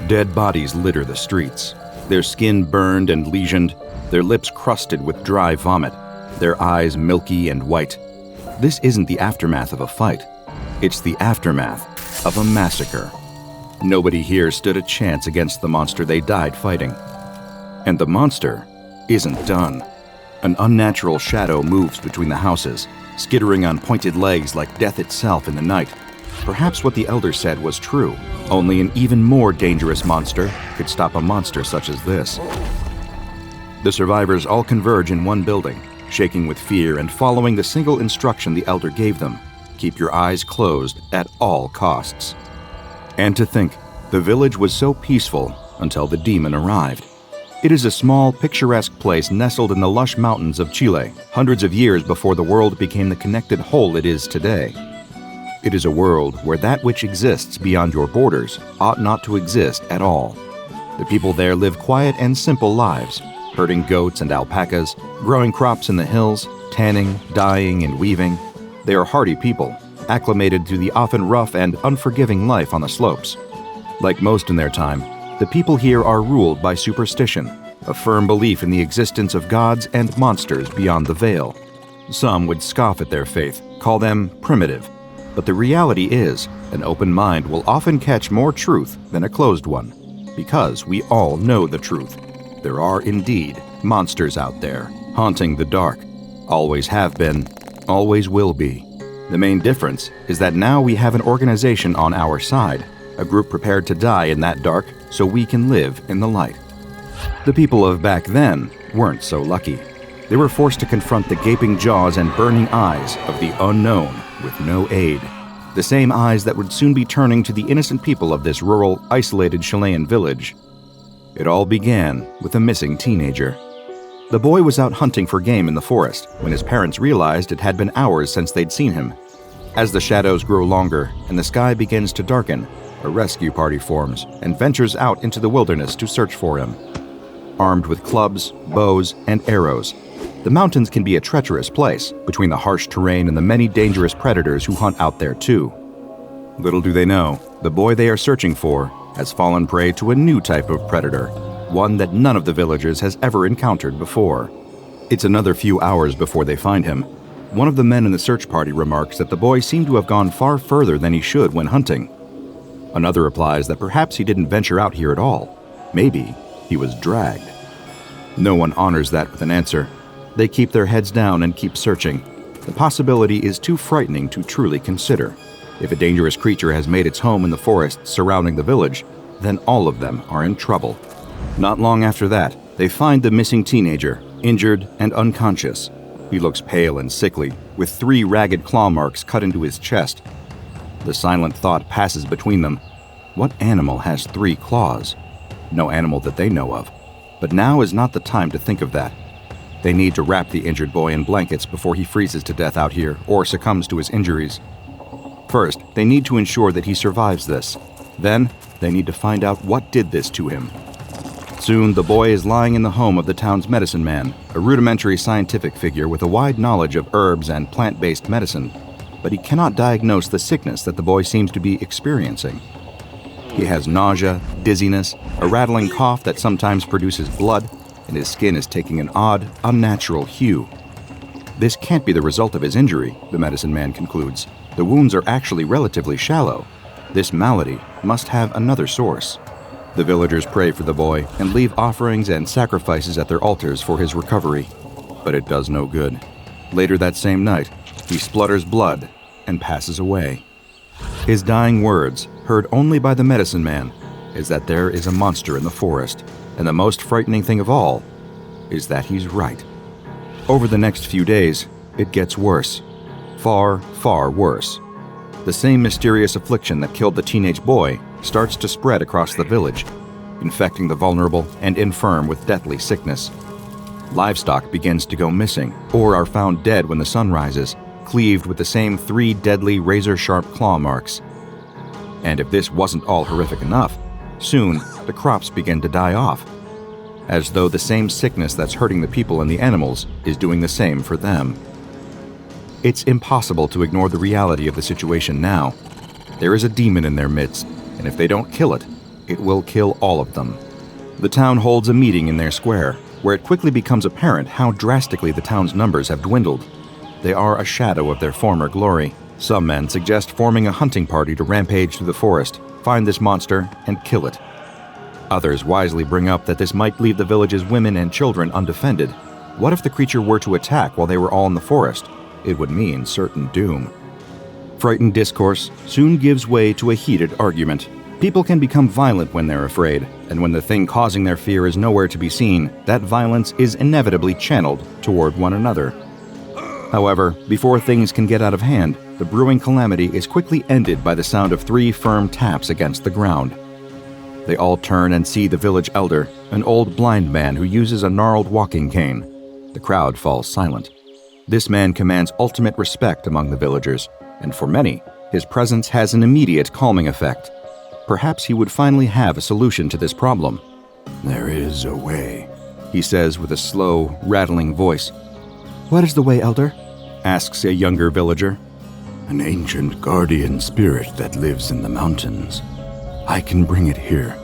Dead bodies litter the streets, their skin burned and lesioned, their lips crusted with dry vomit, their eyes milky and white. This isn't the aftermath of a fight. It's the aftermath of a massacre. Nobody here stood a chance against the monster they died fighting. And the monster isn't done. An unnatural shadow moves between the houses, skittering on pointed legs like death itself in the night. Perhaps what the Elder said was true. Only an even more dangerous monster could stop a monster such as this. The survivors all converge in one building, shaking with fear and following the single instruction the Elder gave them: keep your eyes closed at all costs. And to think, the village was so peaceful until the demon arrived. It is a small, picturesque place nestled in the lush mountains of Chile, hundreds of years before the world became the connected whole it is today. It is a world where that which exists beyond your borders ought not to exist at all. The people there live quiet and simple lives, herding goats and alpacas, growing crops in the hills, tanning, dyeing, and weaving. They are hardy people, acclimated to the often rough and unforgiving life on the slopes. Like most in their time, the people here are ruled by superstition, a firm belief in the existence of gods and monsters beyond the veil. Some would scoff at their faith, call them primitive. But the reality is, an open mind will often catch more truth than a closed one, because we all know the truth. There are indeed monsters out there, haunting the dark. Always have been, always will be. The main difference is that now we have an organization on our side, a group prepared to die in that dark so we can live in the light. The people of back then weren't so lucky. They were forced to confront the gaping jaws and burning eyes of the unknown with no aid. The same eyes that would soon be turning to the innocent people of this rural, isolated Chilean village. It all began with a missing teenager. The boy was out hunting for game in the forest when his parents realized it had been hours since they'd seen him. As the shadows grow longer and the sky begins to darken, a rescue party forms and ventures out into the wilderness to search for him. Armed with clubs, bows, and arrows, the mountains can be a treacherous place between the harsh terrain and the many dangerous predators who hunt out there too. Little do they know, the boy they are searching for has fallen prey to a new type of predator, one that none of the villagers has ever encountered before. It's another few hours before they find him. One of the men in the search party remarks that the boy seemed to have gone far further than he should when hunting. Another replies that perhaps he didn't venture out here at all. Maybe he was dragged. No one honors that with an answer. They keep their heads down and keep searching. The possibility is too frightening to truly consider. If a dangerous creature has made its home in the forests surrounding the village, then all of them are in trouble. Not long after that, they find the missing teenager, injured and unconscious. He looks pale and sickly, with 3 ragged claw marks cut into his chest. The silent thought passes between them. What animal has 3 claws? No animal that they know of. But now is not the time to think of that. They need to wrap the injured boy in blankets before he freezes to death out here or succumbs to his injuries. First, they need to ensure that he survives this. Then, they need to find out what did this to him. Soon, the boy is lying in the home of the town's medicine man, a rudimentary scientific figure with a wide knowledge of herbs and plant-based medicine. But he cannot diagnose the sickness that the boy seems to be experiencing. He has nausea, dizziness, a rattling cough that sometimes produces blood, and his skin is taking an odd, unnatural hue. This can't be the result of his injury, the medicine man concludes. The wounds are actually relatively shallow. This malady must have another source. The villagers pray for the boy and leave offerings and sacrifices at their altars for his recovery. But it does no good. Later that same night, he splutters blood and passes away. His dying words, heard only by the medicine man, is that there is a monster in the forest, and the most frightening thing of all is that he's right. Over the next few days, it gets worse. Far, far worse. The same mysterious affliction that killed the teenage boy starts to spread across the village, infecting the vulnerable and infirm with deathly sickness. Livestock begins to go missing, or are found dead when the sun rises, cleaved with the same 3 deadly razor-sharp claw marks. And if this wasn't all horrific enough, soon the crops begin to die off, as though the same sickness that's hurting the people and the animals is doing the same for them. It's impossible to ignore the reality of the situation now. There is a demon in their midst, and if they don't kill it, it will kill all of them. The town holds a meeting in their square, where it quickly becomes apparent how drastically the town's numbers have dwindled. They are a shadow of their former glory. Some men suggest forming a hunting party to rampage through the forest, find this monster, and kill it. Others wisely bring up that this might leave the village's women and children undefended. What if the creature were to attack while they were all in the forest? It would mean certain doom. Frightened discourse soon gives way to a heated argument. People can become violent when they're afraid, and when the thing causing their fear is nowhere to be seen, that violence is inevitably channeled toward one another. However, before things can get out of hand, the brewing calamity is quickly ended by the sound of 3 firm taps against the ground. They all turn and see the village elder, an old blind man who uses a gnarled walking cane. The crowd falls silent. This man commands ultimate respect among the villagers, and for many, his presence has an immediate calming effect. Perhaps he would finally have a solution to this problem. "There is a way," he says with a slow, rattling voice. "What is the way, Elder?" asks a younger villager. "An ancient guardian spirit that lives in the mountains. I can bring it here,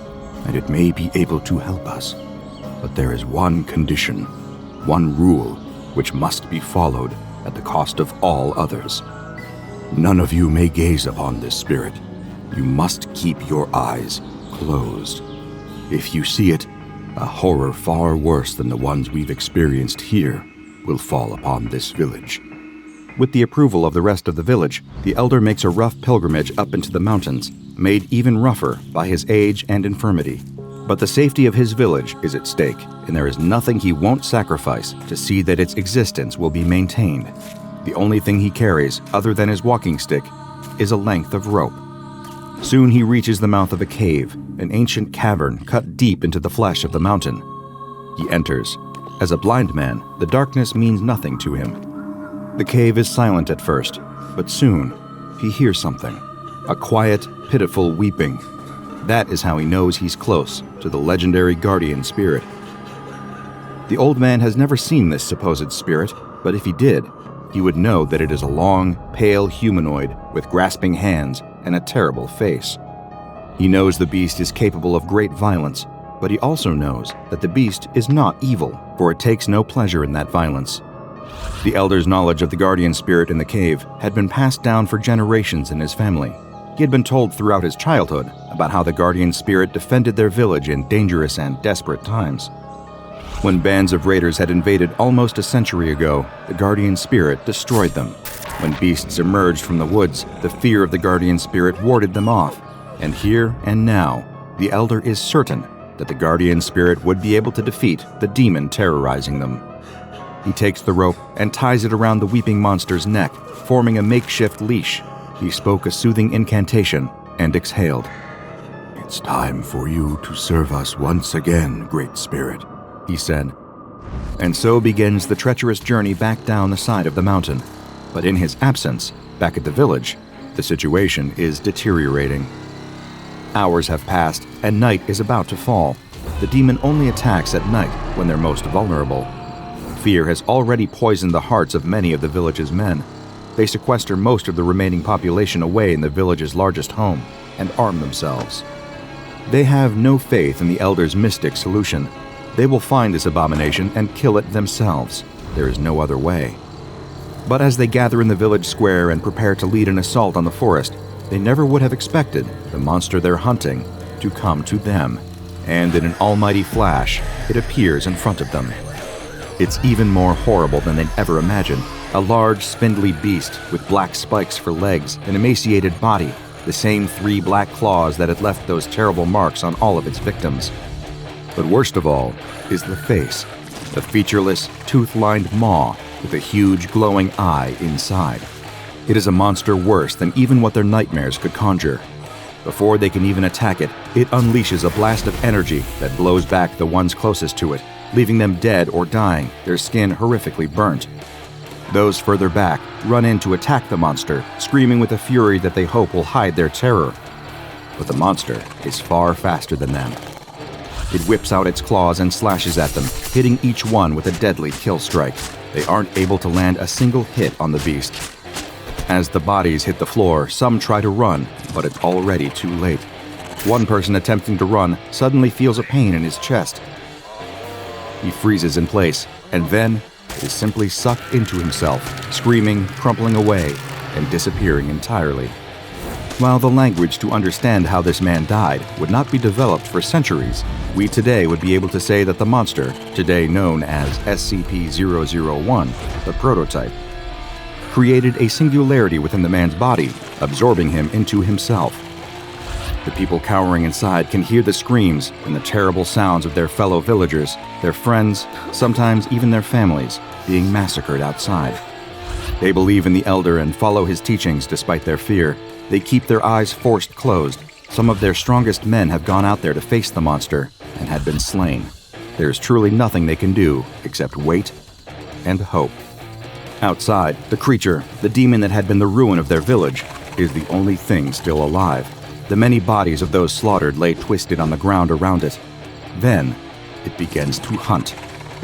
and it may be able to help us. But there is one condition, one rule, which must be followed at the cost of all others. None of you may gaze upon this spirit. You must keep your eyes closed. If you see it, a horror far worse than the ones we've experienced here will fall upon this village." With the approval of the rest of the village, the elder makes a rough pilgrimage up into the mountains, made even rougher by his age and infirmity. But the safety of his village is at stake, and there is nothing he won't sacrifice to see that its existence will be maintained. The only thing he carries, other than his walking stick, is a length of rope. Soon he reaches the mouth of a cave, an ancient cavern cut deep into the flesh of the mountain. He enters. As a blind man, the darkness means nothing to him. The cave is silent at first, but soon he hears something. A quiet, pitiful weeping. That is how he knows he's close to the legendary guardian spirit. The old man has never seen this supposed spirit, but if he did, he would know that it is a long, pale humanoid with grasping hands and a terrible face. He knows the beast is capable of great violence, but he also knows that the beast is not evil, for it takes no pleasure in that violence. The elder's knowledge of the guardian spirit in the cave had been passed down for generations in his family. He had been told throughout his childhood about how the guardian spirit defended their village in dangerous and desperate times. When bands of raiders had invaded almost a century ago, the guardian spirit destroyed them. When beasts emerged from the woods, the fear of the guardian spirit warded them off. And here and now, the elder is certain that the guardian spirit would be able to defeat the demon terrorizing them. He takes the rope and ties it around the weeping monster's neck, forming a makeshift leash. He spoke a soothing incantation and exhaled. "It's time for you to serve us once again, Great Spirit," he said. And so begins the treacherous journey back down the side of the mountain. But in his absence, back at the village, the situation is deteriorating. Hours have passed, and night is about to fall. The demon only attacks at night when they're most vulnerable. Fear has already poisoned the hearts of many of the village's men. They sequester most of the remaining population away in the village's largest home and arm themselves. They have no faith in the elder's mystic solution. They will find this abomination and kill it themselves. There is no other way. But as they gather in the village square and prepare to lead an assault on the forest, they never would have expected the monster they're hunting to come to them. And in an almighty flash, it appears in front of them. It's even more horrible than they'd ever imagined. A large, spindly beast with black spikes for legs, an emaciated body, the same 3 black claws that had left those terrible marks on all of its victims. But worst of all is the face, a featureless, tooth-lined maw with a huge glowing eye inside. It is a monster worse than even what their nightmares could conjure. Before they can even attack it, it unleashes a blast of energy that blows back the ones closest to it, leaving them dead or dying, their skin horrifically burnt. Those further back run in to attack the monster, screaming with a fury that they hope will hide their terror. But the monster is far faster than them. It whips out its claws and slashes at them, hitting each one with a deadly kill strike. They aren't able to land a single hit on the beast. As the bodies hit the floor, some try to run, but it's already too late. One person attempting to run suddenly feels a pain in his chest. He freezes in place, and then is simply sucked into himself, screaming, crumpling away, and disappearing entirely. While the language to understand how this man died would not be developed for centuries, we today would be able to say that the monster, today known as SCP-001, the prototype, created a singularity within the man's body, absorbing him into himself. The people cowering inside can hear the screams and the terrible sounds of their fellow villagers, their friends, sometimes even their families, being massacred outside. They believe in the Elder and follow his teachings despite their fear. They keep their eyes forced closed. Some of their strongest men have gone out there to face the monster and had been slain. There is truly nothing they can do except wait and hope. Outside, the creature, the demon that had been the ruin of their village, is the only thing still alive. The many bodies of those slaughtered lay twisted on the ground around it. Then, it begins to hunt.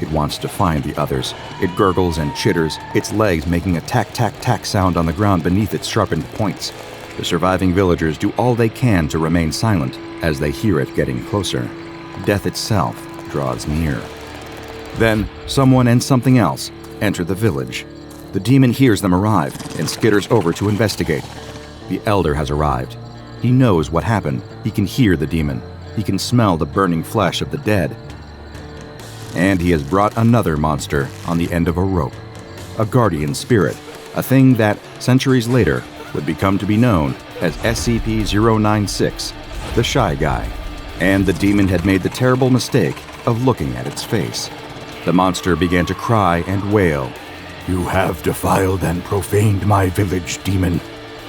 It wants to find the others. It gurgles and chitters, its legs making a tack-tack-tack sound on the ground beneath its sharpened points. The surviving villagers do all they can to remain silent as they hear it getting closer. Death itself draws near. Then, someone and something else enter the village. The demon hears them arrive and skitters over to investigate. The Elder has arrived. He knows what happened. He can hear the demon. He can smell the burning flesh of the dead. And he has brought another monster on the end of a rope. A guardian spirit, a thing that, centuries later, would become to be known as SCP-096, the Shy Guy. And the demon had made the terrible mistake of looking at its face. The monster began to cry and wail. "You have defiled and profaned my village, demon,"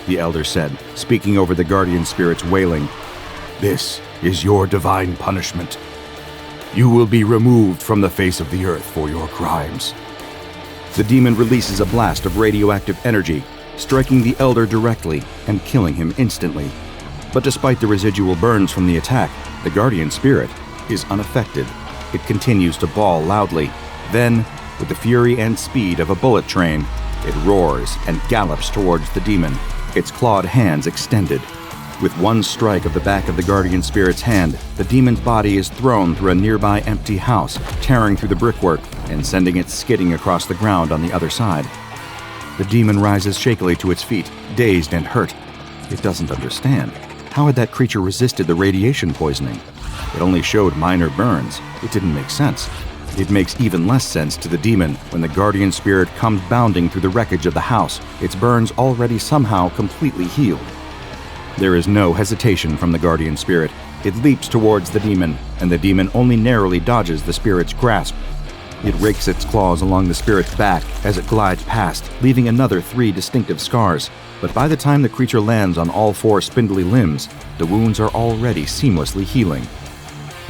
the Elder said, speaking over the guardian spirit's wailing. "This is your divine punishment. You will be removed from the face of the earth for your crimes." The demon releases a blast of radioactive energy, striking the Elder directly and killing him instantly. But despite the residual burns from the attack, the guardian spirit is unaffected. It continues to bawl loudly. Then, with the fury and speed of a bullet train, it roars and gallops towards the demon, its clawed hands extended. With one strike of the back of the guardian spirit's hand, the demon's body is thrown through a nearby empty house, tearing through the brickwork and sending it skidding across the ground on the other side. The demon rises shakily to its feet, dazed and hurt. It doesn't understand. How had that creature resisted the radiation poisoning? It only showed minor burns. It didn't make sense. It makes even less sense to the demon when the guardian spirit comes bounding through the wreckage of the house, its burns already somehow completely healed. There is no hesitation from the guardian spirit. It leaps towards the demon, and the demon only narrowly dodges the spirit's grasp. It rakes its claws along the spirit's back as it glides past, leaving another 3 distinctive scars. But by the time the creature lands on all 4 spindly limbs, the wounds are already seamlessly healing.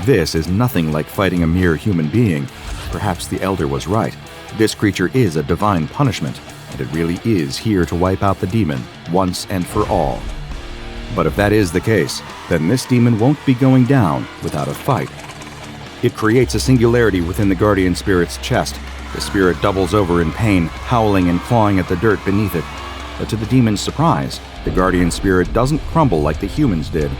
This is nothing like fighting a mere human being. Perhaps the Elder was right. This creature is a divine punishment, and it really is here to wipe out the demon once and for all. But if that is the case, then this demon won't be going down without a fight. It creates a singularity within the guardian spirit's chest. The spirit doubles over in pain, howling and clawing at the dirt beneath it. But to the demon's surprise, the guardian spirit doesn't crumble like the humans did.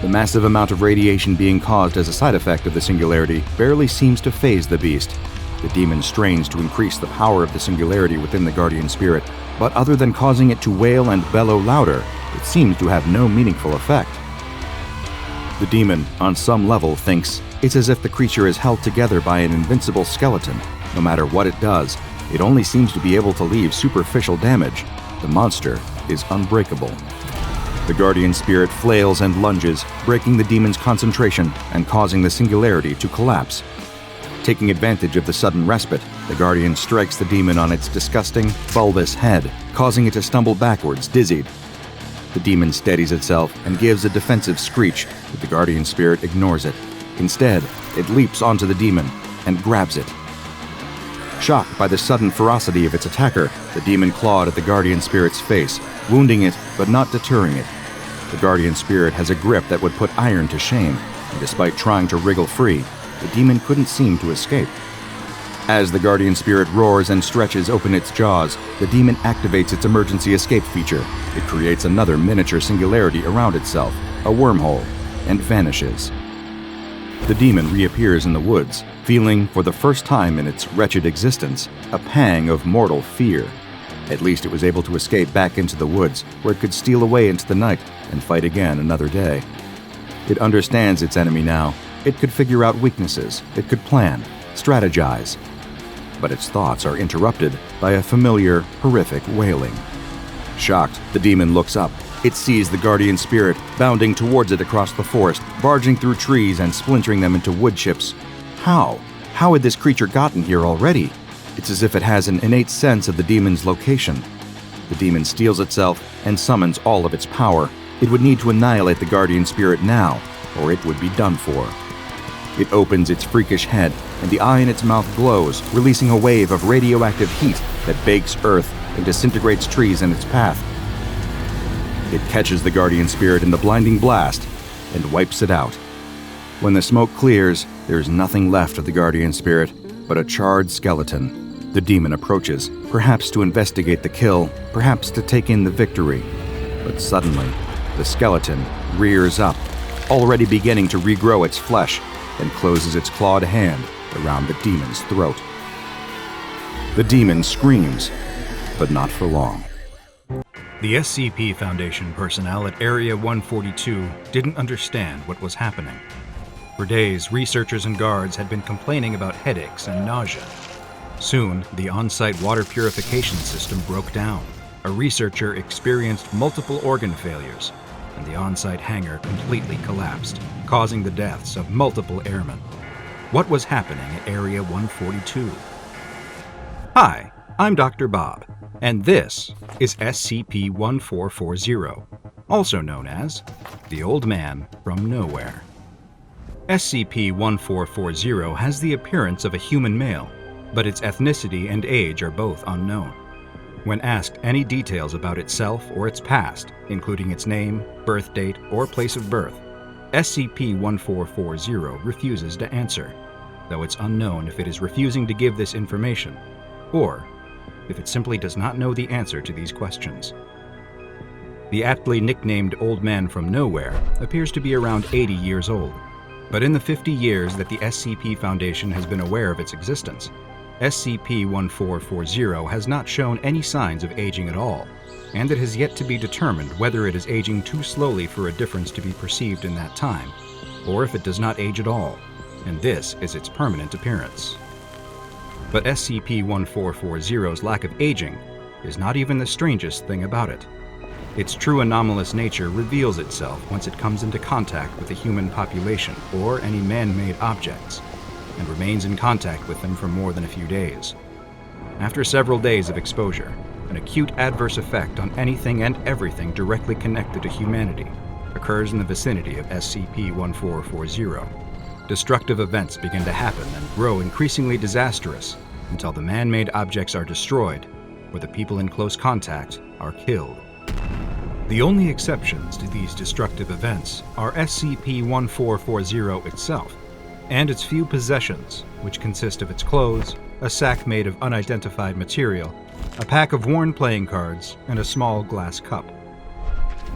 The massive amount of radiation being caused as a side effect of the singularity barely seems to faze the beast. The demon strains to increase the power of the singularity within the guardian spirit, but other than causing it to wail and bellow louder, it seems to have no meaningful effect. The demon, on some level, thinks it's as if the creature is held together by an invincible skeleton. No matter what it does, it only seems to be able to leave superficial damage. The monster is unbreakable. The guardian spirit flails and lunges, breaking the demon's concentration and causing the singularity to collapse. Taking advantage of the sudden respite, the guardian strikes the demon on its disgusting, bulbous head, causing it to stumble backwards, dizzied. The demon steadies itself and gives a defensive screech, but the guardian spirit ignores it. Instead, it leaps onto the demon and grabs it. Shocked by the sudden ferocity of its attacker, the demon clawed at the guardian spirit's face, wounding it but not deterring it. The guardian spirit has a grip that would put iron to shame, and despite trying to wriggle free, the demon couldn't seem to escape. As the guardian spirit roars and stretches open its jaws, the demon activates its emergency escape feature. It creates another miniature singularity around itself, a wormhole. and vanishes. The demon reappears in the woods, feeling, for the first time in its wretched existence, a pang of mortal fear. At least it was able to escape back into the woods, where it could steal away into the night and fight again another day. It understands its enemy now. It could figure out weaknesses. It could plan, strategize. But its thoughts are interrupted by a familiar, horrific wailing. Shocked, the demon looks up. It sees the guardian spirit bounding towards it across the forest, barging through trees and splintering them into wood chips. How? How had this creature gotten here already? It's as if it has an innate sense of the demon's location. The demon steels itself and summons all of its power. It would need to annihilate the guardian spirit now, or it would be done for. It opens its freakish head, and the eye in its mouth glows, releasing a wave of radioactive heat that bakes earth and disintegrates trees in its path. It catches the guardian spirit in the blinding blast and wipes it out. When the smoke clears, there is nothing left of the guardian spirit but a charred skeleton. The demon approaches, perhaps to investigate the kill, perhaps to take in the victory. But suddenly, the skeleton rears up, already beginning to regrow its flesh, and closes its clawed hand around the demon's throat. The demon screams, but not for long. The SCP Foundation personnel at Area 142 didn't understand what was happening. For days, researchers and guards had been complaining about headaches and nausea. Soon, the on-site water purification system broke down. A researcher experienced multiple organ failures, and the on-site hangar completely collapsed, causing the deaths of multiple airmen. What was happening at Area 142? Hi, I'm DrBob, and this is SCP-1440, also known as The Old Man from Nowhere. SCP-1440 has the appearance of a human male, but its ethnicity and age are both unknown. When asked any details about itself or its past, including its name, birth date, or place of birth, SCP-1440 refuses to answer, though it's unknown if it is refusing to give this information, or if it simply does not know the answer to these questions. The aptly nicknamed Old Man from Nowhere appears to be around 80 years old, but in the 50 years that the SCP Foundation has been aware of its existence, SCP-1440 has not shown any signs of aging at all, and it has yet to be determined whether it is aging too slowly for a difference to be perceived in that time, or if it does not age at all, and this is its permanent appearance. But SCP-1440's lack of aging is not even the strangest thing about it. Its true anomalous nature reveals itself once it comes into contact with the human population or any man-made objects, and remains in contact with them for more than a few days. After several days of exposure, an acute adverse effect on anything and everything directly connected to humanity occurs in the vicinity of SCP-1440. Destructive events begin to happen and grow increasingly disastrous until the man-made objects are destroyed or the people in close contact are killed. The only exceptions to these destructive events are SCP-1440 itself and its few possessions, which consist of its clothes, a sack made of unidentified material, a pack of worn playing cards, and a small glass cup.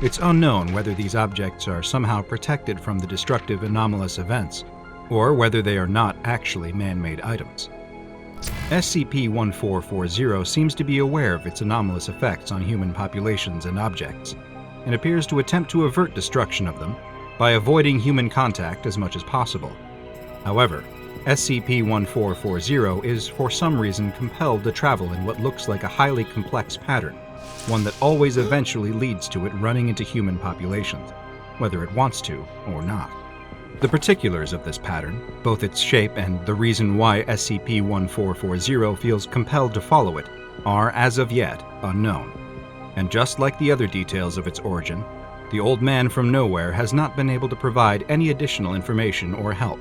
It's unknown whether these objects are somehow protected from the destructive anomalous events, or whether they are not actually man-made items. SCP-1440 seems to be aware of its anomalous effects on human populations and objects, and appears to attempt to avert destruction of them by avoiding human contact as much as possible. However, SCP-1440 is for some reason compelled to travel in what looks like a highly complex pattern, one that always eventually leads to it running into human populations, whether it wants to or not. The particulars of this pattern, both its shape and the reason why SCP-1440 feels compelled to follow it, are as of yet unknown. And just like the other details of its origin, the Old Man from Nowhere has not been able to provide any additional information or help.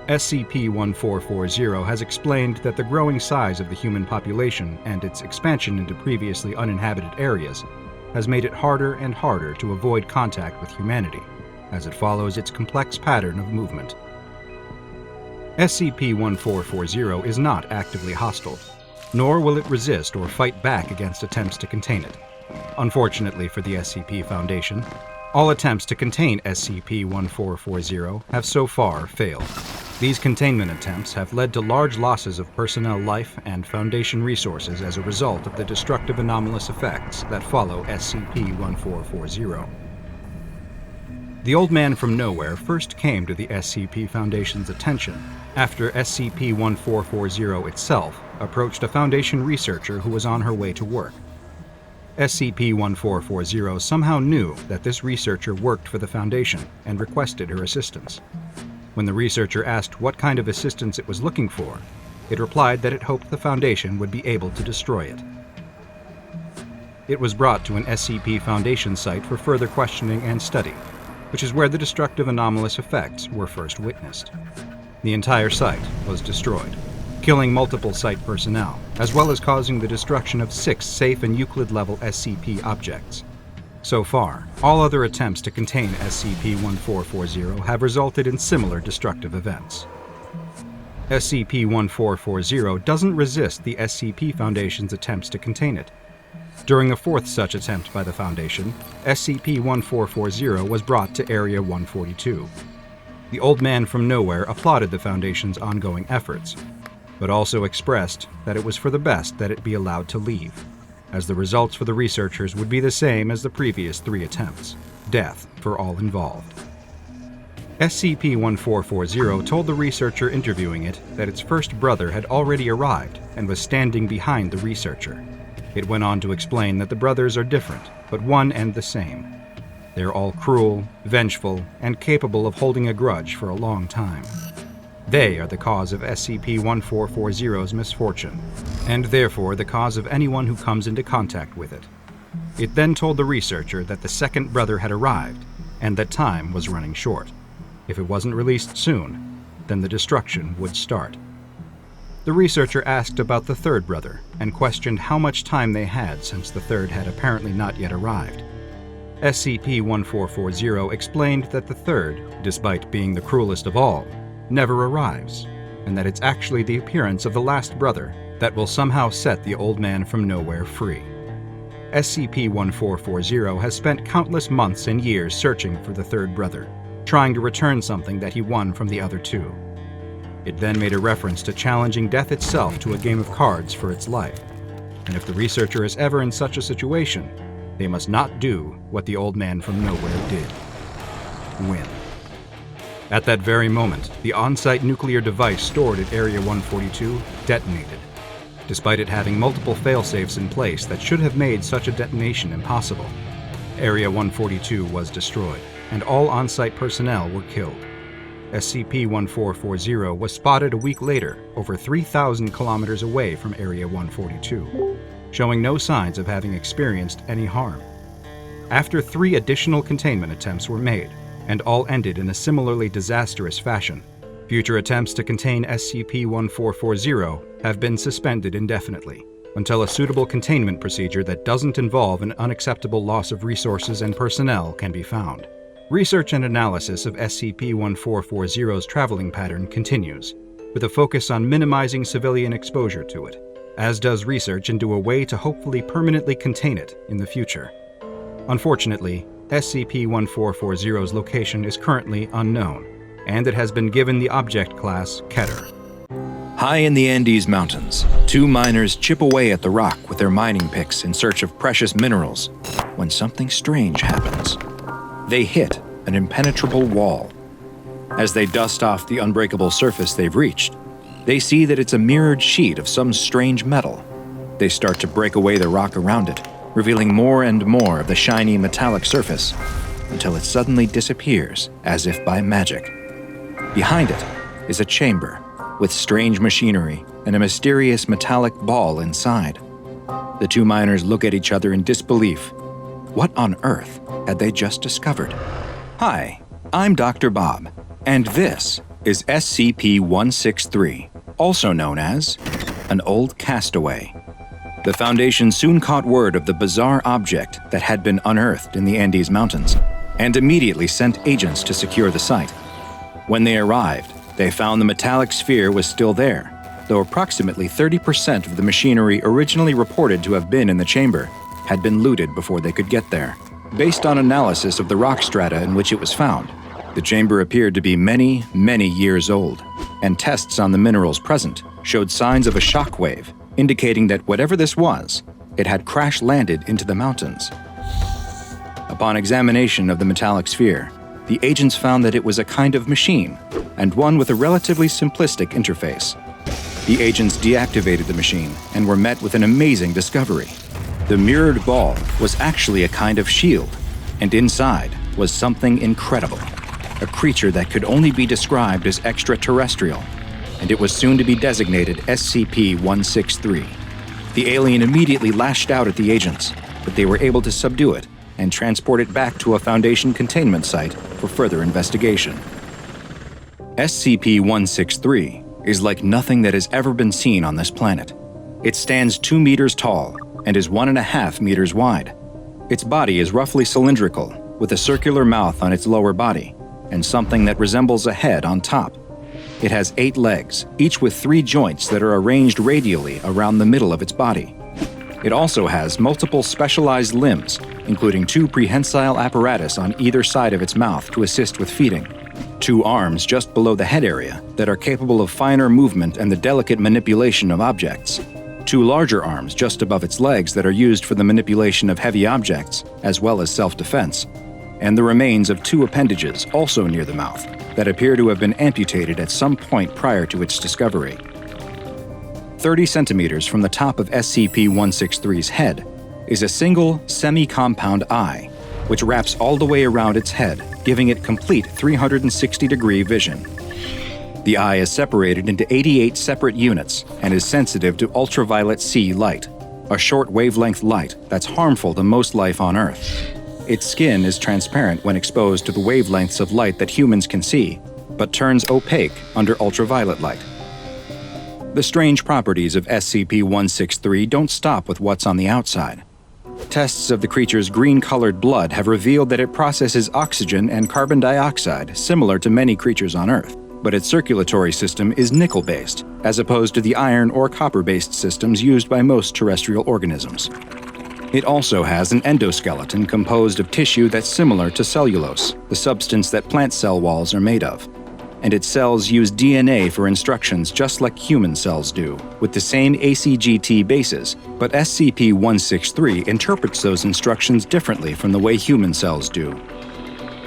SCP-1440 has explained that the growing size of the human population and its expansion into previously uninhabited areas has made it harder and harder to avoid contact with humanity, as it follows its complex pattern of movement. SCP-1440 is not actively hostile, nor will it resist or fight back against attempts to contain it. Unfortunately for the SCP Foundation, All attempts to contain SCP-1440 have so far failed. These containment attempts have led to large losses of personnel life and Foundation resources as a result of the destructive anomalous effects that follow SCP-1440. The Old Man from Nowhere first came to the SCP Foundation's attention after SCP-1440 itself approached a Foundation researcher who was on her way to work. SCP-1440 somehow knew that this researcher worked for the Foundation and requested her assistance. When the researcher asked what kind of assistance it was looking for, it replied that it hoped the Foundation would be able to destroy it. It was brought to an SCP Foundation site for further questioning and study, which is where the destructive anomalous effects were first witnessed. The entire site was destroyed, killing multiple site personnel, as well as causing the destruction of 6 safe and Euclid-level SCP objects. So far, all other attempts to contain SCP-1440 have resulted in similar destructive events. SCP-1440 doesn't resist the SCP Foundation's attempts to contain it. During a 4th such attempt by the Foundation, SCP-1440 was brought to Area 142. The Old Man from Nowhere applauded the Foundation's ongoing efforts, but also expressed that it was for the best that it be allowed to leave, as the results for the researchers would be the same as the previous 3 attempts: death for all involved. SCP-1440 told the researcher interviewing it that its first brother had already arrived and was standing behind the researcher. It went on to explain that the brothers are different, but one and the same. They are all cruel, vengeful, and capable of holding a grudge for a long time. They are the cause of SCP-1440's misfortune, and therefore the cause of anyone who comes into contact with it. It then told the researcher that the second brother had arrived, and that time was running short. If it wasn't released soon, then the destruction would start. The researcher asked about the third brother, and questioned how much time they had since the third had apparently not yet arrived. SCP-1440 explained that the third, despite being the cruelest of all, never arrives, and that it's actually the appearance of the last brother that will somehow set the Old Man from Nowhere free. SCP-1440 has spent countless months and years searching for the third brother, trying to return something that he won from the other 2. It then made a reference to challenging death itself to a game of cards for its life, and if the researcher is ever in such a situation, they must not do what the Old Man from Nowhere did: win. At that very moment, the on-site nuclear device stored at Area 142 detonated, despite it having multiple failsafes in place that should have made such a detonation impossible. Area 142 was destroyed, and all on-site personnel were killed. SCP-1440 was spotted a week later, over 3,000 kilometers away from Area 142, showing no signs of having experienced any harm. After 3 additional containment attempts were made, and all ended in a similarly disastrous fashion, future attempts to contain SCP-1440 have been suspended indefinitely, until a suitable containment procedure that doesn't involve an unacceptable loss of resources and personnel can be found. Research and analysis of SCP-1440's traveling pattern continues, with a focus on minimizing civilian exposure to it, as does research into a way to hopefully permanently contain it in the future. Unfortunately, SCP-1440's location is currently unknown, and it has been given the object class Keter. High in the Andes Mountains, 2 miners chip away at the rock with their mining picks in search of precious minerals, when something strange happens. They hit an impenetrable wall. As they dust off the unbreakable surface they've reached, they see that it's a mirrored sheet of some strange metal. They start to break away the rock around it, revealing more and more of the shiny metallic surface, until it suddenly disappears as if by magic. Behind it is a chamber with strange machinery and a mysterious metallic ball inside. The 2 miners look at each other in disbelief. What on earth had they just discovered? Hi, I'm DrBob, and this is SCP-163, also known as An Old Castaway. The Foundation soon caught word of the bizarre object that had been unearthed in the Andes Mountains, and immediately sent agents to secure the site. When they arrived, they found the metallic sphere was still there, though approximately 30% of the machinery originally reported to have been in the chamber had been looted before they could get there. Based on analysis of the rock strata in which it was found, the chamber appeared to be many, many years old, and tests on the minerals present showed signs of a shock wave, indicating that whatever this was, it had crash-landed into the mountains. Upon examination of the metallic sphere, the agents found that it was a kind of machine, and one with a relatively simplistic interface. The agents deactivated the machine and were met with an amazing discovery. The mirrored ball was actually a kind of shield, and inside was something incredible, a creature that could only be described as extraterrestrial, and it was soon to be designated SCP-163. The alien immediately lashed out at the agents, but they were able to subdue it and transport it back to a Foundation containment site for further investigation. SCP-163 is like nothing that has ever been seen on this planet. It stands 2 meters tall and is 1.5 meters wide. Its body is roughly cylindrical, with a circular mouth on its lower body and something that resembles a head on top. It has 8 legs, each with 3 joints that are arranged radially around the middle of its body. It also has multiple specialized limbs, including 2 prehensile apparatus on either side of its mouth to assist with feeding, 2 arms just below the head area that are capable of finer movement and the delicate manipulation of objects, 2 larger arms just above its legs that are used for the manipulation of heavy objects, as well as self-defense, and the remains of 2 appendages also near the mouth that appear to have been amputated at some point prior to its discovery. 30 centimeters from the top of SCP-163's head is a single semi-compound eye, which wraps all the way around its head, giving it complete 360-degree vision. The eye is separated into 88 separate units and is sensitive to ultraviolet C light, a short wavelength light that's harmful to most life on Earth. Its skin is transparent when exposed to the wavelengths of light that humans can see, but turns opaque under ultraviolet light. The strange properties of SCP-163 don't stop with what's on the outside. Tests of the creature's green-colored blood have revealed that it processes oxygen and carbon dioxide similar to many creatures on Earth, but its circulatory system is nickel-based, as opposed to the iron or copper-based systems used by most terrestrial organisms. It also has an endoskeleton composed of tissue that's similar to cellulose, the substance that plant cell walls are made of. And its cells use DNA for instructions just like human cells do, with the same ACGT bases, but SCP-163 interprets those instructions differently from the way human cells do.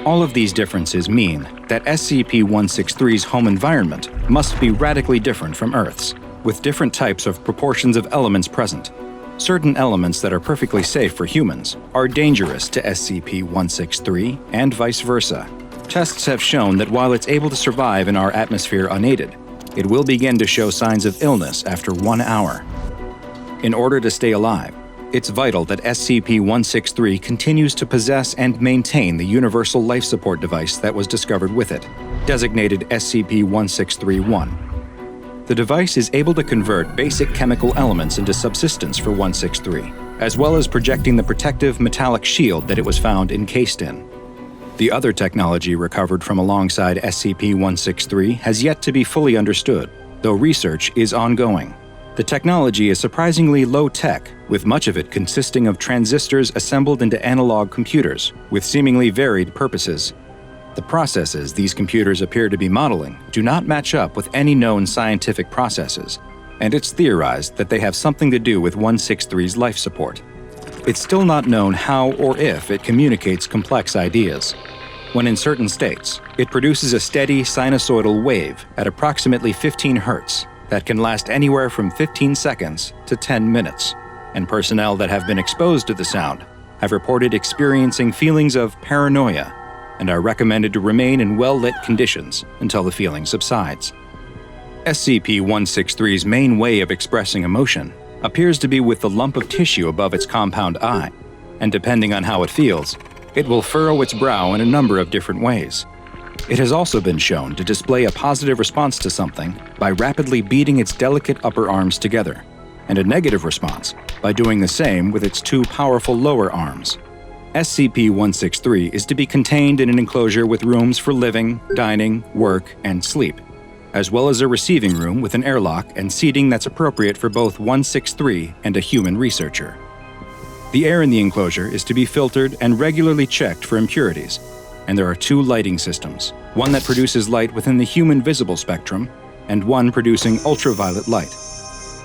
All of these differences mean that SCP-163's home environment must be radically different from Earth's, with different types of proportions of elements present. Certain elements that are perfectly safe for humans are dangerous to SCP-163 and vice versa. Tests have shown that while it's able to survive in our atmosphere unaided, it will begin to show signs of illness after 1 hour. In order to stay alive, it's vital that SCP-163 continues to possess and maintain the universal life support device that was discovered with it, designated SCP-163-1. The device is able to convert basic chemical elements into subsistence for 163, as well as projecting the protective metallic shield that it was found encased in. The other technology recovered from alongside SCP-163 has yet to be fully understood, though research is ongoing. The technology is surprisingly low-tech, with much of it consisting of transistors assembled into analog computers, with seemingly varied purposes. The processes these computers appear to be modeling do not match up with any known scientific processes, and it's theorized that they have something to do with 163's life support. It's still not known how or if it communicates complex ideas. When in certain states, it produces a steady sinusoidal wave at approximately 15 Hz that can last anywhere from 15 seconds to 10 minutes, and personnel that have been exposed to the sound have reported experiencing feelings of paranoia and are recommended to remain in well-lit conditions until the feeling subsides. SCP-163's main way of expressing emotion appears to be with the lump of tissue above its compound eye, and depending on how it feels, it will furrow its brow in a number of different ways. It has also been shown to display a positive response to something by rapidly beating its delicate upper arms together, and a negative response by doing the same with its 2 powerful lower arms. SCP-163 is to be contained in an enclosure with rooms for living, dining, work, and sleep, as well as a receiving room with an airlock and seating that's appropriate for both 163 and a human researcher. The air in the enclosure is to be filtered and regularly checked for impurities, and there are 2 lighting systems, one that produces light within the human visible spectrum, and one producing ultraviolet light.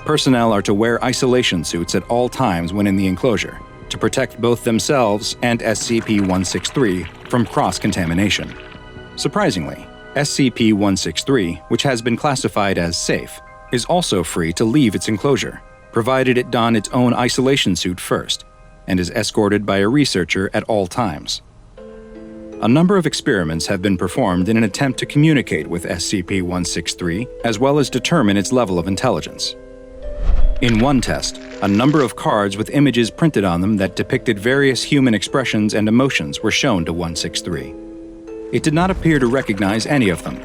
Personnel are to wear isolation suits at all times when in the enclosure, to protect both themselves and SCP-163 from cross-contamination. Surprisingly, SCP-163, which has been classified as safe, is also free to leave its enclosure, provided it don its own isolation suit first, and is escorted by a researcher at all times. A number of experiments have been performed in an attempt to communicate with SCP-163, as well as determine its level of intelligence. In one test, a number of cards with images printed on them that depicted various human expressions and emotions were shown to 163. It did not appear to recognize any of them,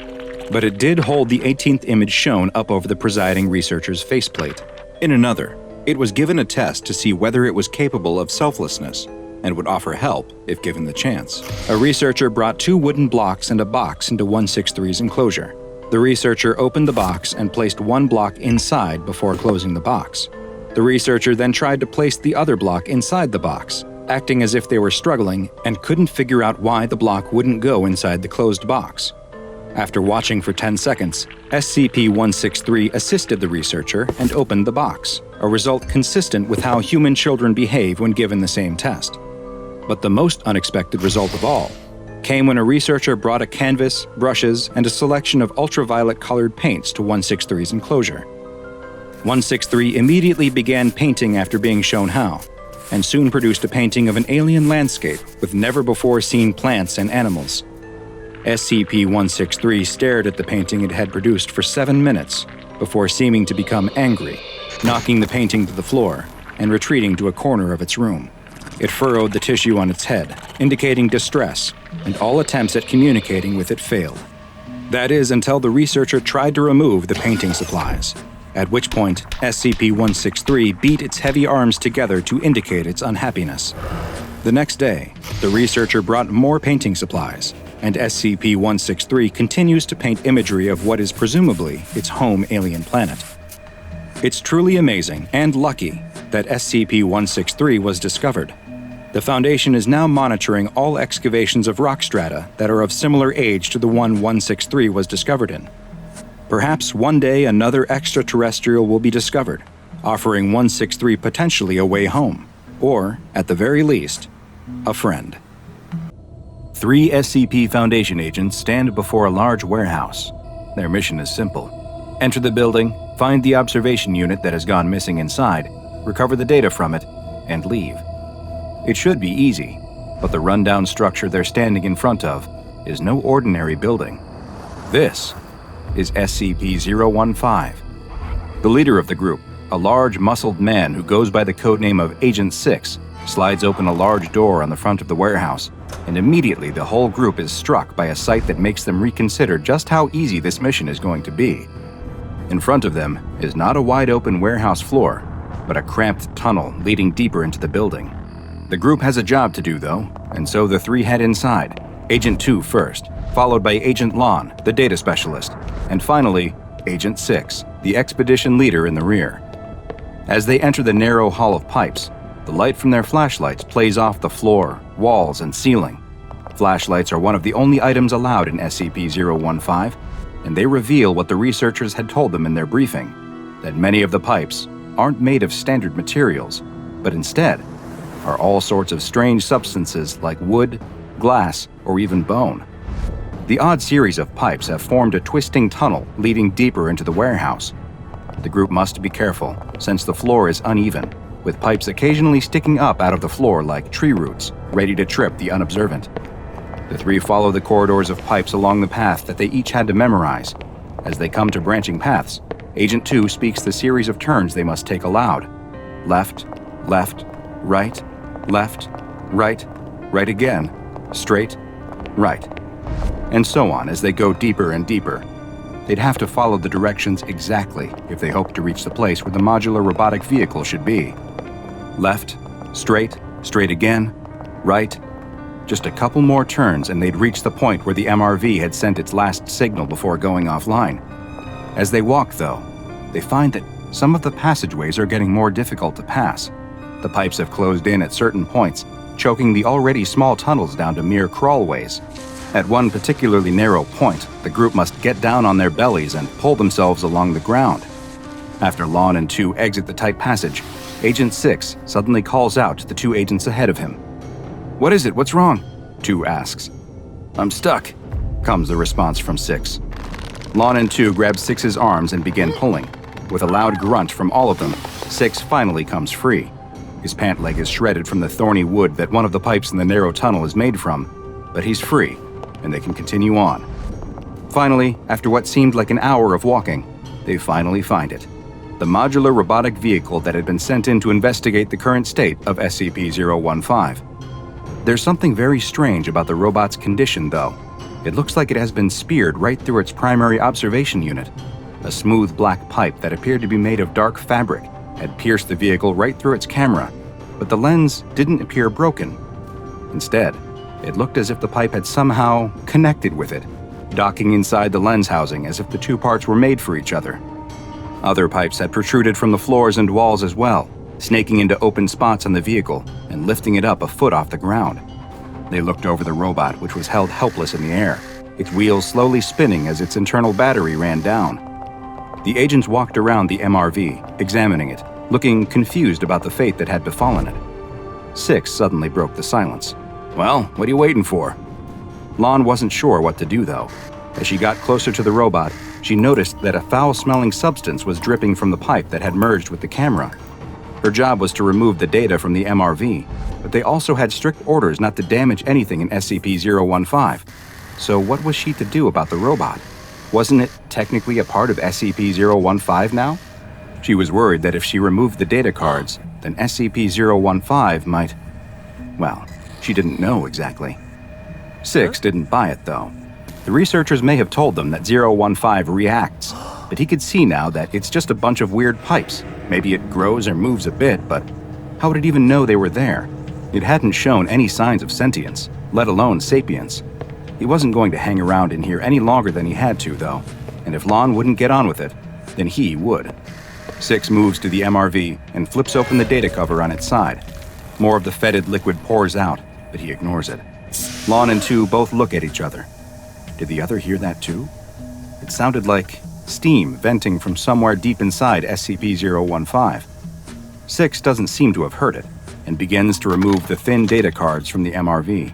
but it did hold the 18th image shown up over the presiding researcher's faceplate. In another, it was given a test to see whether it was capable of selflessness and would offer help if given the chance. A researcher brought 2 wooden blocks and a box into 163's enclosure. The researcher opened the box and placed 1 block inside before closing the box. The researcher then tried to place the other block inside the box, acting as if they were struggling and couldn't figure out why the block wouldn't go inside the closed box. After watching for 10 seconds, SCP-163 assisted the researcher and opened the box, a result consistent with how human children behave when given the same test. But the most unexpected result of all came when a researcher brought a canvas, brushes, and a selection of ultraviolet-colored paints to 163's enclosure. 163 immediately began painting after being shown how, and soon produced a painting of an alien landscape with never-before-seen plants and animals. SCP-163 stared at the painting it had produced for 7 minutes before seeming to become angry, knocking the painting to the floor and retreating to a corner of its room. It furrowed the tissue on its head, indicating distress, and all attempts at communicating with it failed. That is, until the researcher tried to remove the painting supplies, at which point SCP-163 beat its heavy arms together to indicate its unhappiness. The next day, the researcher brought more painting supplies, and SCP-163 continues to paint imagery of what is presumably its home alien planet. It's truly amazing and lucky that SCP-163 was discovered. The Foundation is now monitoring all excavations of rock strata that are of similar age to the one 163 was discovered in. Perhaps one day another extraterrestrial will be discovered, offering 163 potentially a way home, or, at the very least, a friend. 3 SCP Foundation agents stand before a large warehouse. Their mission is simple. Enter the building, find the observation unit that has gone missing inside, recover the data from it, and leave. It should be easy, but the rundown structure they're standing in front of is no ordinary building. This is SCP-015. The leader of the group, a large, muscled man who goes by the codename of Agent 6, slides open a large door on the front of the warehouse, and immediately the whole group is struck by a sight that makes them reconsider just how easy this mission is going to be. In front of them is not a wide-open warehouse floor, but a cramped tunnel leading deeper into the building. The group has a job to do, though, and so the 3 head inside, Agent 2 first, followed by Agent Lon, the data specialist, and finally, Agent 6, the expedition leader in the rear. As they enter the narrow hall of pipes, the light from their flashlights plays off the floor, walls, and ceiling. Flashlights are one of the only items allowed in SCP-015, and they reveal what the researchers had told them in their briefing, that many of the pipes aren't made of standard materials, but instead are all sorts of strange substances like wood, glass, or even bone. The odd series of pipes have formed a twisting tunnel leading deeper into the warehouse. The group must be careful, since the floor is uneven, with pipes occasionally sticking up out of the floor like tree roots, ready to trip the unobservant. The 3 follow the corridors of pipes along the path that they each had to memorize. As they come to branching paths, Agent 2 speaks the series of turns they must take aloud. Left, left, right, left, right, right again, straight, right, and so on as they go deeper and deeper. They'd have to follow the directions exactly if they hope to reach the place where the modular robotic vehicle should be. Left, straight, straight again, right. Just a couple more turns and they'd reach the point where the MRV had sent its last signal before going offline. As they walk, though, they find that some of the passageways are getting more difficult to pass. The pipes have closed in at certain points, choking the already small tunnels down to mere crawlways. At one particularly narrow point, the group must get down on their bellies and pull themselves along the ground. After Lon and 2 exit the tight passage, Agent 6 suddenly calls out to the 2 agents ahead of him. "What is it? What's wrong?" 2 asks. "I'm stuck," comes the response from 6. Lon and 2 grab 6's arms and begin pulling. With a loud grunt from all of them, 6 finally comes free. His pant leg is shredded from the thorny wood that one of the pipes in the narrow tunnel is made from, but he's free, and they can continue on. Finally, after what seemed like an hour of walking, they finally find it. The modular robotic vehicle that had been sent in to investigate the current state of SCP-015. There's something very strange about the robot's condition, though. It looks like it has been speared right through its primary observation unit. A smooth black pipe that appeared to be made of dark fabric had pierced the vehicle right through its camera, but the lens didn't appear broken. Instead, it looked as if the pipe had somehow connected with it, docking inside the lens housing as if the 2 parts were made for each other. Other pipes had protruded from the floors and walls as well, snaking into open spots on the vehicle and lifting it up a foot off the ground. They looked over the robot, which was held helpless in the air, its wheels slowly spinning as its internal battery ran down. The agents walked around the MRV, examining it, looking confused about the fate that had befallen it. 6 suddenly broke the silence. "Well, what are you waiting for?" Lon wasn't sure what to do, though. As she got closer to the robot, she noticed that a foul-smelling substance was dripping from the pipe that had merged with the camera. Her job was to remove the data from the MRV, but they also had strict orders not to damage anything in SCP-015. So what was she to do about the robot? Wasn't it technically a part of SCP-015 now? She was worried that if she removed the data cards, then SCP-015 might... Well, she didn't know exactly. 6 didn't buy it, though. The researchers may have told them that 015 reacts, but he could see now that it's just a bunch of weird pipes. Maybe it grows or moves a bit, but how would it even know they were there? It hadn't shown any signs of sentience, let alone sapience. He wasn't going to hang around in here any longer than he had to, though, and if Lon wouldn't get on with it, then he would. 6 moves to the MRV and flips open the data cover on its side. More of the fetid liquid pours out, but he ignores it. Lon and 2 both look at each other. Did the other hear that too? It sounded like steam venting from somewhere deep inside SCP-015. 6 doesn't seem to have heard it, and begins to remove the thin data cards from the MRV.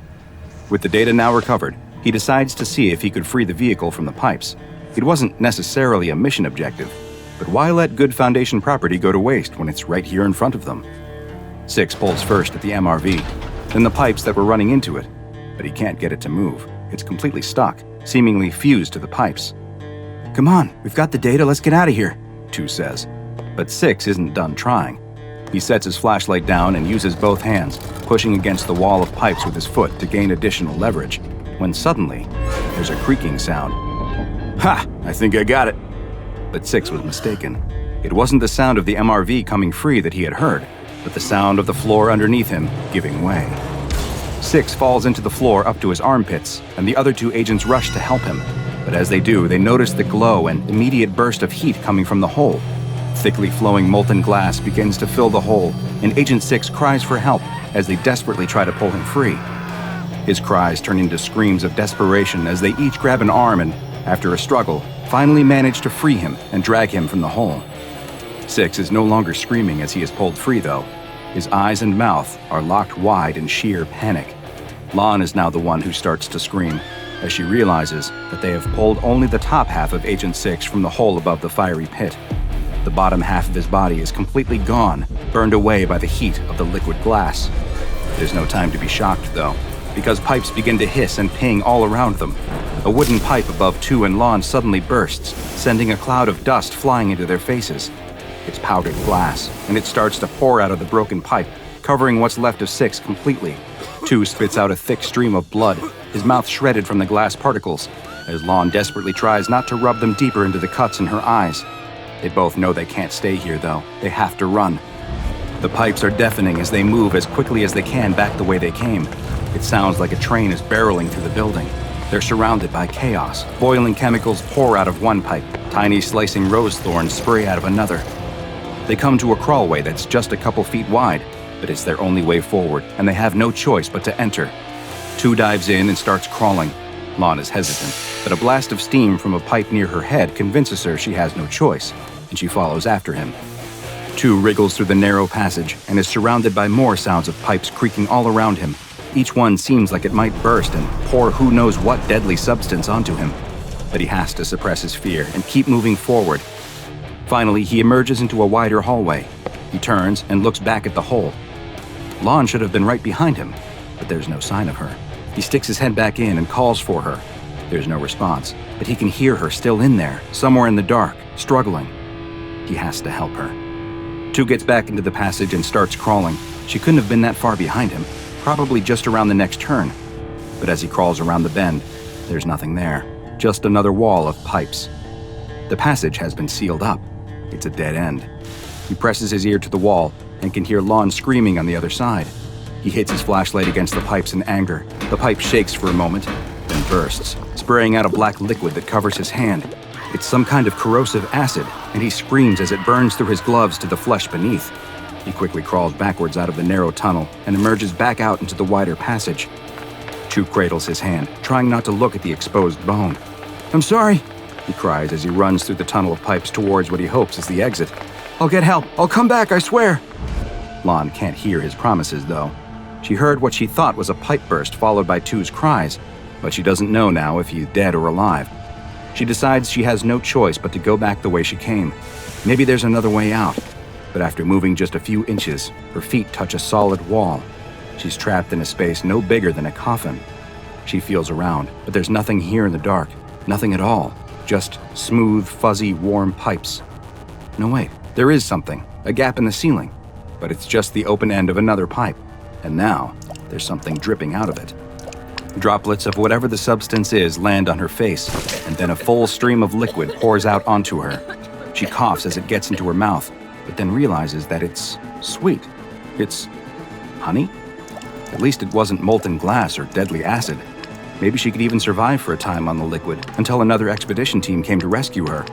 With the data now recovered, he decides to see if he could free the vehicle from the pipes. It wasn't necessarily a mission objective, but why let good Foundation property go to waste when it's right here in front of them? 6 pulls first at the MRV, then the pipes that were running into it, but he can't get it to move. It's completely stuck, seemingly fused to the pipes. "Come on, we've got the data, let's get out of here," 2 says. But 6 isn't done trying. He sets his flashlight down and uses both hands, pushing against the wall of pipes with his foot to gain additional leverage, when suddenly, there's a creaking sound. "Ha! I think I got it." But 6 was mistaken. It wasn't the sound of the MRV coming free that he had heard, but the sound of the floor underneath him giving way. 6 falls into the floor up to his armpits, and the other 2 agents rush to help him. But as they do, they notice the glow and immediate burst of heat coming from the hole. Thickly flowing molten glass begins to fill the hole, and Agent 6 cries for help as they desperately try to pull him free. His cries turn into screams of desperation as they each grab an arm and, after a struggle, finally manage to free him and drag him from the hole. 6 is no longer screaming as he is pulled free, though. His eyes and mouth are locked wide in sheer panic. Lon is now the one who starts to scream, as she realizes that they have pulled only the top half of Agent 6 from the hole above the fiery pit. The bottom half of his body is completely gone, burned away by the heat of the liquid glass. There's no time to be shocked, though, because pipes begin to hiss and ping all around them. A wooden pipe above 2 and Lon suddenly bursts, sending a cloud of dust flying into their faces. It's powdered glass, and it starts to pour out of the broken pipe, covering what's left of 6 completely. 2 spits out a thick stream of blood, his mouth shredded from the glass particles, as Lon desperately tries not to rub them deeper into the cuts in her eyes. They both know they can't stay here, though. They have to run. The pipes are deafening as they move as quickly as they can back the way they came. It sounds like a train is barreling through the building. They're surrounded by chaos. Boiling chemicals pour out of one pipe. Tiny slicing rose thorns spray out of another. They come to a crawlway that's just a couple feet wide, but it's their only way forward, and they have no choice but to enter. 2 dives in and starts crawling. Lon is hesitant, but a blast of steam from a pipe near her head convinces her she has no choice, and she follows after him. 2 wriggles through the narrow passage and is surrounded by more sounds of pipes creaking all around him. Each one seems like it might burst and pour who knows what deadly substance onto him. But he has to suppress his fear and keep moving forward. Finally, he emerges into a wider hallway. He turns and looks back at the hole. Lon should have been right behind him, but there's no sign of her. He sticks his head back in and calls for her. There's no response, but he can hear her still in there, somewhere in the dark, struggling. He has to help her. 2 gets back into the passage and starts crawling. She couldn't have been that far behind him, probably just around the next turn. But as he crawls around the bend, there's nothing there, just another wall of pipes. The passage has been sealed up. It's a dead end. He presses his ear to the wall and can hear Lon screaming on the other side. He hits his flashlight against the pipes in anger. The pipe shakes for a moment, then bursts, spraying out a black liquid that covers his hand. It's some kind of corrosive acid, and he screams as it burns through his gloves to the flesh beneath. He quickly crawls backwards out of the narrow tunnel and emerges back out into the wider passage. Chu cradles his hand, trying not to look at the exposed bone. "I'm sorry," he cries as he runs through the tunnel of pipes towards what he hopes is the exit. "I'll get help. I'll come back, I swear." Lon can't hear his promises, though. She heard what she thought was a pipe burst followed by Chu's cries, but she doesn't know now if he's dead or alive. She decides she has no choice but to go back the way she came. Maybe there's another way out. But after moving just a few inches, her feet touch a solid wall. She's trapped in a space no bigger than a coffin. She feels around, but there's nothing here in the dark. Nothing at all. Just smooth, fuzzy, warm pipes. No, wait. There is something. A gap in the ceiling. But it's just the open end of another pipe. And now, there's something dripping out of it. Droplets of whatever the substance is land on her face, and then a full stream of liquid pours out onto her. She coughs as it gets into her mouth, but then realizes that it's sweet. It's honey? At least it wasn't molten glass or deadly acid. Maybe she could even survive for a time on the liquid until another expedition team came to rescue her.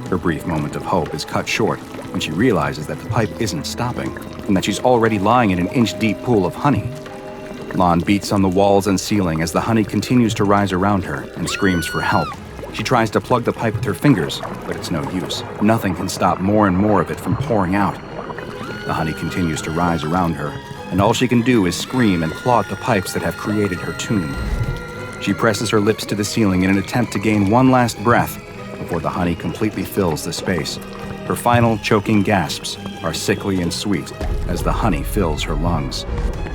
Her brief moment of hope is cut short when she realizes that the pipe isn't stopping and that she's already lying in an inch-deep pool of honey. Lon beats on the walls and ceiling as the honey continues to rise around her and screams for help. She tries to plug the pipe with her fingers, but it's no use. Nothing can stop more and more of it from pouring out. The honey continues to rise around her, and all she can do is scream and claw at the pipes that have created her tomb. She presses her lips to the ceiling in an attempt to gain one last breath before the honey completely fills the space. Her final choking gasps are sickly and sweet as the honey fills her lungs.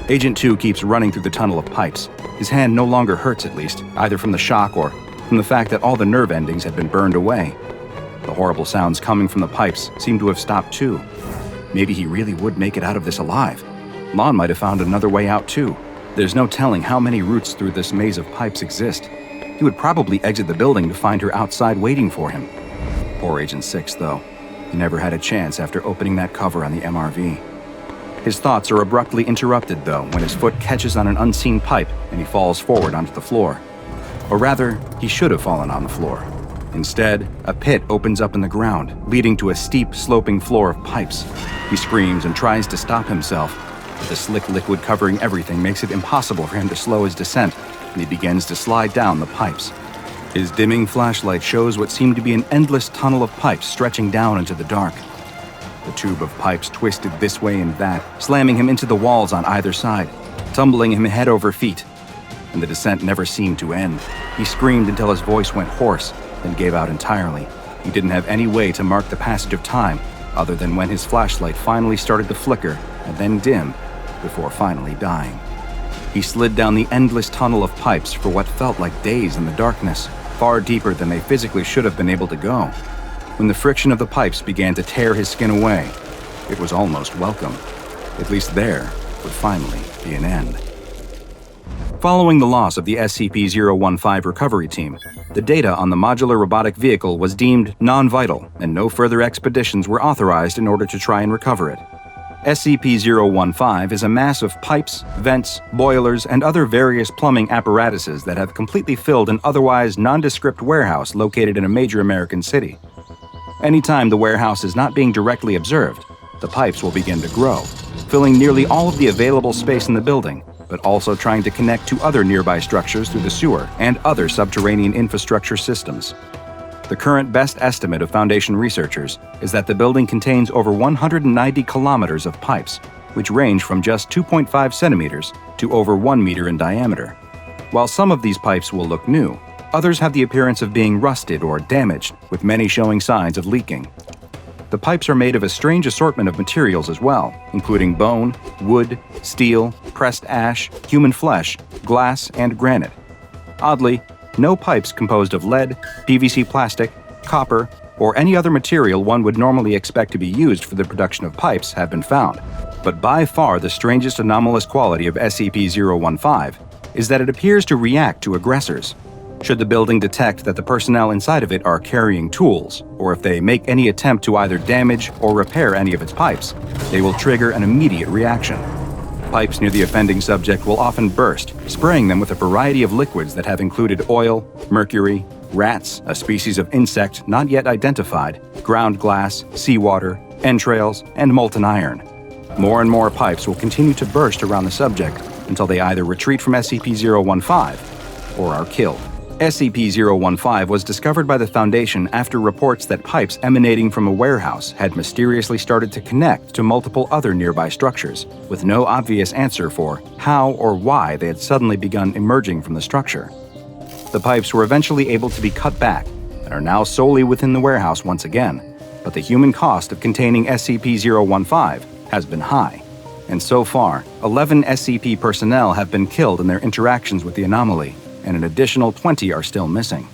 Agent 2 keeps running through the tunnel of pipes. His hand no longer hurts, at least, either from the shock or from the fact that all the nerve endings had been burned away. The horrible sounds coming from the pipes seem to have stopped too. Maybe he really would make it out of this alive. Lon might have found another way out too. There's no telling how many routes through this maze of pipes exist. He would probably exit the building to find her outside waiting for him. Poor Agent 6, though. He never had a chance after opening that cover on the MRV. His thoughts are abruptly interrupted, though, when his foot catches on an unseen pipe and he falls forward onto the floor. Or rather, he should have fallen on the floor. Instead, a pit opens up in the ground, leading to a steep, sloping floor of pipes. He screams and tries to stop himself, but the slick liquid covering everything makes it impossible for him to slow his descent, and he begins to slide down the pipes. His dimming flashlight shows what seemed to be an endless tunnel of pipes stretching down into the dark. The tube of pipes twisted this way and that, slamming him into the walls on either side, tumbling him head over feet. And the descent never seemed to end. He screamed until his voice went hoarse, then gave out entirely. He didn't have any way to mark the passage of time, other than when his flashlight finally started to flicker and then dim, before finally dying. He slid down the endless tunnel of pipes for what felt like days in the darkness, far deeper than they physically should have been able to go. When the friction of the pipes began to tear his skin away, it was almost welcome. At least there would finally be an end. Following the loss of the SCP-015 recovery team, the data on the modular robotic vehicle was deemed non-vital, and no further expeditions were authorized in order to try and recover it. SCP-015 is a mass of pipes, vents, boilers, and other various plumbing apparatuses that have completely filled an otherwise nondescript warehouse located in a major American city. Anytime the warehouse is not being directly observed, the pipes will begin to grow, filling nearly all of the available space in the building, but also trying to connect to other nearby structures through the sewer and other subterranean infrastructure systems. The current best estimate of Foundation researchers is that the building contains over 190 kilometers of pipes, which range from just 2.5 centimeters to over 1 meter in diameter. While some of these pipes will look new, others have the appearance of being rusted or damaged, with many showing signs of leaking. The pipes are made of a strange assortment of materials as well, including bone, wood, steel, pressed ash, human flesh, glass, and granite. Oddly, no pipes composed of lead, PVC plastic, copper, or any other material one would normally expect to be used for the production of pipes have been found. But by far the strangest anomalous quality of SCP-015 is that it appears to react to aggressors. Should the building detect that the personnel inside of it are carrying tools, or if they make any attempt to either damage or repair any of its pipes, they will trigger an immediate reaction. Pipes near the offending subject will often burst, spraying them with a variety of liquids that have included oil, mercury, rats, a species of insect not yet identified, ground glass, seawater, entrails, and molten iron. More and more pipes will continue to burst around the subject until they either retreat from SCP-015 or are killed. SCP-015 was discovered by the Foundation after reports that pipes emanating from a warehouse had mysteriously started to connect to multiple other nearby structures, with no obvious answer for how or why they had suddenly begun emerging from the structure. The pipes were eventually able to be cut back and are now solely within the warehouse once again, but the human cost of containing SCP-015 has been high, and so far, 11 SCP personnel have been killed in their interactions with the anomaly, and an additional 20 are still missing.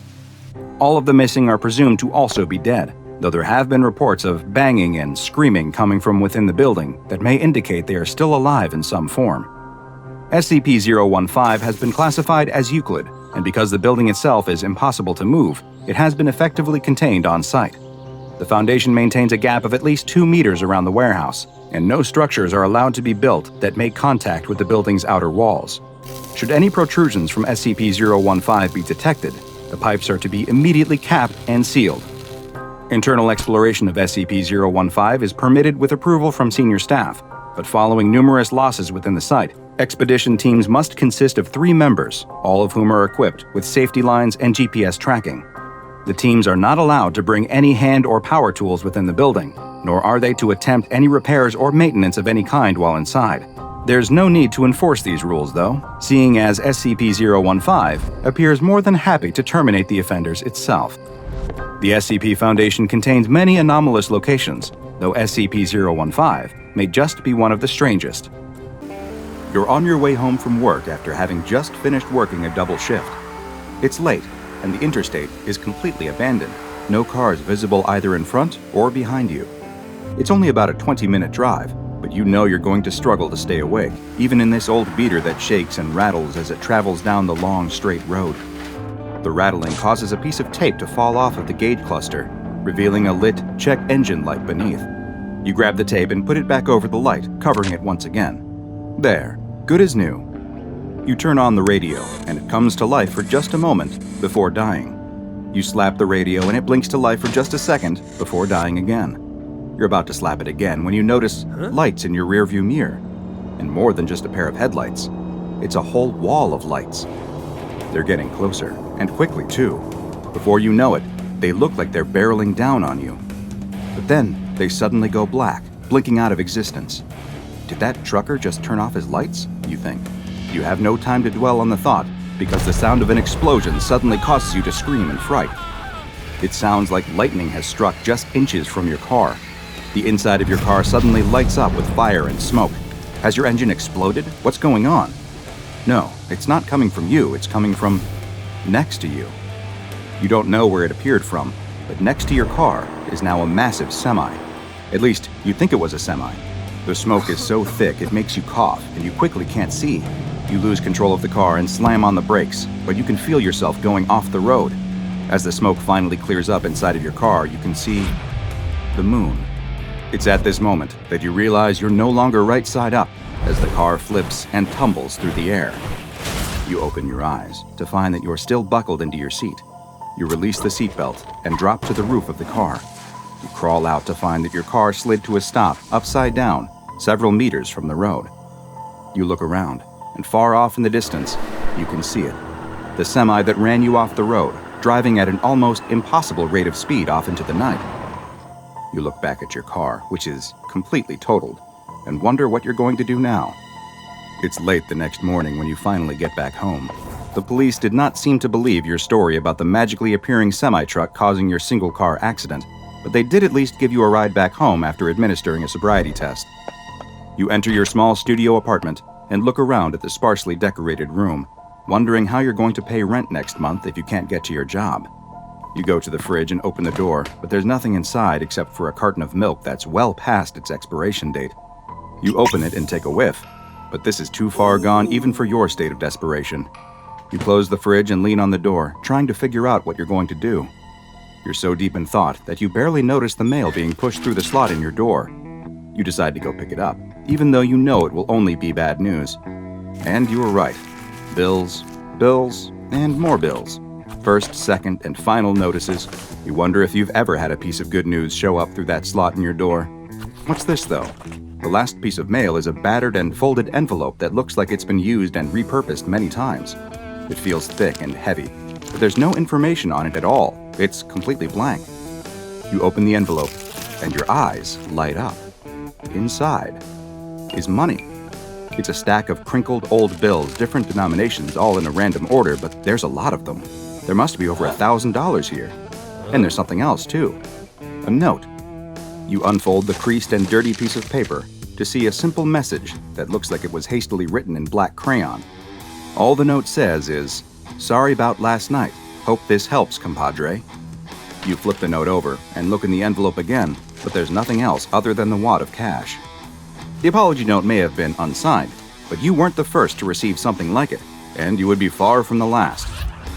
All of the missing are presumed to also be dead, though there have been reports of banging and screaming coming from within the building that may indicate they are still alive in some form. SCP-015 has been classified as Euclid, and because the building itself is impossible to move, it has been effectively contained on site. The Foundation maintains a gap of at least 2 meters around the warehouse, and no structures are allowed to be built that make contact with the building's outer walls. Should any protrusions from SCP-015 be detected, the pipes are to be immediately capped and sealed. Internal exploration of SCP-015 is permitted with approval from senior staff, but following numerous losses within the site, expedition teams must consist of 3 members, all of whom are equipped with safety lines and GPS tracking. The teams are not allowed to bring any hand or power tools within the building, nor are they to attempt any repairs or maintenance of any kind while inside. There's no need to enforce these rules, though, seeing as SCP-015 appears more than happy to terminate the offenders itself. The SCP Foundation contains many anomalous locations, though SCP-015 may just be one of the strangest. You're on your way home from work after having just finished working a double shift. It's late, and the interstate is completely abandoned. No cars visible either in front or behind you. It's only about a 20-minute drive, but you know you're going to struggle to stay awake, even in this old beater that shakes and rattles as it travels down the long, straight road. The rattling causes a piece of tape to fall off of the gauge cluster, revealing a lit check engine light beneath. You grab the tape and put it back over the light, covering it once again. There, good as new. You turn on the radio, and it comes to life for just a moment before dying. You slap the radio and it blinks to life for just a second before dying again. You're about to slap it again when you notice lights in your rearview mirror. And more than just a pair of headlights. It's a whole wall of lights. They're getting closer, and quickly too. Before you know it, they look like they're barreling down on you. But then, they suddenly go black, blinking out of existence. Did that trucker just turn off his lights, you think? You have no time to dwell on the thought, because the sound of an explosion suddenly causes you to scream in fright. It sounds like lightning has struck just inches from your car. The inside of your car suddenly lights up with fire and smoke. Has your engine exploded? What's going on? No, it's not coming from you, it's coming from next to you. You don't know where it appeared from, but next to your car is now a massive semi. At least, you think it was a semi. The smoke is so thick it makes you cough, and you quickly can't see. You lose control of the car and slam on the brakes, but you can feel yourself going off the road. As the smoke finally clears up inside of your car, you can see the moon. It's at this moment that you realize you're no longer right side up as the car flips and tumbles through the air. You open your eyes to find that you're still buckled into your seat. You release the seatbelt and drop to the roof of the car. You crawl out to find that your car slid to a stop upside down several meters from the road. You look around, and far off in the distance, you can see it. The semi that ran you off the road, driving at an almost impossible rate of speed off into the night. You look back at your car, which is completely totaled, and wonder what you're going to do now. It's late the next morning when you finally get back home. The police did not seem to believe your story about the magically appearing semi-truck causing your single-car accident, but they did at least give you a ride back home after administering a sobriety test. You enter your small studio apartment and look around at the sparsely decorated room, wondering how you're going to pay rent next month if you can't get to your job. You go to the fridge and open the door, but there's nothing inside except for a carton of milk that's well past its expiration date. You open it and take a whiff, but this is too far gone even for your state of desperation. You close the fridge and lean on the door, trying to figure out what you're going to do. You're so deep in thought that you barely notice the mail being pushed through the slot in your door. You decide to go pick it up, even though you know it will only be bad news. And you were right. Bills, bills, and more bills. First, second, and final notices. You wonder if you've ever had a piece of good news show up through that slot in your door. What's this, though? The last piece of mail is a battered and folded envelope that looks like it's been used and repurposed many times. It feels thick and heavy, but there's no information on it at all. It's completely blank. You open the envelope, and your eyes light up. Inside is money. It's a stack of crinkled old bills, different denominations, all in a random order, but there's a lot of them. There must be over $1,000 here. And there's something else, too. A note. You unfold the creased and dirty piece of paper to see a simple message that looks like it was hastily written in black crayon. All the note says is, "Sorry about last night. Hope this helps, compadre." You flip the note over and look in the envelope again, but there's nothing else other than the wad of cash. The apology note may have been unsigned, but you weren't the first to receive something like it, and you would be far from the last.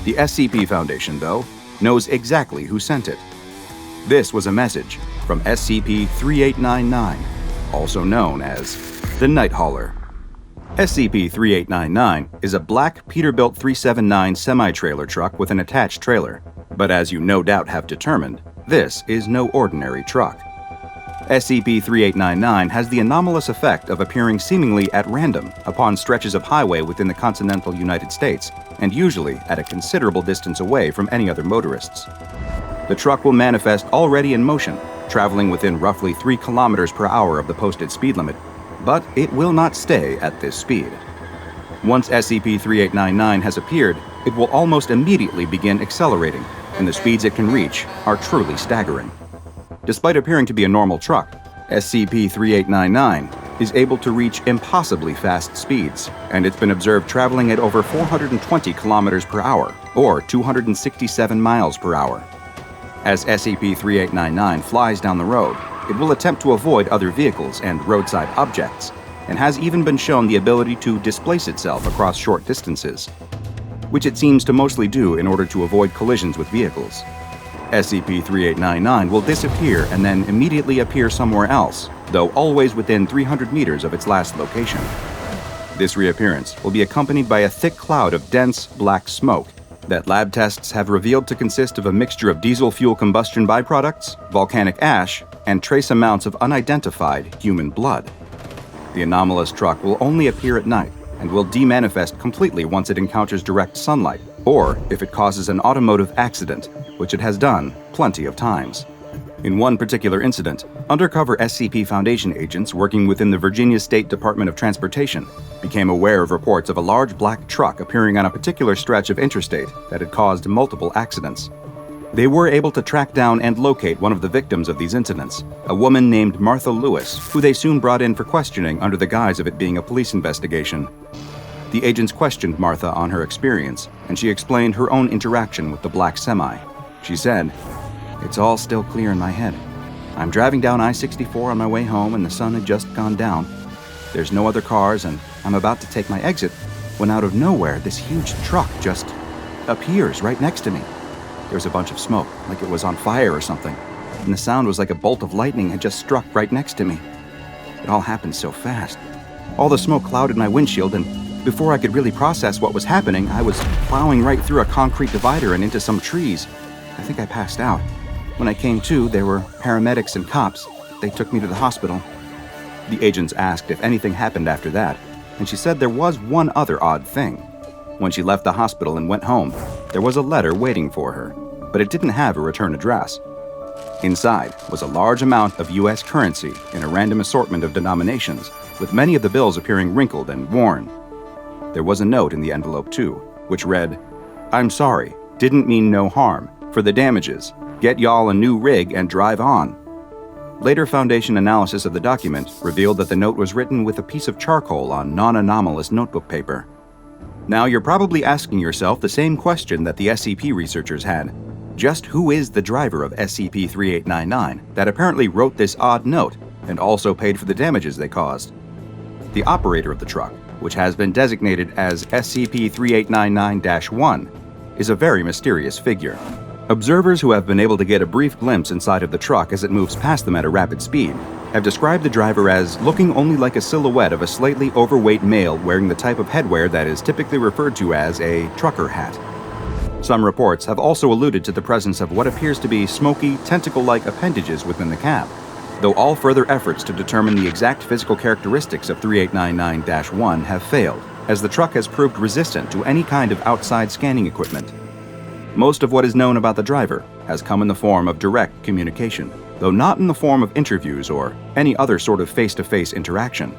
The SCP Foundation, though, knows exactly who sent it. This was a message from SCP-3899, also known as the Night Hauler. SCP-3899 is a black Peterbilt 379 semi-trailer truck with an attached trailer, but as you no doubt have determined, this is no ordinary truck. SCP-3899 has the anomalous effect of appearing seemingly at random upon stretches of highway within the continental United States, and usually at a considerable distance away from any other motorists. The truck will manifest already in motion, traveling within roughly 3 kilometers per hour of the posted speed limit, but it will not stay at this speed. Once SCP-3899 has appeared, it will almost immediately begin accelerating, and the speeds it can reach are truly staggering. Despite appearing to be a normal truck, SCP-3899 is able to reach impossibly fast speeds, and it's been observed traveling at over 420 kilometers per hour, or 267 miles per hour. As SCP-3899 flies down the road, it will attempt to avoid other vehicles and roadside objects, and has even been shown the ability to displace itself across short distances, which it seems to mostly do in order to avoid collisions with vehicles. SCP-3899 will disappear and then immediately appear somewhere else, though always within 300 meters of its last location. This reappearance will be accompanied by a thick cloud of dense, black smoke that lab tests have revealed to consist of a mixture of diesel fuel combustion byproducts, volcanic ash, and trace amounts of unidentified human blood. The anomalous truck will only appear at night and will demanifest completely once it encounters direct sunlight, or if it causes an automotive accident, which it has done plenty of times. In one particular incident, undercover SCP Foundation agents working within the Virginia State Department of Transportation became aware of reports of a large black truck appearing on a particular stretch of interstate that had caused multiple accidents. They were able to track down and locate one of the victims of these incidents, a woman named Martha Lewis, who they soon brought in for questioning under the guise of it being a police investigation. The agents questioned Martha on her experience, and she explained her own interaction with the black semi. She said, "It's all still clear in my head. I'm driving down I-64 on my way home and the sun had just gone down. There's no other cars and I'm about to take my exit when out of nowhere this huge truck just appears right next to me. There's a bunch of smoke, like it was on fire or something, and the sound was like a bolt of lightning had just struck right next to me. It all happened so fast. All the smoke clouded my windshield, and before I could really process what was happening, I was plowing right through a concrete divider and into some trees. I think I passed out. When I came to, there were paramedics and cops. They took me to the hospital. The agents asked if anything happened after that, and she said there was one other odd thing. When she left the hospital and went home, there was a letter waiting for her, but it didn't have a return address. Inside was a large amount of U.S. currency in a random assortment of denominations, with many of the bills appearing wrinkled and worn. There was a note in the envelope too, which read, "I'm sorry, didn't mean no harm. For the damages, get y'all a new rig and drive on." Later Foundation analysis of the document revealed that the note was written with a piece of charcoal on non-anomalous notebook paper. Now you're probably asking yourself the same question that the SCP researchers had. Just who is the driver of SCP-3899 that apparently wrote this odd note and also paid for the damages they caused? The operator of the truck, which has been designated as SCP-3899-1, is a very mysterious figure. Observers who have been able to get a brief glimpse inside of the truck as it moves past them at a rapid speed have described the driver as looking only like a silhouette of a slightly overweight male wearing the type of headwear that is typically referred to as a trucker hat. Some reports have also alluded to the presence of what appears to be smoky, tentacle-like appendages within the cab, though all further efforts to determine the exact physical characteristics of 3899-1 have failed, as the truck has proved resistant to any kind of outside scanning equipment. Most of what is known about the driver has come in the form of direct communication, though not in the form of interviews or any other sort of face-to-face interaction.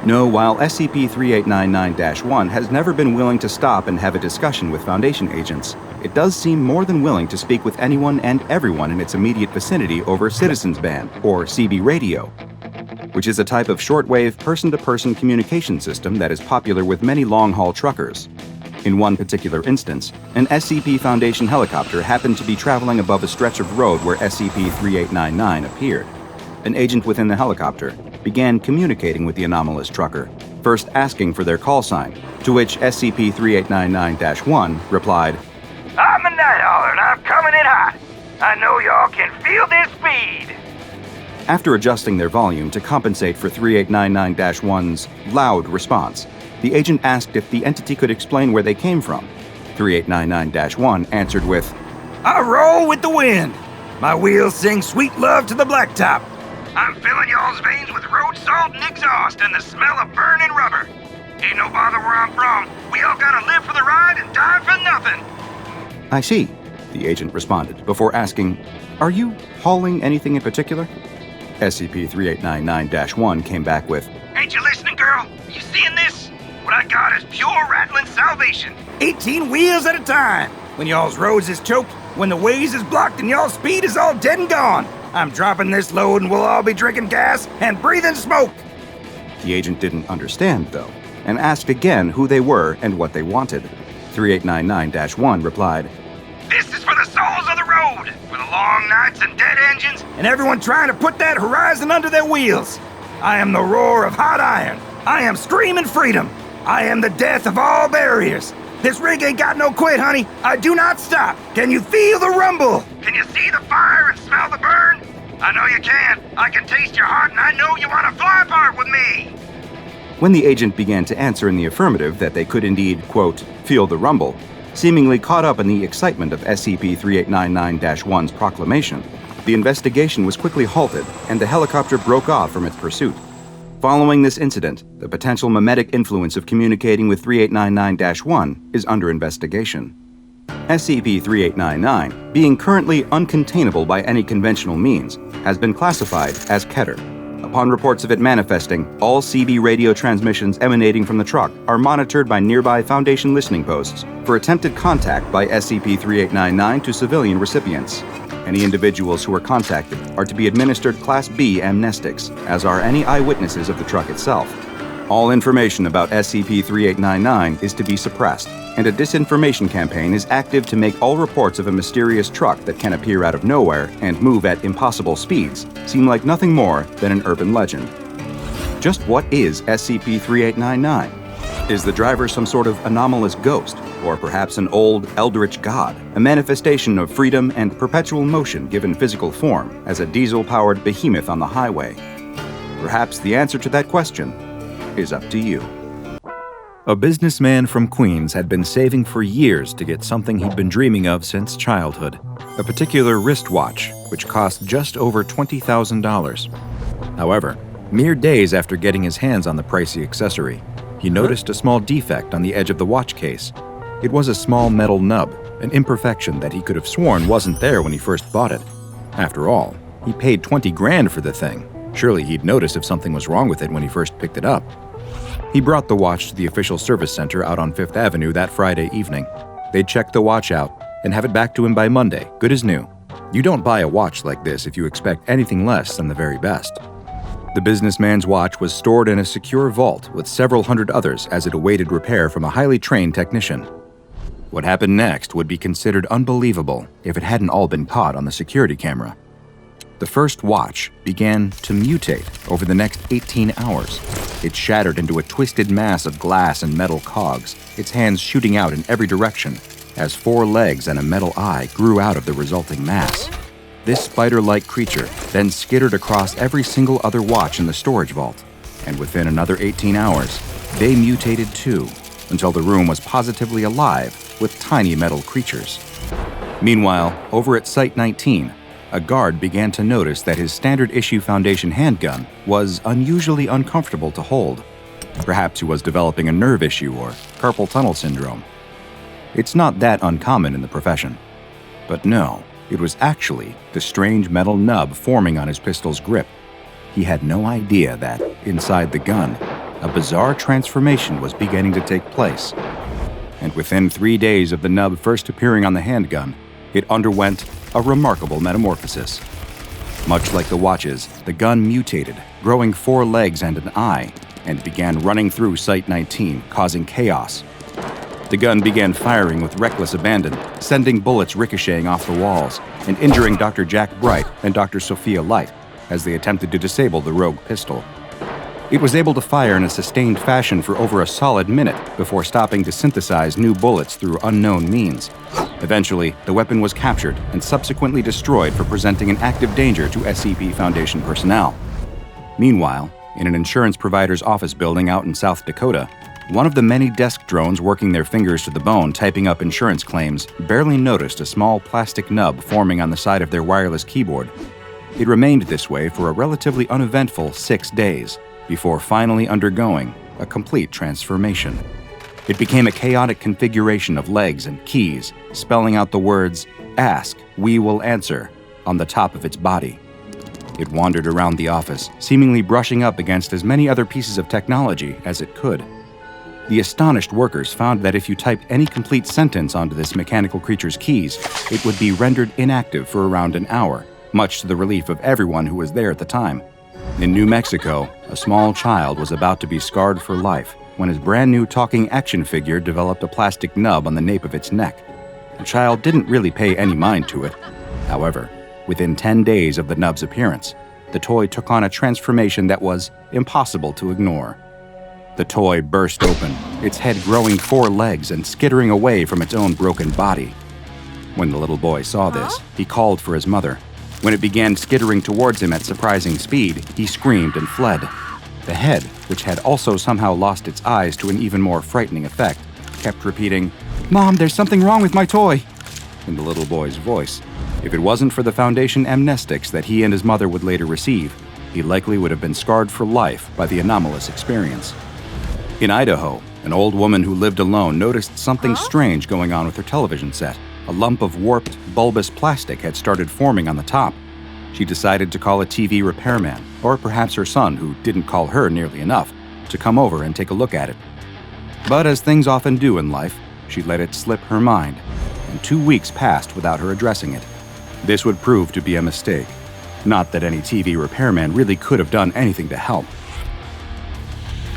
No, while SCP-3899-1 has never been willing to stop and have a discussion with Foundation agents, it does seem more than willing to speak with anyone and everyone in its immediate vicinity over Citizens Band, or CB radio, which is a type of shortwave person-to-person communication system that is popular with many long-haul truckers. In one particular instance, an SCP Foundation helicopter happened to be traveling above a stretch of road where SCP-3899 appeared. An agent within the helicopter began communicating with the anomalous trucker, first asking for their call sign, to which SCP-3899-1 replied, "I'm a night hauler and I'm coming in hot. I know y'all can feel this speed." After adjusting their volume to compensate for 3899-1's loud response, the agent asked if the entity could explain where they came from. 3899-1 answered with, "I roll with the wind. My wheels sing sweet love to the blacktop. I'm filling y'all's veins with road salt and exhaust and the smell of burning rubber. Ain't no bother where I'm from. We all gotta live for the ride and die for nothing." "I see," the agent responded before asking, "Are you hauling anything in particular?" SCP-3899-1 came back with, "Ain't you listening, girl? You seeing this? What I got is pure rattling salvation. 18 wheels at a time. When y'all's roads is choked, when the ways is blocked and y'all's speed is all dead and gone, I'm dropping this load and we'll all be drinking gas and breathing smoke." The agent didn't understand, though, and asked again who they were and what they wanted. 3899-1 replied, "This is for the souls of the road, for the long nights and dead engines, and everyone trying to put that horizon under their wheels. I am the roar of hot iron. I am screaming freedom. I am the death of all barriers. This rig ain't got no quit, honey. I do not stop. Can you feel the rumble? Can you see the fire and smell the burn? I know you can. I can taste your heart, and I know you want to fly apart with me." When the agent began to answer in the affirmative that they could indeed, quote, feel the rumble, seemingly caught up in the excitement of SCP-3899-1's proclamation, the investigation was quickly halted and the helicopter broke off from its pursuit. Following this incident, the potential mimetic influence of communicating with 3899-1 is under investigation. SCP-3899, being currently uncontainable by any conventional means, has been classified as Keter. Upon reports of it manifesting, all CB radio transmissions emanating from the truck are monitored by nearby Foundation listening posts for attempted contact by SCP-3899 to civilian recipients. Any individuals who are contacted are to be administered Class B amnestics, as are any eyewitnesses of the truck itself. All information about SCP-3899 is to be suppressed, and a disinformation campaign is active to make all reports of a mysterious truck that can appear out of nowhere and move at impossible speeds seem like nothing more than an urban legend. Just what is SCP-3899? Is the driver some sort of anomalous ghost, or perhaps an old Eldritch god, a manifestation of freedom and perpetual motion given physical form as a diesel-powered behemoth on the highway? Perhaps the answer to that question is up to you. A businessman from Queens had been saving for years to get something he'd been dreaming of since childhood, a particular wristwatch, which cost just over $20,000. However, Mere days after getting his hands on the pricey accessory, he noticed a small defect on the edge of the watch case. It was a small metal nub, an imperfection that he could have sworn wasn't there when he first bought it. After all, he paid 20 grand for the thing. Surely he'd notice if something was wrong with it when he first picked it up. He brought the watch to the official service center out on 5th Avenue that Friday evening. They'd check the watch out and have it back to him by Monday, good as new. You don't buy a watch like this if you expect anything less than the very best. The businessman's watch was stored in a secure vault with several hundred others as it awaited repair from a highly trained technician. What happened next would be considered unbelievable if it hadn't all been caught on the security camera. The first watch began to mutate over the next 18 hours. It shattered into a twisted mass of glass and metal cogs, its hands shooting out in every direction, as 4 legs and a metal eye grew out of the resulting mass. This spider-like creature then skittered across every single other watch in the storage vault, and within another 18 hours, they mutated too, until the room was positively alive with tiny metal creatures. Meanwhile, over at Site 19, a guard began to notice that his standard-issue Foundation handgun was unusually uncomfortable to hold. Perhaps he was developing a nerve issue or carpal tunnel syndrome. It's not that uncommon in the profession. But no, it was actually the strange metal nub forming on his pistol's grip. He had no idea that, inside the gun, a bizarre transformation was beginning to take place. And within 3 days of the nub first appearing on the handgun, it underwent a remarkable metamorphosis. Much like the watches, the gun mutated, growing 4 legs and an eye, and began running through Site 19, causing chaos. The gun began firing with reckless abandon, sending bullets ricocheting off the walls and injuring Dr. Jack Bright and Dr. Sophia Light as they attempted to disable the rogue pistol. It was able to fire in a sustained fashion for over a solid minute before stopping to synthesize new bullets through unknown means. Eventually, the weapon was captured and subsequently destroyed for presenting an active danger to SCP Foundation personnel. Meanwhile, in an insurance provider's office building out in South Dakota, one of the many desk drones working their fingers to the bone typing up insurance claims barely noticed a small plastic nub forming on the side of their wireless keyboard. It remained this way for a relatively uneventful 6 days, before finally undergoing a complete transformation. It became a chaotic configuration of legs and keys, spelling out the words, "Ask, we will answer," on the top of its body. It wandered around the office, seemingly brushing up against as many other pieces of technology as it could. The astonished workers found that if you typed any complete sentence onto this mechanical creature's keys, it would be rendered inactive for around an hour, much to the relief of everyone who was there at the time. In New Mexico, a small child was about to be scarred for life when his brand new talking action figure developed a plastic nub on the nape of its neck. The child didn't really pay any mind to it. However, within 10 days of the nub's appearance, the toy took on a transformation that was impossible to ignore. The toy burst open, its head growing 4 legs and skittering away from its own broken body. When the little boy saw this, he called for his mother. When it began skittering towards him at surprising speed, he screamed and fled. The head, which had also somehow lost its eyes to an even more frightening effect, kept repeating, "Mom, there's something wrong with my toy," in the little boy's voice. If it wasn't for the Foundation amnestics that he and his mother would later receive, he likely would have been scarred for life by the anomalous experience. In Idaho, an old woman who lived alone noticed something strange going on with her television set. A lump of warped, bulbous plastic had started forming on the top. She decided to call a TV repairman, or perhaps her son, who didn't call her nearly enough, to come over and take a look at it. But as things often do in life, she let it slip her mind, and 2 weeks passed without her addressing it. This would prove to be a mistake. Not that any TV repairman really could have done anything to help.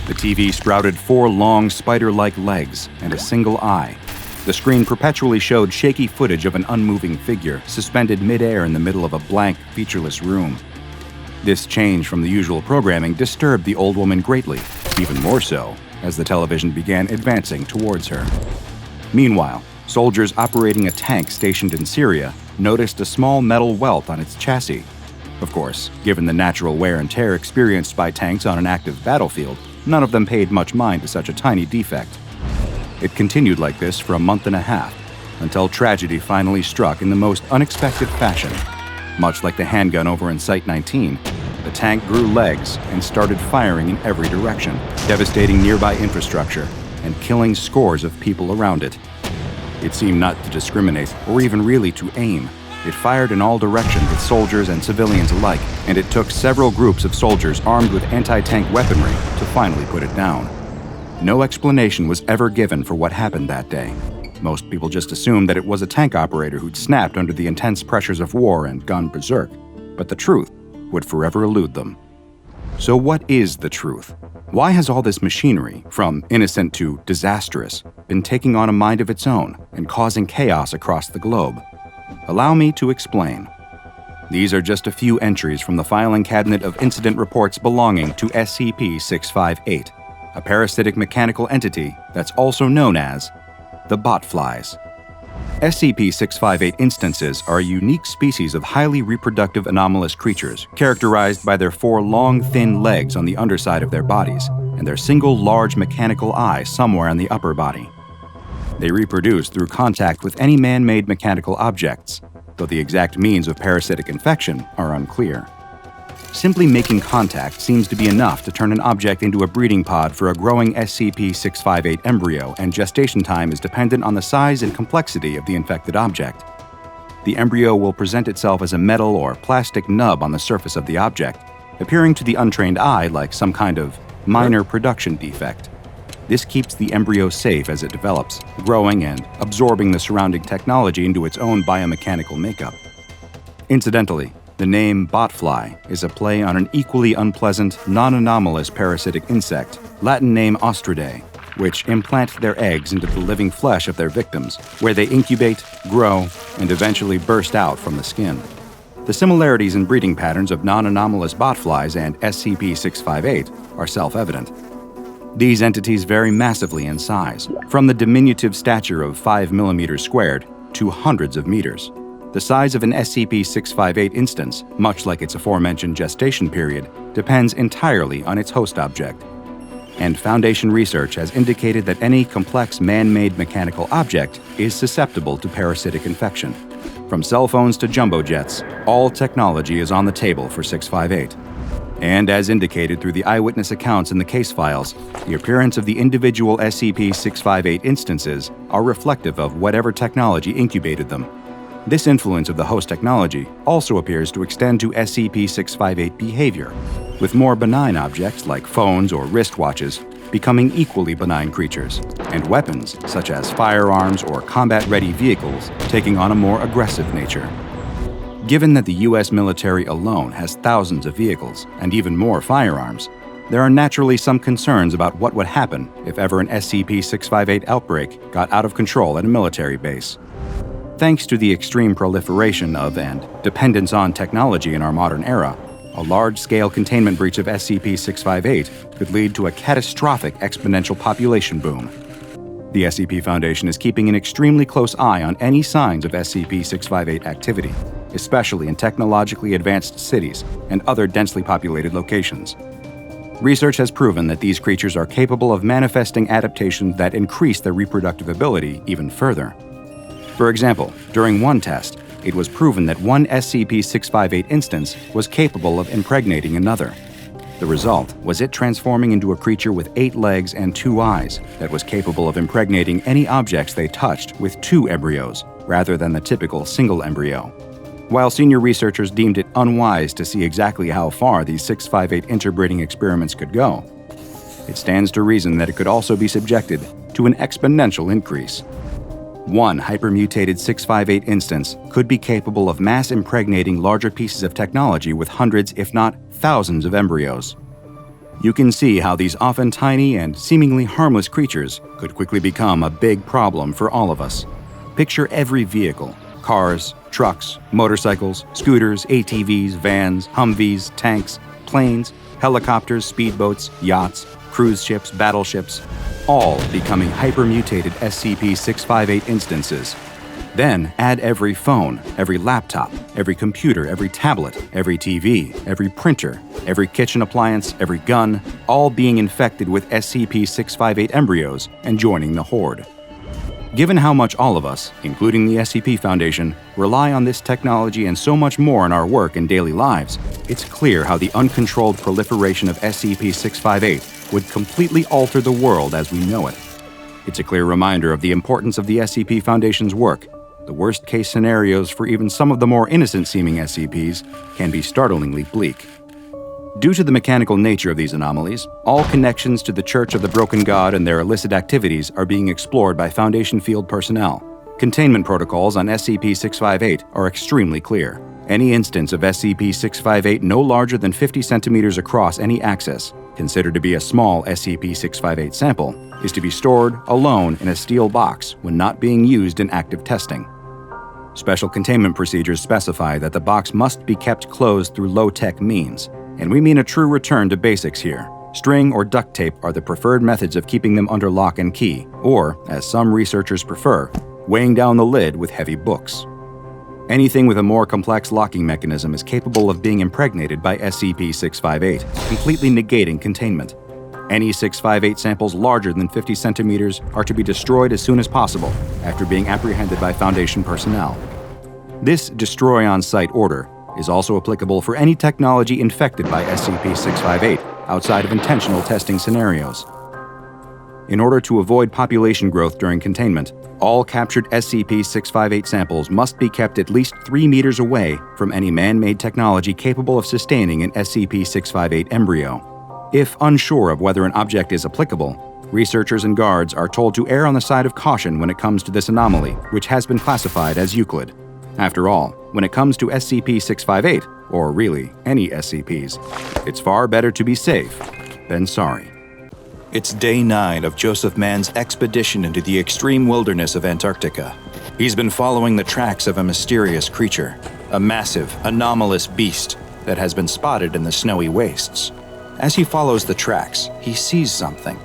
The TV sprouted 4 long, spider-like legs and a single eye. The screen perpetually showed shaky footage of an unmoving figure suspended midair in the middle of a blank, featureless room. This change from the usual programming disturbed the old woman greatly, even more so as the television began advancing towards her. Meanwhile, soldiers operating a tank stationed in Syria noticed a small metal welt on its chassis. Of course, given the natural wear and tear experienced by tanks on an active battlefield, none of them paid much mind to such a tiny defect. It continued like this for a month and a half, until tragedy finally struck in the most unexpected fashion. Much like the handgun over in Site 19, the tank grew legs and started firing in every direction, devastating nearby infrastructure and killing scores of people around it. It seemed not to discriminate or even really to aim. It fired in all directions with soldiers and civilians alike, and it took several groups of soldiers armed with anti-tank weaponry to finally put it down. No explanation was ever given for what happened that day. Most people just assumed that it was a tank operator who'd snapped under the intense pressures of war and gone berserk, but the truth would forever elude them. So what is the truth? Why has all this machinery, from innocent to disastrous, been taking on a mind of its own and causing chaos across the globe? Allow me to explain. These are just a few entries from the filing cabinet of incident reports belonging to SCP-658, a parasitic mechanical entity that's also known as the Botflies. SCP-658 instances are a unique species of highly reproductive anomalous creatures characterized by their 4 long, thin legs on the underside of their bodies and their single large mechanical eye somewhere on the upper body. They reproduce through contact with any man-made mechanical objects, though the exact means of parasitic infection are unclear. Simply making contact seems to be enough to turn an object into a breeding pod for a growing SCP-658 embryo, and gestation time is dependent on the size and complexity of the infected object. The embryo will present itself as a metal or plastic nub on the surface of the object, appearing to the untrained eye like some kind of minor production defect. This keeps the embryo safe as it develops, growing and absorbing the surrounding technology into its own biomechanical makeup. Incidentally, the name Botfly is a play on an equally unpleasant, non-anomalous parasitic insect, Latin name Ostridae, which implant their eggs into the living flesh of their victims, where they incubate, grow, and eventually burst out from the skin. The similarities in breeding patterns of non-anomalous botflies and SCP-658 are self-evident. These entities vary massively in size, from the diminutive stature of 5 mm squared to hundreds of meters. The size of an SCP-658 instance, much like its aforementioned gestation period, depends entirely on its host object. And Foundation research has indicated that any complex man-made mechanical object is susceptible to parasitic infection. From cell phones to jumbo jets, all technology is on the table for 658. And as indicated through the eyewitness accounts in the case files, the appearance of the individual SCP-658 instances are reflective of whatever technology incubated them. This influence of the host technology also appears to extend to SCP-658 behavior, with more benign objects like phones or wristwatches becoming equally benign creatures, and weapons such as firearms or combat-ready vehicles taking on a more aggressive nature. Given that the U.S. military alone has thousands of vehicles and even more firearms, there are naturally some concerns about what would happen if ever an SCP-658 outbreak got out of control at a military base. Thanks to the extreme proliferation of and dependence on technology in our modern era, a large-scale containment breach of SCP-658 could lead to a catastrophic exponential population boom. The SCP Foundation is keeping an extremely close eye on any signs of SCP-658 activity, especially in technologically advanced cities and other densely populated locations. Research has proven that these creatures are capable of manifesting adaptations that increase their reproductive ability even further. For example, during one test, it was proven that one SCP-658 instance was capable of impregnating another. The result was it transforming into a creature with 8 legs and 2 eyes that was capable of impregnating any objects they touched with 2 embryos, rather than the typical single embryo. While senior researchers deemed it unwise to see exactly how far these 658 interbreeding experiments could go, it stands to reason that it could also be subjected to an exponential increase. One hypermutated 658 instance could be capable of mass impregnating larger pieces of technology with hundreds, if not thousands, of embryos. You can see how these often tiny and seemingly harmless creatures could quickly become a big problem for all of us. Picture every vehicle: cars, trucks, motorcycles, scooters, ATVs, vans, Humvees, tanks, planes, helicopters, speedboats, yachts, cruise ships, battleships, all becoming hypermutated SCP-658 instances. Then add every phone, every laptop, every computer, every tablet, every TV, every printer, every kitchen appliance, every gun, all being infected with SCP-658 embryos and joining the horde. Given how much all of us, including the SCP Foundation, rely on this technology and so much more in our work and daily lives, it's clear how the uncontrolled proliferation of SCP-658 would completely alter the world as we know it. It's a clear reminder of the importance of the SCP Foundation's work. The worst-case scenarios for even some of the more innocent-seeming SCPs can be startlingly bleak. Due to the mechanical nature of these anomalies, all connections to the Church of the Broken God and their illicit activities are being explored by Foundation field personnel. Containment protocols on SCP-658 are extremely clear. Any instance of SCP-658 no larger than 50 centimeters across any axis, considered to be a small SCP-658 sample, is to be stored alone in a steel box when not being used in active testing. Special containment procedures specify that the box must be kept closed through low-tech means, and we mean a true return to basics here. String or duct tape are the preferred methods of keeping them under lock and key, or, as some researchers prefer, weighing down the lid with heavy books. Anything with a more complex locking mechanism is capable of being impregnated by SCP-658, completely negating containment. Any 658 samples larger than 50 centimeters are to be destroyed as soon as possible after being apprehended by Foundation personnel. This destroy-on-site order is also applicable for any technology infected by SCP-658 outside of intentional testing scenarios. In order to avoid population growth during containment, all captured SCP-658 samples must be kept at least 3 meters away from any man-made technology capable of sustaining an SCP-658 embryo. If unsure of whether an object is applicable, researchers and guards are told to err on the side of caution when it comes to this anomaly, which has been classified as Euclid. After all, when it comes to SCP-658, or really any SCPs, it's far better to be safe than sorry. It's day 9 of Joseph Mann's expedition into the extreme wilderness of Antarctica. He's been following the tracks of a mysterious creature, a massive, anomalous beast that has been spotted in the snowy wastes. As he follows the tracks, he sees something.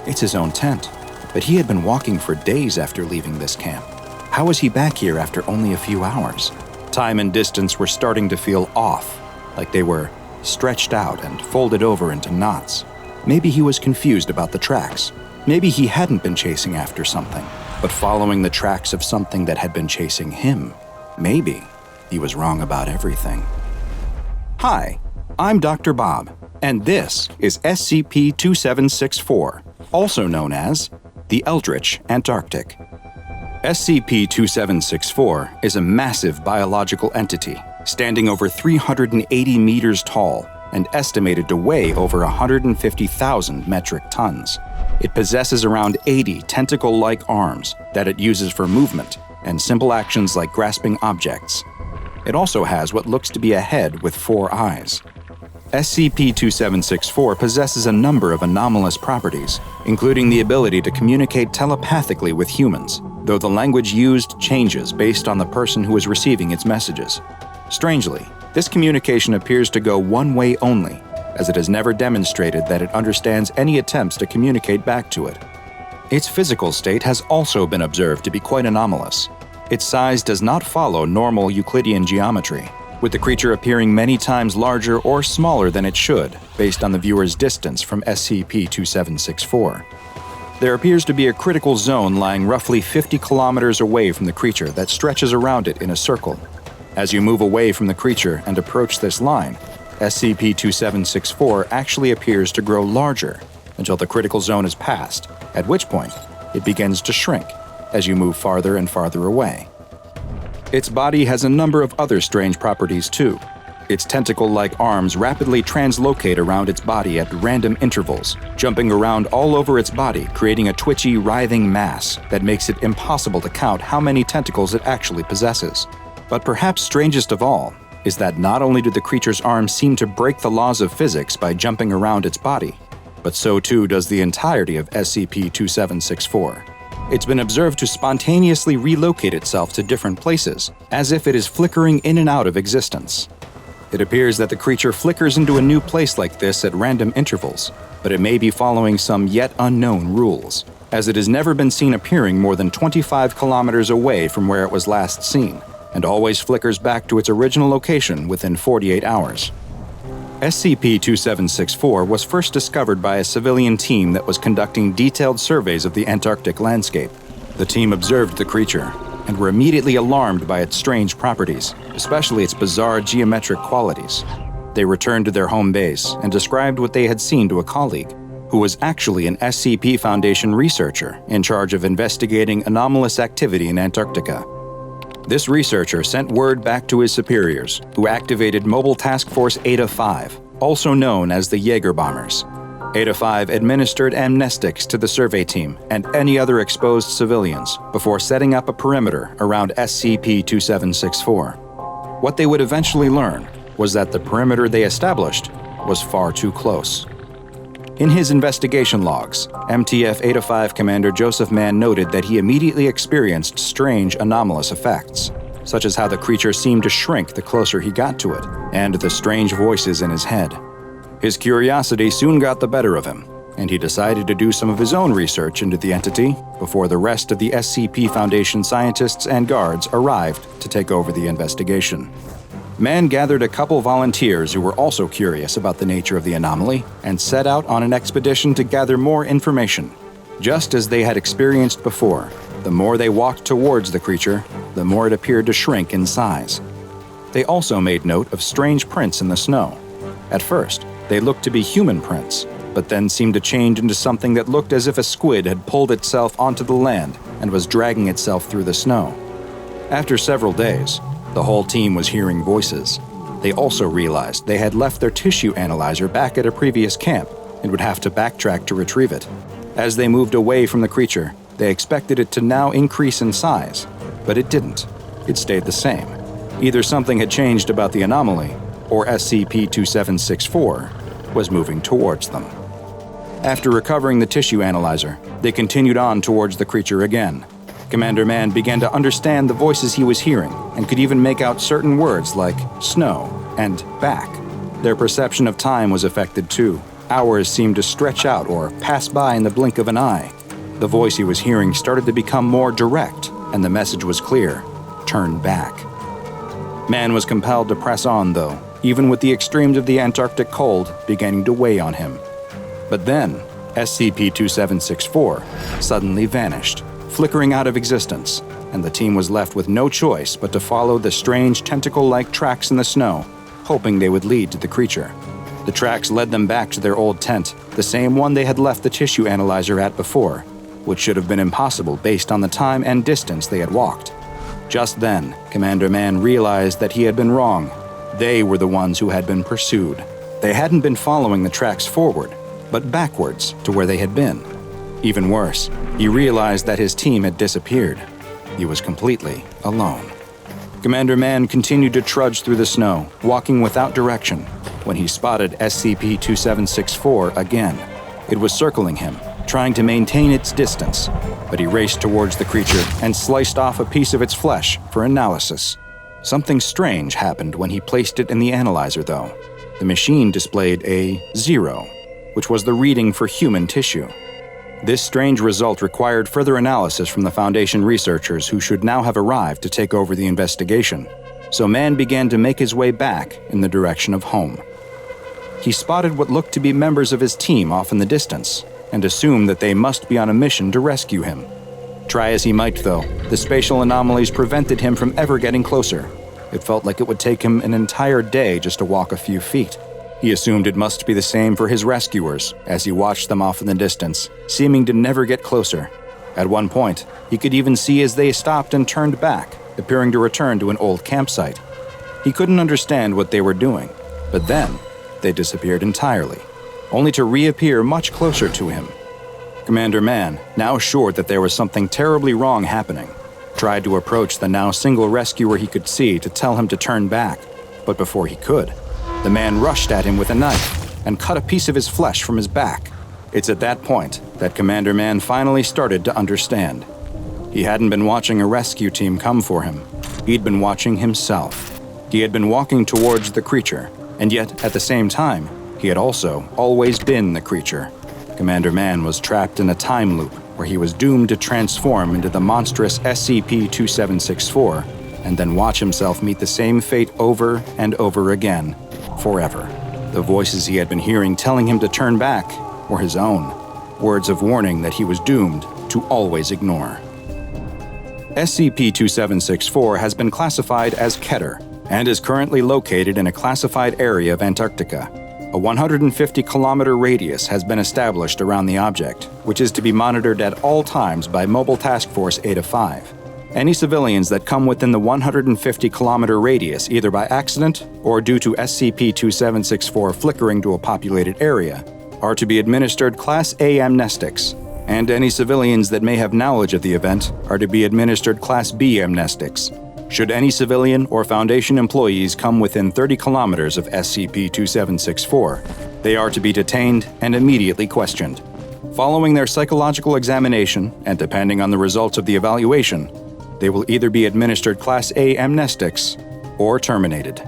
It's his own tent, but he had been walking for days after leaving this camp. How was he back here after only a few hours? Time and distance were starting to feel off, like they were stretched out and folded over into knots. Maybe he was confused about the tracks. Maybe he hadn't been chasing after something, but following the tracks of something that had been chasing him. Maybe he was wrong about everything. Hi, I'm Dr. Bob, and this is SCP-2764, also known as the Eldritch Antarctic. SCP-2764 is a massive biological entity, standing over 380 meters tall and estimated to weigh over 150,000 metric tons. It possesses around 80 tentacle-like arms that it uses for movement and simple actions like grasping objects. It also has what looks to be a head with 4 eyes. SCP-2764 possesses a number of anomalous properties, including the ability to communicate telepathically with humans, though the language used changes based on the person who is receiving its messages. Strangely, this communication appears to go one way only, as it has never demonstrated that it understands any attempts to communicate back to it. Its physical state has also been observed to be quite anomalous. Its size does not follow normal Euclidean geometry, with the creature appearing many times larger or smaller than it should, based on the viewer's distance from SCP-2764. There appears to be a critical zone lying roughly 50 kilometers away from the creature that stretches around it in a circle. As you move away from the creature and approach this line, SCP-2764 actually appears to grow larger until the critical zone is passed, at which point it begins to shrink as you move farther and farther away. Its body has a number of other strange properties too. Its tentacle-like arms rapidly translocate around its body at random intervals, jumping around all over its body, creating a twitchy, writhing mass that makes it impossible to count how many tentacles it actually possesses. But perhaps strangest of all is that not only do the creature's arms seem to break the laws of physics by jumping around its body, but so too does the entirety of SCP-2764. It's been observed to spontaneously relocate itself to different places, as if it is flickering in and out of existence. It appears that the creature flickers into a new place like this at random intervals, but it may be following some yet unknown rules, as it has never been seen appearing more than 25 kilometers away from where it was last seen, and always flickers back to its original location within 48 hours. SCP-2764 was first discovered by a civilian team that was conducting detailed surveys of the Antarctic landscape. The team observed the creature and were immediately alarmed by its strange properties, especially its bizarre geometric qualities. They returned to their home base and described what they had seen to a colleague, who was actually an SCP Foundation researcher in charge of investigating anomalous activity in Antarctica. This researcher sent word back to his superiors, who activated Mobile Task Force Eta-5, also known as the Jaeger Bombers. Eta-5 administered amnestics to the survey team and any other exposed civilians before setting up a perimeter around SCP-2764. What they would eventually learn was that the perimeter they established was far too close. In his investigation logs, MTF Eta-5 Commander Joseph Mann noted that he immediately experienced strange anomalous effects, such as how the creature seemed to shrink the closer he got to it, and the strange voices in his head. His curiosity soon got the better of him, and he decided to do some of his own research into the entity before the rest of the SCP Foundation scientists and guards arrived to take over the investigation. Mann gathered a couple volunteers who were also curious about the nature of the anomaly and set out on an expedition to gather more information. Just as they had experienced before, the more they walked towards the creature, the more it appeared to shrink in size. They also made note of strange prints in the snow. At first, they looked to be human prints, but then seemed to change into something that looked as if a squid had pulled itself onto the land and was dragging itself through the snow. After several days, the whole team was hearing voices. They also realized they had left their tissue analyzer back at a previous camp and would have to backtrack to retrieve it. As they moved away from the creature, they expected it to now increase in size, but it didn't. It stayed the same. Either something had changed about the anomaly, or SCP-2764 was moving towards them. After recovering the tissue analyzer, they continued on towards the creature again. Commander Mann began to understand the voices he was hearing and could even make out certain words like snow and back. Their perception of time was affected too. Hours seemed to stretch out or pass by in the blink of an eye. The voice he was hearing started to become more direct, and the message was clear: turn back. Mann was compelled to press on, though, even with the extremes of the Antarctic cold beginning to weigh on him. But then, SCP-2764 suddenly vanished, flickering out of existence, and the team was left with no choice but to follow the strange tentacle-like tracks in the snow, hoping they would lead to the creature. The tracks led them back to their old tent, the same one they had left the tissue analyzer at before, which should have been impossible based on the time and distance they had walked. Just then, Commander Mann realized that he had been wrong. They were the ones who had been pursued. They hadn't been following the tracks forward, but backwards to where they had been. Even worse, he realized that his team had disappeared. He was completely alone. Commander Mann continued to trudge through the snow, walking without direction, when he spotted SCP-2764 again. It was circling him, trying to maintain its distance, but he raced towards the creature and sliced off a piece of its flesh for analysis. Something strange happened when he placed it in the analyzer, though. The machine displayed a 0, which was the reading for human tissue. This strange result required further analysis from the Foundation researchers who should now have arrived to take over the investigation, so Mann began to make his way back in the direction of home. He spotted what looked to be members of his team off in the distance, and assumed that they must be on a mission to rescue him. Try as he might, though, the spatial anomalies prevented him from ever getting closer. It felt like it would take him an entire day just to walk a few feet. He assumed it must be the same for his rescuers, as he watched them off in the distance, seeming to never get closer. At one point, he could even see as they stopped and turned back, appearing to return to an old campsite. He couldn't understand what they were doing, but then they disappeared entirely, only to reappear much closer to him. Commander Mann, now sure that there was something terribly wrong happening, tried to approach the now single rescuer he could see to tell him to turn back, but before he could, the man rushed at him with a knife and cut a piece of his flesh from his back. It's at that point that Commander Mann finally started to understand. He hadn't been watching a rescue team come for him. He'd been watching himself. He had been walking towards the creature, and yet, at the same time, he had also always been the creature. Commander Mann was trapped in a time loop where he was doomed to transform into the monstrous SCP-2764 and then watch himself meet the same fate over and over again, forever. The voices he had been hearing telling him to turn back were his own, words of warning that he was doomed to always ignore. SCP-2764 has been classified as Keter and is currently located in a classified area of Antarctica. A 150-kilometer radius has been established around the object, which is to be monitored at all times by Mobile Task Force Eta 5. Any civilians that come within the 150-kilometer radius, either by accident or due to SCP-2764 flickering to a populated area, are to be administered Class A amnestics, and any civilians that may have knowledge of the event are to be administered Class B amnestics. Should any civilian or Foundation employees come within 30 kilometers of SCP-2764, they are to be detained and immediately questioned. Following their psychological examination, and depending on the results of the evaluation, they will either be administered Class A amnestics or terminated.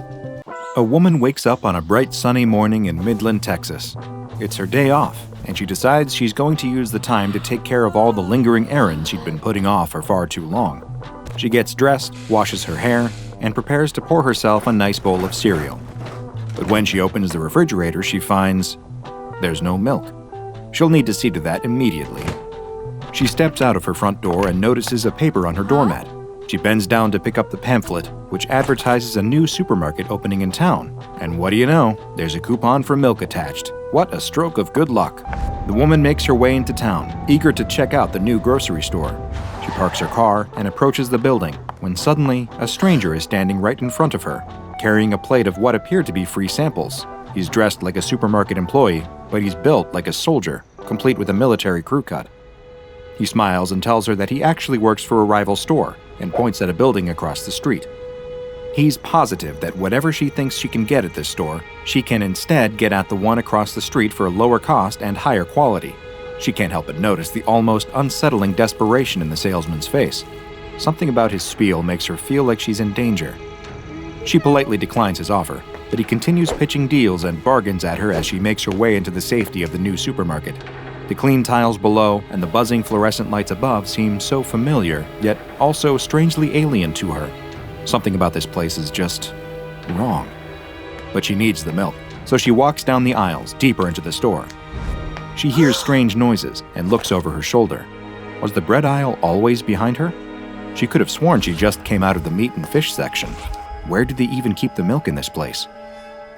A woman wakes up on a bright sunny morning in Midland, Texas. It's her day off, and she decides she's going to use the time to take care of all the lingering errands she'd been putting off for far too long. She gets dressed, washes her hair, and prepares to pour herself a nice bowl of cereal. But when she opens the refrigerator, she finds there's no milk. She'll need to see to that immediately. She steps out of her front door and notices a paper on her doormat. She bends down to pick up the pamphlet, which advertises a new supermarket opening in town. And what do you know? There's a coupon for milk attached. What a stroke of good luck. The woman makes her way into town, eager to check out the new grocery store. She parks her car and approaches the building, when suddenly a stranger is standing right in front of her, carrying a plate of what appear to be free samples. He's dressed like a supermarket employee, but he's built like a soldier, complete with a military crew cut. He smiles and tells her that he actually works for a rival store, and points at a building across the street. He's positive that whatever she thinks she can get at this store, she can instead get at the one across the street for a lower cost and higher quality. She can't help but notice the almost unsettling desperation in the salesman's face. Something about his spiel makes her feel like she's in danger. She politely declines his offer, but he continues pitching deals and bargains at her as she makes her way into the safety of the new supermarket. The clean tiles below and the buzzing fluorescent lights above seem so familiar, yet also strangely alien to her. Something about this place is just wrong. But she needs the milk, so she walks down the aisles, deeper into the store. She hears strange noises and looks over her shoulder. Was the bread aisle always behind her? She could have sworn she just came out of the meat and fish section. Where did they even keep the milk in this place?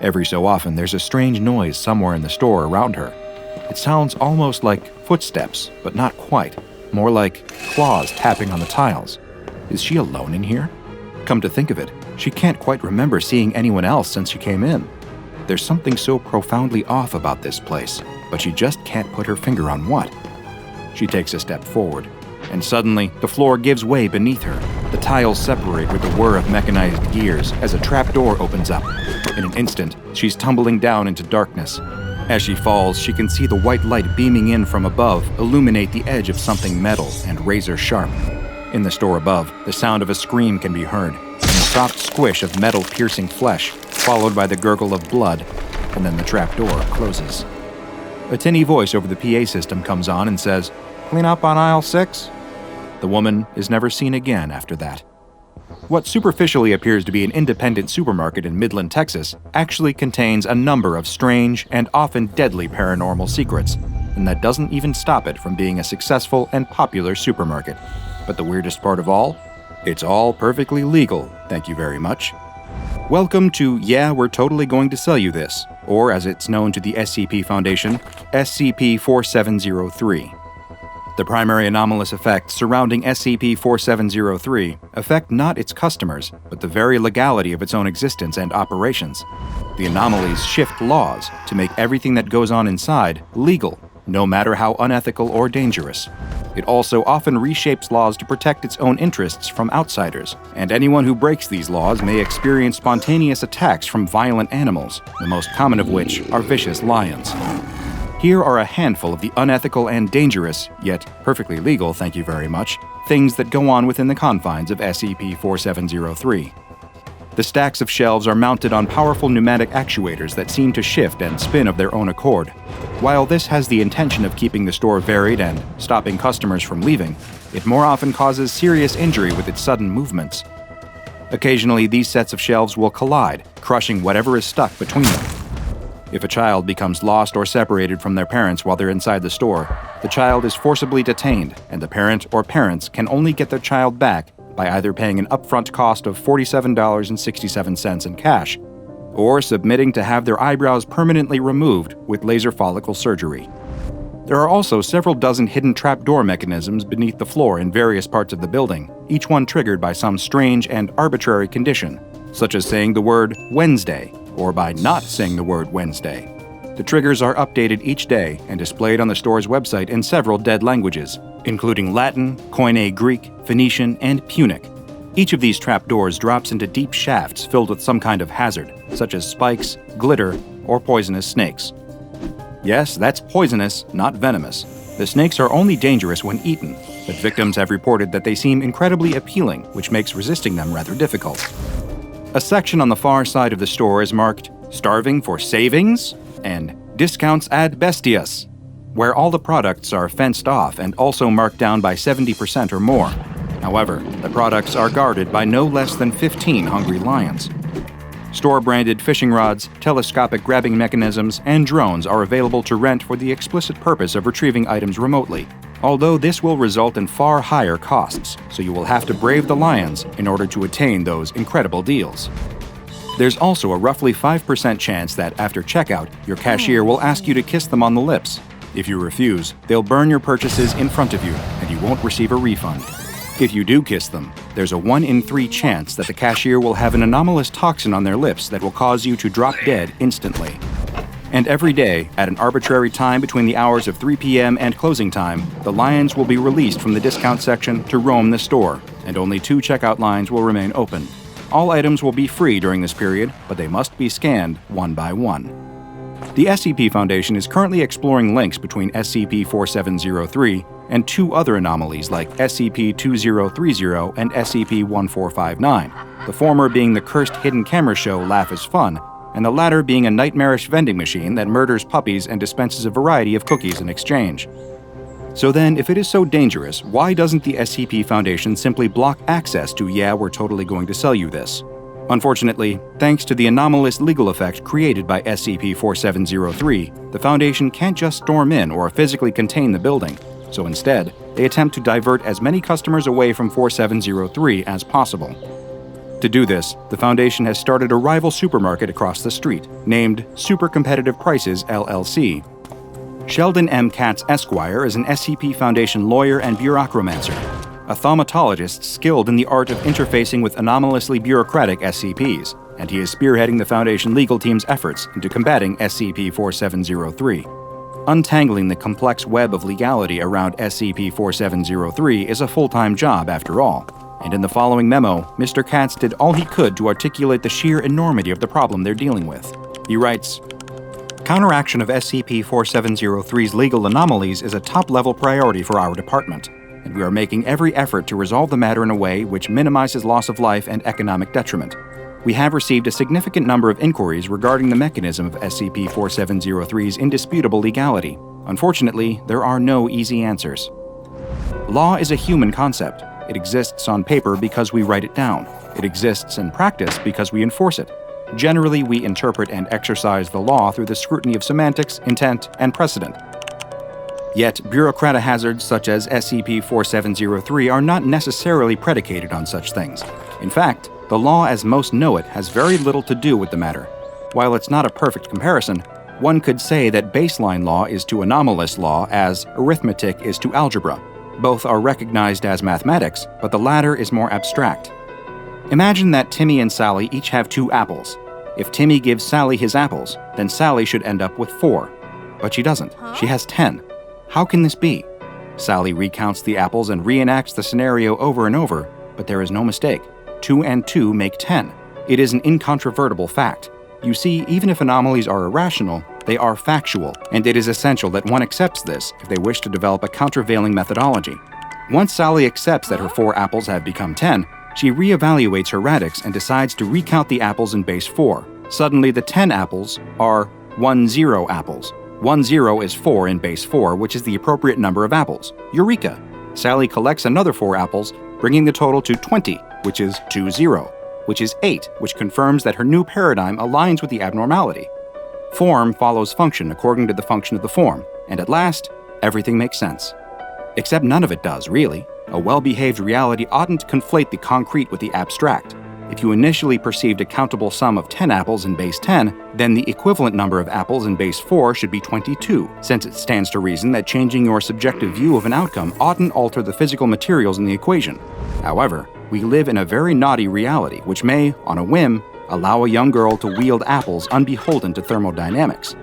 Every so often, there's a strange noise somewhere in the store around her. It sounds almost like footsteps, but not quite. More like claws tapping on the tiles. Is she alone in here? Come to think of it, she can't quite remember seeing anyone else since she came in. There's something so profoundly off about this place, but she just can't put her finger on what. She takes a step forward, and suddenly the floor gives way beneath her. The tiles separate with the whir of mechanized gears as a trapdoor opens up. In an instant, she's tumbling down into darkness. As she falls, she can see the white light beaming in from above illuminate the edge of something metal and razor sharp. In the store above, the sound of a scream can be heard, and a soft squish of metal-piercing flesh, followed by the gurgle of blood, and then the trapdoor closes. A tinny voice over the PA system comes on and says, "Clean up on aisle 6?" The woman is never seen again after that. What superficially appears to be an independent supermarket in Midland, Texas, actually contains a number of strange and often deadly paranormal secrets, and that doesn't even stop it from being a successful and popular supermarket. But the weirdest part of all? It's all perfectly legal, thank you very much. Welcome to Yeah, We're Totally Going to Sell You This, or as it's known to the SCP Foundation, SCP-4703. The primary anomalous effects surrounding SCP-4703 affect not its customers, but the very legality of its own existence and operations. The anomalies shift laws to make everything that goes on inside legal, no matter how unethical or dangerous. It also often reshapes laws to protect its own interests from outsiders, and anyone who breaks these laws may experience spontaneous attacks from violent animals, the most common of which are vicious lions. Here are a handful of the unethical and dangerous, yet perfectly legal, thank you very much, things that go on within the confines of SCP-4703. The stacks of shelves are mounted on powerful pneumatic actuators that seem to shift and spin of their own accord. While this has the intention of keeping the store varied and stopping customers from leaving, it more often causes serious injury with its sudden movements. Occasionally, these sets of shelves will collide, crushing whatever is stuck between them. If a child becomes lost or separated from their parents while they're inside the store, the child is forcibly detained, and the parent or parents can only get their child back by either paying an upfront cost of $47.67 in cash, or submitting to have their eyebrows permanently removed with laser follicle surgery. There are also several dozen hidden trapdoor mechanisms beneath the floor in various parts of the building, each one triggered by some strange and arbitrary condition, such as saying the word Wednesday, or by not saying the word Wednesday. The triggers are updated each day and displayed on the store's website in several dead languages, including Latin, Koine Greek, Phoenician, and Punic. Each of these trapdoors drops into deep shafts filled with some kind of hazard, such as spikes, glitter, or poisonous snakes. Yes, that's poisonous, not venomous. The snakes are only dangerous when eaten, but victims have reported that they seem incredibly appealing, which makes resisting them rather difficult. A section on the far side of the store is marked Starving for Savings and Discounts ad Bestias, where all the products are fenced off and also marked down by 70% or more. However, the products are guarded by no less than 15 hungry lions. Store-branded fishing rods, telescopic grabbing mechanisms, and drones are available to rent for the explicit purpose of retrieving items remotely, although this will result in far higher costs, so you will have to brave the lions in order to attain those incredible deals. There's also a roughly 5% chance that after checkout, your cashier will ask you to kiss them on the lips. If you refuse, they'll burn your purchases in front of you, and you won't receive a refund. If you do kiss them, there's a 1 in 3 chance that the cashier will have an anomalous toxin on their lips that will cause you to drop dead instantly. And every day, at an arbitrary time between the hours of 3 p.m. and closing time, the lions will be released from the discount section to roam the store, and only 2 checkout lines will remain open. All items will be free during this period, but they must be scanned one by one. The SCP Foundation is currently exploring links between SCP-4703 and 2 other anomalies like SCP-2030 and SCP-1459, the former being the cursed hidden camera show Laugh is Fun, and the latter being a nightmarish vending machine that murders puppies and dispenses a variety of cookies in exchange. So then, if it is so dangerous, why doesn't the SCP Foundation simply block access to "yeah, we're totally going to sell you this"? Unfortunately, thanks to the anomalous legal effect created by SCP-4703, the Foundation can't just storm in or physically contain the building, so instead, they attempt to divert as many customers away from 4703 as possible. To do this, the Foundation has started a rival supermarket across the street, named Super Competitive Prices LLC. Sheldon M. Katz Esquire is an SCP Foundation lawyer and bureaucromancer, a thaumatologist skilled in the art of interfacing with anomalously bureaucratic SCPs, and he is spearheading the Foundation legal team's efforts into combating SCP-4703. Untangling the complex web of legality around SCP-4703 is a full-time job after all, and in the following memo, Mr. Katz did all he could to articulate the sheer enormity of the problem they're dealing with. He writes, "Counteraction of SCP-4703's legal anomalies is a top-level priority for our department, and we are making every effort to resolve the matter in a way which minimizes loss of life and economic detriment. We have received a significant number of inquiries regarding the mechanism of SCP-4703's indisputable legality. Unfortunately, there are no easy answers. Law is a human concept. It exists on paper because we write it down. It exists in practice because we enforce it. Generally, we interpret and exercise the law through the scrutiny of semantics, intent, and precedent. Yet, bureaucratic hazards such as SCP-4703 are not necessarily predicated on such things. In fact, the law as most know it has very little to do with the matter. While it's not a perfect comparison, one could say that baseline law is to anomalous law as arithmetic is to algebra. Both are recognized as mathematics, but the latter is more abstract. Imagine that Timmy and Sally each have 2 apples. If Timmy gives Sally his apples, then Sally should end up with 4. But she doesn't. She has 10. How can this be? Sally recounts the apples and reenacts the scenario over and over, but there is no mistake. 2 and 2 make 10. It is an incontrovertible fact. You see, even if anomalies are irrational, they are factual, and it is essential that one accepts this if they wish to develop a countervailing methodology. Once Sally accepts that her 4 apples have become 10, she reevaluates her radix and decides to recount the apples in base 4. Suddenly, the 10 apples are 10 apples. 10 is 4 in base 4, which is the appropriate number of apples. Eureka! Sally collects another 4 apples, bringing the total to 20, which is 20, which is 8, which confirms that her new paradigm aligns with the abnormality. Form follows function according to the function of the form, and at last, everything makes sense. Except none of it does, really. A well-behaved reality oughtn't conflate the concrete with the abstract. If you initially perceived a countable sum of 10 apples in base 10, then the equivalent number of apples in base 4 should be 22, since it stands to reason that changing your subjective view of an outcome oughtn't alter the physical materials in the equation. However, we live in a very naughty reality which may, on a whim, allow a young girl to wield apples unbeholden to thermodynamics.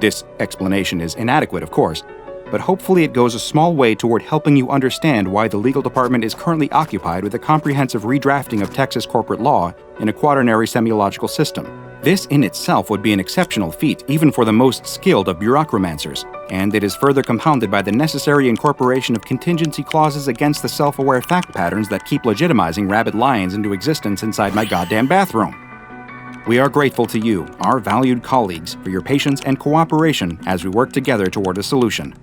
This explanation is inadequate, of course, but hopefully it goes a small way toward helping you understand why the legal department is currently occupied with a comprehensive redrafting of Texas corporate law in a quaternary semiological system. This in itself would be an exceptional feat even for the most skilled of bureaucromancers, and it is further compounded by the necessary incorporation of contingency clauses against the self-aware fact patterns that keep legitimizing rabid lions into existence inside my goddamn bathroom. We are grateful to you, our valued colleagues, for your patience and cooperation as we work together toward a solution.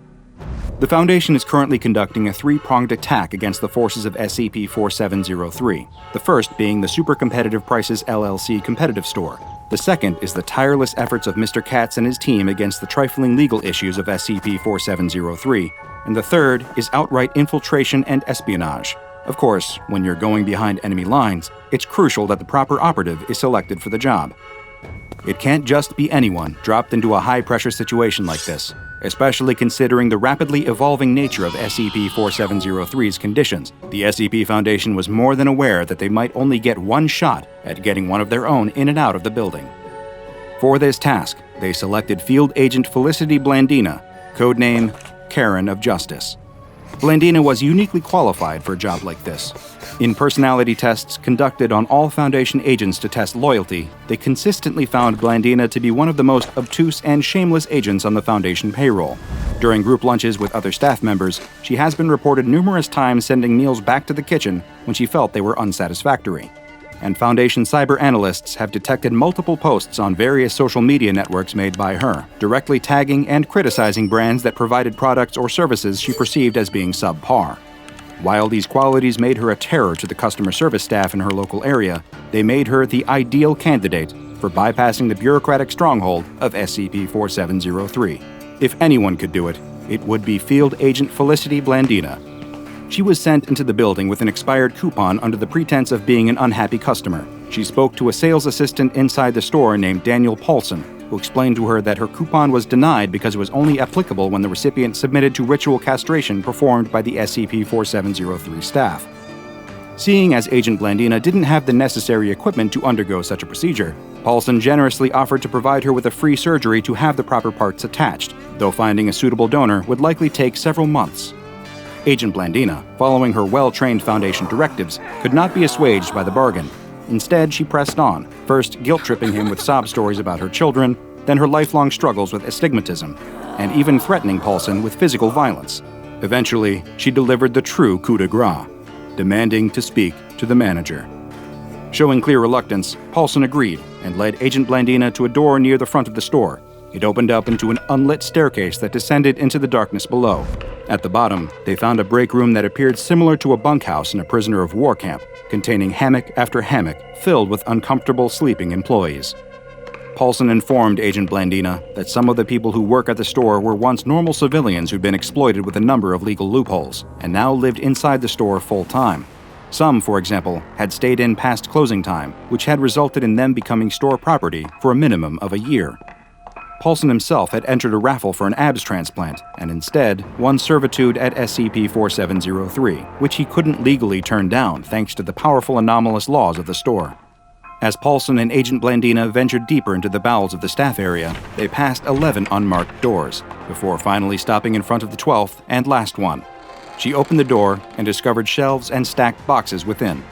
The Foundation is currently conducting a three-pronged attack against the forces of SCP-4703, the first being the Super Competitive Prices LLC competitive store. The second is the tireless efforts of Mr. Katz and his team against the trifling legal issues of SCP-4703, and the third is outright infiltration and espionage. Of course, when you're going behind enemy lines, it's crucial that the proper operative is selected for the job. It can't just be anyone dropped into a high-pressure situation like this, especially considering the rapidly evolving nature of SCP-4703's conditions. The SCP Foundation was more than aware that they might only get one shot at getting one of their own in and out of the building. For this task, they selected Field Agent Felicity Blandina, codename Karen of Justice. Blandina was uniquely qualified for a job like this. In personality tests conducted on all Foundation agents to test loyalty, they consistently found Blandina to be one of the most obtuse and shameless agents on the Foundation payroll. During group lunches with other staff members, she has been reported numerous times sending meals back to the kitchen when she felt they were unsatisfactory. And Foundation cyber analysts have detected multiple posts on various social media networks made by her, directly tagging and criticizing brands that provided products or services she perceived as being subpar. While these qualities made her a terror to the customer service staff in her local area, they made her the ideal candidate for bypassing the bureaucratic stronghold of SCP-4703. If anyone could do it, it would be Field Agent Felicity Blandina. She was sent into the building with an expired coupon under the pretense of being an unhappy customer. She spoke to a sales assistant inside the store named Daniel Paulson, who explained to her that her coupon was denied because it was only applicable when the recipient submitted to ritual castration performed by the SCP-4703 staff. Seeing as Agent Blandina didn't have the necessary equipment to undergo such a procedure, Paulson generously offered to provide her with a free surgery to have the proper parts attached, though finding a suitable donor would likely take several months. Agent Blandina, following her well-trained Foundation directives, could not be assuaged by the bargain. Instead, she pressed on, first guilt-tripping him with sob stories about her children, then her lifelong struggles with astigmatism, and even threatening Paulson with physical violence. Eventually, she delivered the true coup de grace, demanding to speak to the manager. Showing clear reluctance, Paulson agreed and led Agent Blandina to a door near the front of the store. It opened up into an unlit staircase that descended into the darkness below. At the bottom, they found a break room that appeared similar to a bunkhouse in a prisoner of war camp, containing hammock after hammock filled with uncomfortable sleeping employees. Paulson informed Agent Blandina that some of the people who work at the store were once normal civilians who'd been exploited with a number of legal loopholes, and now lived inside the store full-time. Some, for example, had stayed in past closing time, which had resulted in them becoming store property for a minimum of a year. Paulson himself had entered a raffle for an abs transplant, and instead won servitude at SCP-4703, which he couldn't legally turn down thanks to the powerful anomalous laws of the store. As Paulson and Agent Blandina ventured deeper into the bowels of the staff area, they passed 11 unmarked doors, before finally stopping in front of the 12th and last one. She opened the door and discovered shelves and stacked boxes within.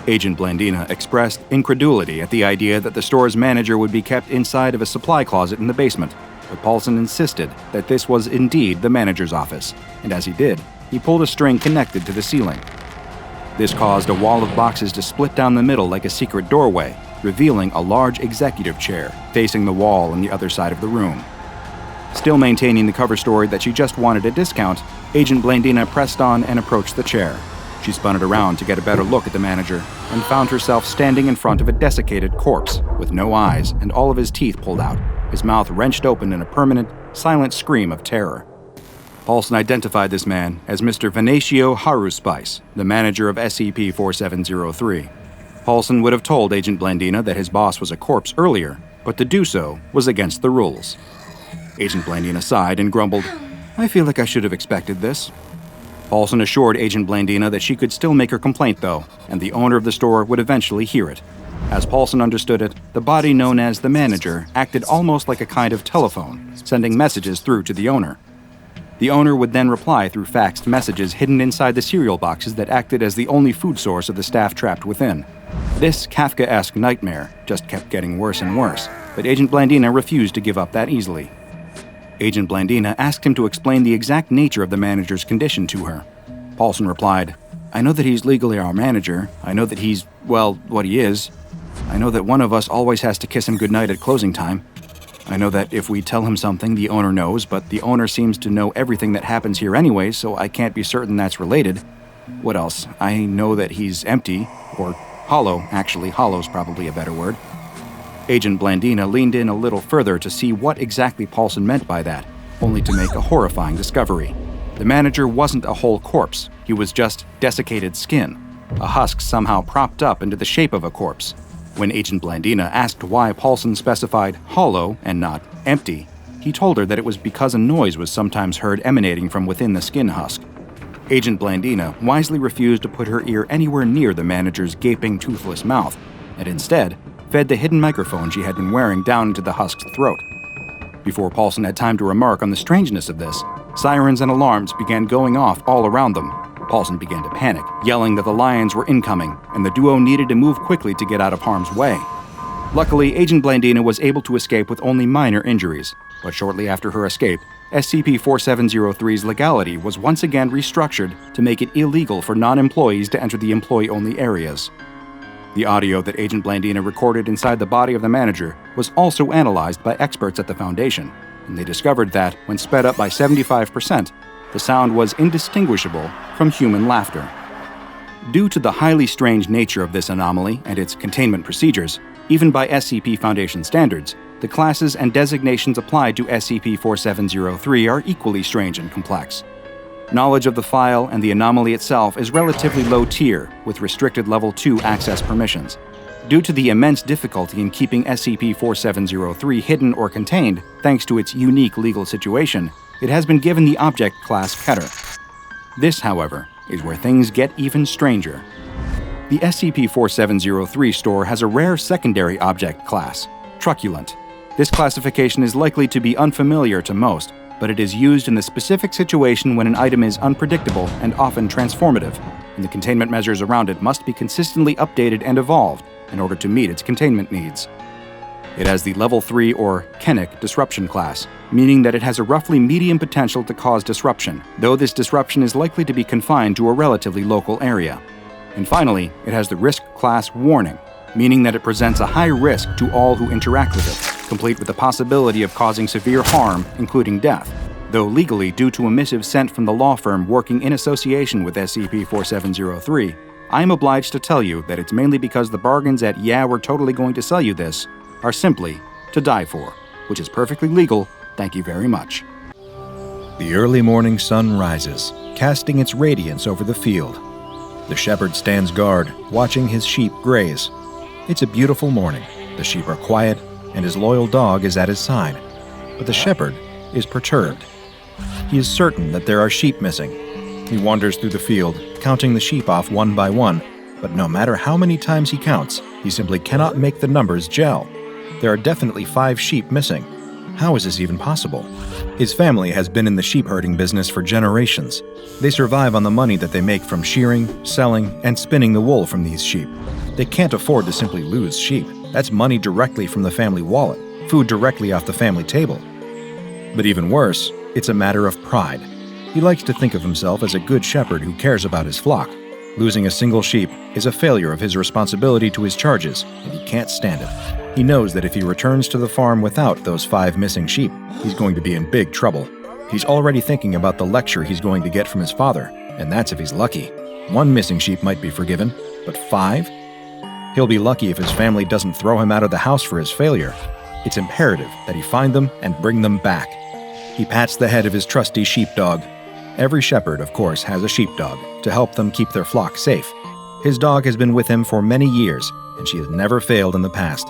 Agent Blandina expressed incredulity at the idea that the store's manager would be kept inside of a supply closet in the basement, but Paulson insisted that this was indeed the manager's office, and as he did, he pulled a string connected to the ceiling. This caused a wall of boxes to split down the middle like a secret doorway, revealing a large executive chair facing the wall on the other side of the room. Still maintaining the cover story that she just wanted a discount, Agent Blandina pressed on and approached the chair. She spun it around to get a better look at the manager and found herself standing in front of a desiccated corpse with no eyes and all of his teeth pulled out, his mouth wrenched open in a permanent, silent scream of terror. Paulson identified this man as Mr. Venatio Haruspice, the manager of SCP-4703. Paulson would have told Agent Blandina that his boss was a corpse earlier, but to do so was against the rules. Agent Blandina sighed and grumbled, "I feel like I should have expected this." Paulson assured Agent Blandina that she could still make her complaint, though, and the owner of the store would eventually hear it. As Paulson understood it, the body known as the manager acted almost like a kind of telephone, sending messages through to the owner. The owner would then reply through faxed messages hidden inside the cereal boxes that acted as the only food source of the staff trapped within. This Kafkaesque nightmare just kept getting worse and worse, but Agent Blandina refused to give up that easily. Agent Blandina asked him to explain the exact nature of the manager's condition to her. Paulson replied, "I know that he's legally our manager. I know that he's, well, what he is. I know that one of us always has to kiss him goodnight at closing time. I know that if we tell him something, the owner knows, but the owner seems to know everything that happens here anyway, so I can't be certain that's related. What else? I know that he's empty, or hollow, actually. Hollow's probably a better word." Agent Blandina leaned in a little further to see what exactly Paulson meant by that, only to make a horrifying discovery. The manager wasn't a whole corpse. He was just desiccated skin, a husk somehow propped up into the shape of a corpse. When Agent Blandina asked why Paulson specified hollow and not empty, he told her that it was because a noise was sometimes heard emanating from within the skin husk. Agent Blandina wisely refused to put her ear anywhere near the manager's gaping, toothless mouth, and instead fed the hidden microphone she had been wearing down into the husk's throat. Before Paulson had time to remark on the strangeness of this, sirens and alarms began going off all around them. Paulson began to panic, yelling that the lions were incoming, and the duo needed to move quickly to get out of harm's way. Luckily, Agent Blandina was able to escape with only minor injuries, but shortly after her escape, SCP-4703's legality was once again restructured to make it illegal for non-employees to enter the employee-only areas. The audio that Agent Blandina recorded inside the body of the manager was also analyzed by experts at the Foundation, and they discovered that, when sped up by 75%, the sound was indistinguishable from human laughter. Due to the highly strange nature of this anomaly and its containment procedures, even by SCP Foundation standards, the classes and designations applied to SCP-4703 are equally strange and complex. Knowledge of the file and the anomaly itself is relatively low tier, with restricted Level 2 access permissions. Due to the immense difficulty in keeping SCP-4703 hidden or contained, thanks to its unique legal situation, it has been given the object class Keter. This, however, is where things get even stranger. The SCP-4703 store has a rare secondary object class, Truculent. This classification is likely to be unfamiliar to most, but it is used in the specific situation when an item is unpredictable and often transformative, and the containment measures around it must be consistently updated and evolved in order to meet its containment needs. It has the Level 3 or Kenic disruption class, meaning that it has a roughly medium potential to cause disruption, though this disruption is likely to be confined to a relatively local area. And finally, it has the Risk class Warning, meaning that it presents a high risk to all who interact with it, complete with the possibility of causing severe harm, including death, though legally, due to a missive sent from the law firm working in association with SCP-4703, I am obliged to tell you that it's mainly because the bargains at "yeah, we're totally going to sell you this" are simply to die for, which is perfectly legal, thank you very much. The early morning sun rises, casting its radiance over the field. The shepherd stands guard, watching his sheep graze. It's a beautiful morning. The sheep are quiet, and his loyal dog is at his side. But the shepherd is perturbed. He is certain that there are sheep missing. He wanders through the field, counting the sheep off one by one, but no matter how many times he counts, he simply cannot make the numbers gel. There are definitely 5 sheep missing. How is this even possible? His family has been in the sheep herding business for generations. They survive on the money that they make from shearing, selling, and spinning the wool from these sheep. They can't afford to simply lose sheep. That's money directly from the family wallet, food directly off the family table. But even worse, it's a matter of pride. He likes to think of himself as a good shepherd who cares about his flock. Losing a single sheep is a failure of his responsibility to his charges, and he can't stand it. He knows that if he returns to the farm without those 5 missing sheep, he's going to be in big trouble. He's already thinking about the lecture he's going to get from his father, and that's if he's lucky. 1 missing sheep might be forgiven, but 5? He'll be lucky if his family doesn't throw him out of the house for his failure. It's imperative that he find them and bring them back. He pats the head of his trusty sheepdog, Every shepherd, of course, has a sheepdog to help them keep their flock safe. His dog has been with him for many years, and she has never failed in the past.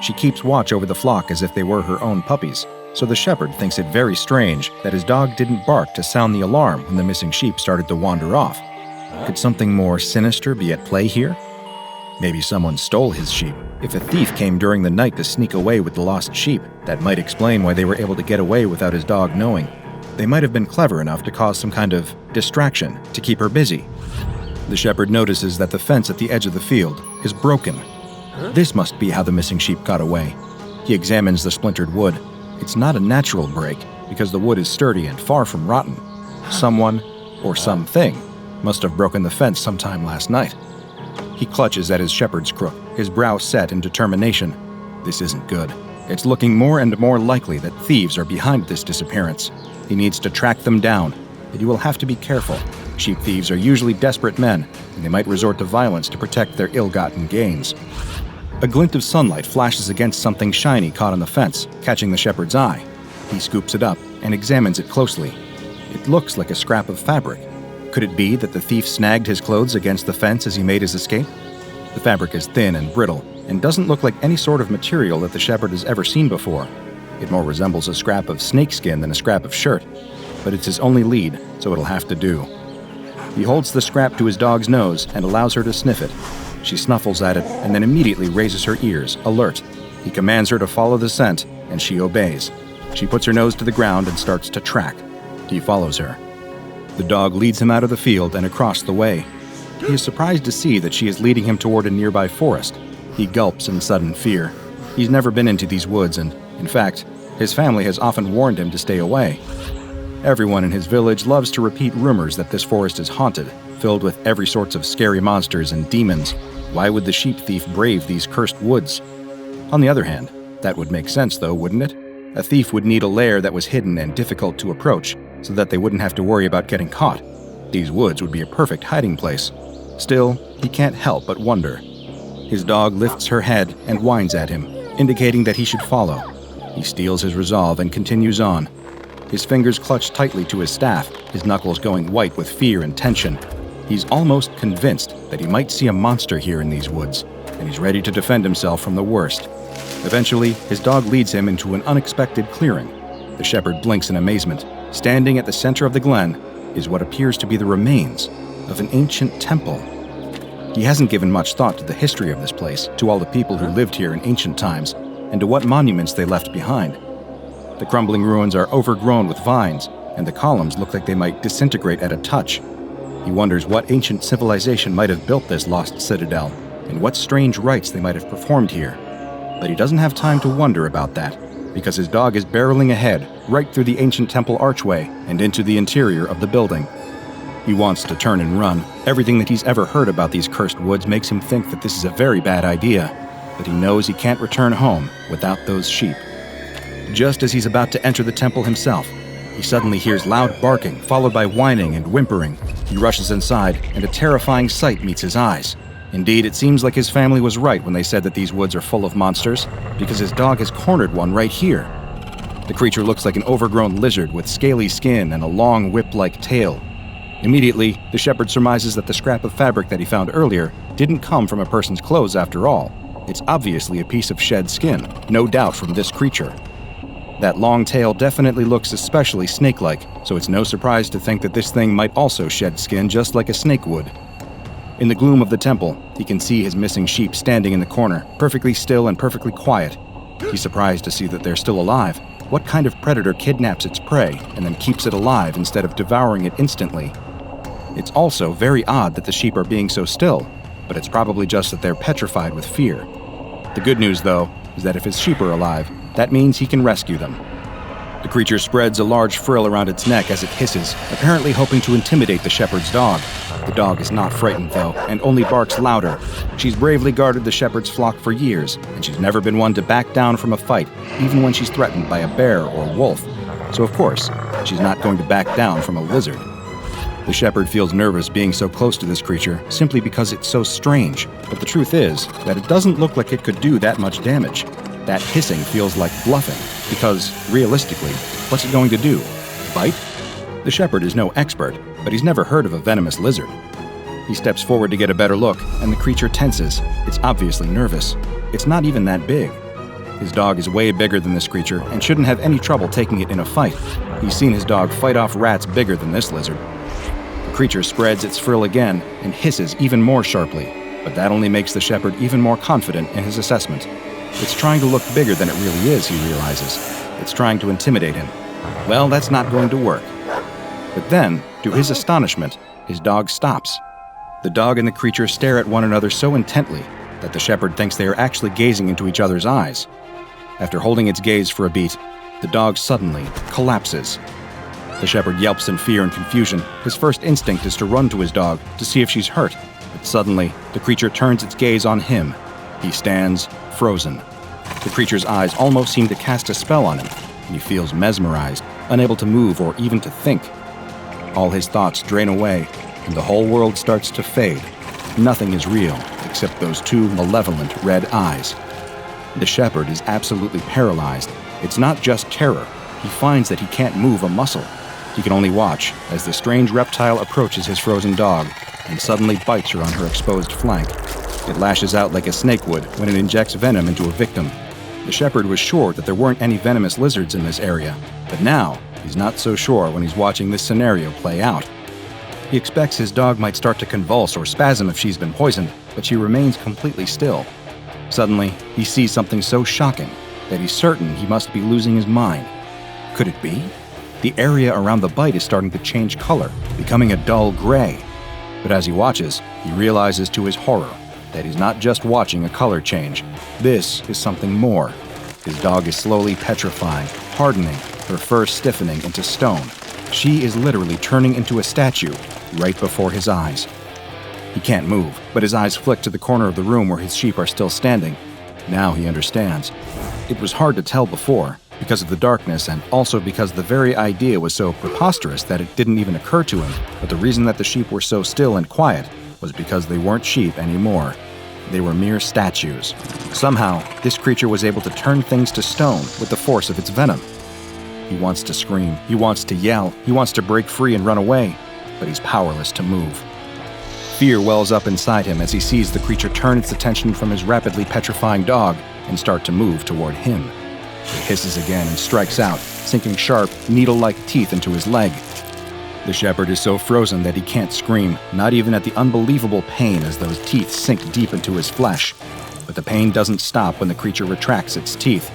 She keeps watch over the flock as if they were her own puppies, so the shepherd thinks it very strange that his dog didn't bark to sound the alarm when the missing sheep started to wander off. Could something more sinister be at play here? Maybe someone stole his sheep. If a thief came during the night to sneak away with the lost sheep, that might explain why they were able to get away without his dog knowing. They might have been clever enough to cause some kind of distraction to keep her busy. The shepherd notices that the fence at the edge of the field is broken. This must be how the missing sheep got away. He examines the splintered wood. It's not a natural break, because the wood is sturdy and far from rotten. Someone, or something, must have broken the fence sometime last night. He clutches at his shepherd's crook, his brow set in determination. This isn't good. It's looking more and more likely that thieves are behind this disappearance. He needs to track them down, but he will have to be careful. Sheep thieves are usually desperate men, and they might resort to violence to protect their ill-gotten gains. A glint of sunlight flashes against something shiny caught on the fence, catching the shepherd's eye. He scoops it up and examines it closely. It looks like a scrap of fabric. Could it be that the thief snagged his clothes against the fence as he made his escape? The fabric is thin and brittle, and doesn't look like any sort of material that the shepherd has ever seen before. It more resembles a scrap of snakeskin than a scrap of shirt, but it's his only lead, so it'll have to do. He holds the scrap to his dog's nose and allows her to sniff it. She snuffles at it and then immediately raises her ears, alert. He commands her to follow the scent, and she obeys. She puts her nose to the ground and starts to track. He follows her. The dog leads him out of the field and across the way. He is surprised to see that she is leading him toward a nearby forest. He gulps in sudden fear. He's never been into these woods, and, in fact, his family has often warned him to stay away. Everyone in his village loves to repeat rumors that this forest is haunted, filled with every sorts of scary monsters and demons. Why would the sheep thief brave these cursed woods? On the other hand, that would make sense though, wouldn't it? A thief would need a lair that was hidden and difficult to approach, so that they wouldn't have to worry about getting caught. These woods would be a perfect hiding place. Still, he can't help but wonder. His dog lifts her head and whines at him, indicating that he should follow. He steels his resolve and continues on. His fingers clutch tightly to his staff, his knuckles going white with fear and tension. He's almost convinced that he might see a monster here in these woods, and he's ready to defend himself from the worst. Eventually, his dog leads him into an unexpected clearing. The shepherd blinks in amazement. Standing at the center of the glen is what appears to be the remains of an ancient temple. He hasn't given much thought to the history of this place, to all the people who lived here in ancient times, and to what monuments they left behind. The crumbling ruins are overgrown with vines, and the columns look like they might disintegrate at a touch. He wonders what ancient civilization might have built this lost citadel, and what strange rites they might have performed here. But he doesn't have time to wonder about that, because his dog is barreling ahead, right through the ancient temple archway and into the interior of the building. He wants to turn and run. Everything that he's ever heard about these cursed woods makes him think that this is a very bad idea, but he knows he can't return home without those sheep. Just as he's about to enter the temple himself, he suddenly hears loud barking, followed by whining and whimpering. He rushes inside, and a terrifying sight meets his eyes. Indeed, it seems like his family was right when they said that these woods are full of monsters, because his dog has cornered one right here. The creature looks like an overgrown lizard with scaly skin and a long whip-like tail. Immediately, the shepherd surmises that the scrap of fabric that he found earlier didn't come from a person's clothes after all. It's obviously a piece of shed skin, no doubt from this creature. That long tail definitely looks especially snake-like, so it's no surprise to think that this thing might also shed skin just like a snake would. In the gloom of the temple, he can see his missing sheep standing in the corner, perfectly still and perfectly quiet. He's surprised to see that they're still alive. What kind of predator kidnaps its prey and then keeps it alive instead of devouring it instantly? It's also very odd that the sheep are being so still, but it's probably just that they're petrified with fear. The good news, though, is that if his sheep are alive, that means he can rescue them. The creature spreads a large frill around its neck as it hisses, apparently hoping to intimidate the shepherd's dog. The dog is not frightened, though, and only barks louder. She's bravely guarded the shepherd's flock for years, and she's never been one to back down from a fight, even when she's threatened by a bear or wolf. So of course, she's not going to back down from a lizard. The shepherd feels nervous being so close to this creature simply because it's so strange, but the truth is that it doesn't look like it could do that much damage. That hissing feels like bluffing, because, realistically, what's it going to do? Bite? The shepherd is no expert, but he's never heard of a venomous lizard. He steps forward to get a better look, and the creature tenses. It's obviously nervous. It's not even that big. His dog is way bigger than this creature and shouldn't have any trouble taking it in a fight. He's seen his dog fight off rats bigger than this lizard. The creature spreads its frill again and hisses even more sharply, but that only makes the shepherd even more confident in his assessment. It's trying to look bigger than it really is, he realizes. It's trying to intimidate him. Well, that's not going to work. But then, to his astonishment, his dog stops. The dog and the creature stare at one another so intently that the shepherd thinks they are actually gazing into each other's eyes. After holding its gaze for a beat, the dog suddenly collapses. The shepherd yelps in fear and confusion. His first instinct is to run to his dog to see if she's hurt, but suddenly, the creature turns its gaze on him. He stands frozen. The creature's eyes almost seem to cast a spell on him, and he feels mesmerized, unable to move or even to think. All his thoughts drain away, and the whole world starts to fade. Nothing is real except those two malevolent red eyes. The shepherd is absolutely paralyzed. It's not just terror. He finds that he can't move a muscle. He can only watch as the strange reptile approaches his frozen dog and suddenly bites her on her exposed flank. It lashes out like a snake would when it injects venom into a victim. The shepherd was sure that there weren't any venomous lizards in this area, but now he's not so sure when he's watching this scenario play out. He expects his dog might start to convulse or spasm if she's been poisoned, but she remains completely still. Suddenly, he sees something so shocking that he's certain he must be losing his mind. Could it be? The area around the bite is starting to change color, becoming a dull gray. But as he watches, he realizes to his horror that he's not just watching a color change. This is something more. His dog is slowly petrifying, hardening, her fur stiffening into stone. She is literally turning into a statue right before his eyes. He can't move, but his eyes flick to the corner of the room where his sheep are still standing. Now he understands. It was hard to tell before, because of the darkness and also because the very idea was so preposterous that it didn't even occur to him. But the reason that the sheep were so still and quiet was because they weren't sheep anymore. They were mere statues. Somehow, this creature was able to turn things to stone with the force of its venom. He wants to scream, he wants to yell, he wants to break free and run away, but he's powerless to move. Fear wells up inside him as he sees the creature turn its attention from his rapidly petrifying dog and start to move toward him. It hisses again and strikes out, sinking sharp, needle-like teeth into his leg. The shepherd is so frozen that he can't scream, not even at the unbelievable pain as those teeth sink deep into his flesh. But the pain doesn't stop when the creature retracts its teeth.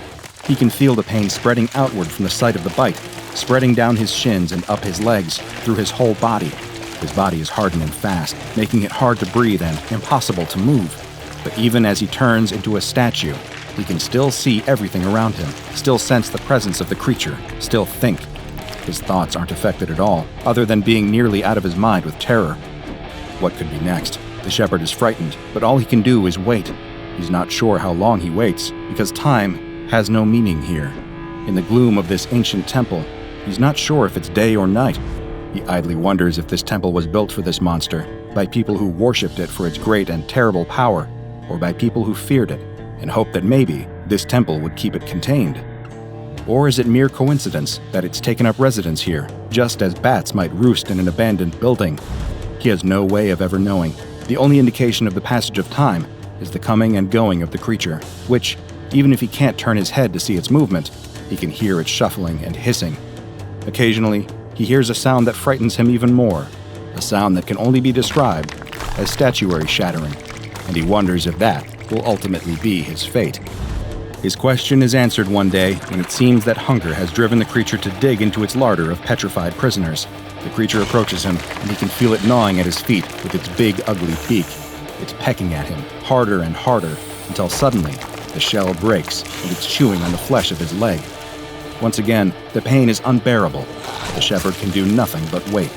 He can feel the pain spreading outward from the site of the bite, spreading down his shins and up his legs, through his whole body. His body is hardening fast, making it hard to breathe and impossible to move. But even as he turns into a statue, he can still see everything around him, still sense the presence of the creature, still think. His thoughts aren't affected at all, other than being nearly out of his mind with terror. What could be next? The shepherd is frightened, but all he can do is wait. He's not sure how long he waits, because time has no meaning here. In the gloom of this ancient temple, he's not sure if it's day or night. He idly wonders if this temple was built for this monster, by people who worshipped it for its great and terrible power, or by people who feared it, and hoped that maybe this temple would keep it contained. Or is it mere coincidence that it's taken up residence here, just as bats might roost in an abandoned building? He has no way of ever knowing. The only indication of the passage of time is the coming and going of the creature, which, even if he can't turn his head to see its movement, he can hear its shuffling and hissing. Occasionally, he hears a sound that frightens him even more, a sound that can only be described as statuary shattering, and he wonders if that will ultimately be his fate. His question is answered one day when it seems that hunger has driven the creature to dig into its larder of petrified prisoners. The creature approaches him, and he can feel it gnawing at his feet with its big, ugly beak. It's pecking at him, harder and harder, until suddenly the shell breaks and it's chewing on the flesh of his leg. Once again, the pain is unbearable. The shepherd can do nothing but wait.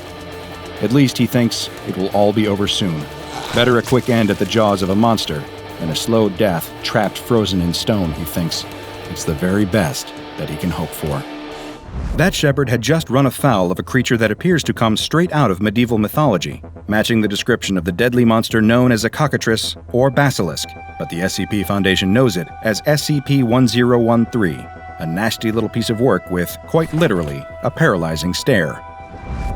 At least he thinks it will all be over soon. Better a quick end at the jaws of a monster than a slow death trapped frozen in stone, he thinks. It's the very best that he can hope for. That shepherd had just run afoul of a creature that appears to come straight out of medieval mythology, matching the description of the deadly monster known as a cockatrice or basilisk, but the SCP Foundation knows it as SCP-1013, a nasty little piece of work with, quite literally, a paralyzing stare.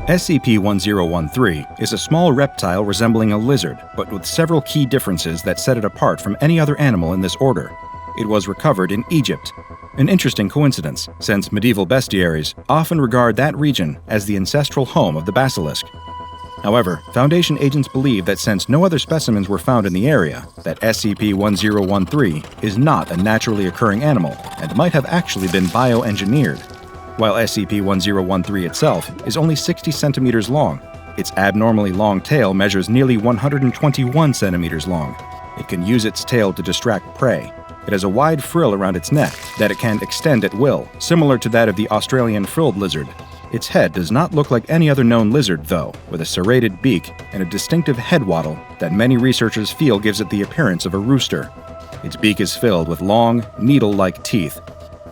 SCP-1013 is a small reptile resembling a lizard, but with several key differences that set it apart from any other animal in this order. It was recovered in Egypt. An interesting coincidence, since medieval bestiaries often regard that region as the ancestral home of the basilisk. However, Foundation agents believe that since no other specimens were found in the area, that SCP-1013 is not a naturally occurring animal and might have actually been bioengineered. While SCP-1013 itself is only 60 centimeters long, its abnormally long tail measures nearly 121 centimeters long. It can use its tail to distract prey. It has a wide frill around its neck that it can extend at will, similar to that of the Australian frilled lizard. Its head does not look like any other known lizard, though, with a serrated beak and a distinctive head wattle that many researchers feel gives it the appearance of a rooster. Its beak is filled with long, needle-like teeth.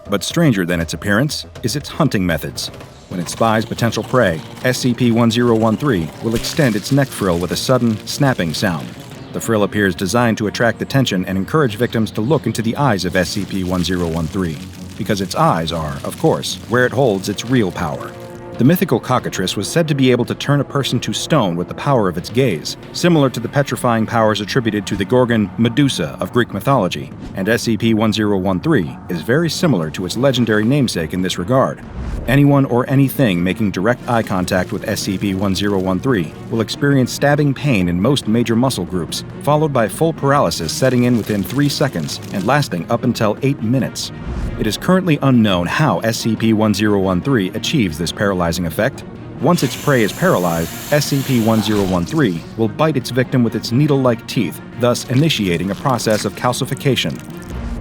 But stranger than its appearance is its hunting methods. When it spies potential prey, SCP-1013 will extend its neck frill with a sudden, snapping sound. The frill appears designed to attract attention and encourage victims to look into the eyes of SCP-1013, because its eyes are, of course, where it holds its real power. The mythical cockatrice was said to be able to turn a person to stone with the power of its gaze, similar to the petrifying powers attributed to the Gorgon Medusa of Greek mythology, and SCP-1013 is very similar to its legendary namesake in this regard. Anyone or anything making direct eye contact with SCP-1013 will experience stabbing pain in most major muscle groups, followed by full paralysis setting in within 3 seconds and lasting up until 8 minutes. It is currently unknown how SCP-1013 achieves this paralyzing effect. Once its prey is paralyzed, SCP-1013 will bite its victim with its needle-like teeth, thus initiating a process of calcification.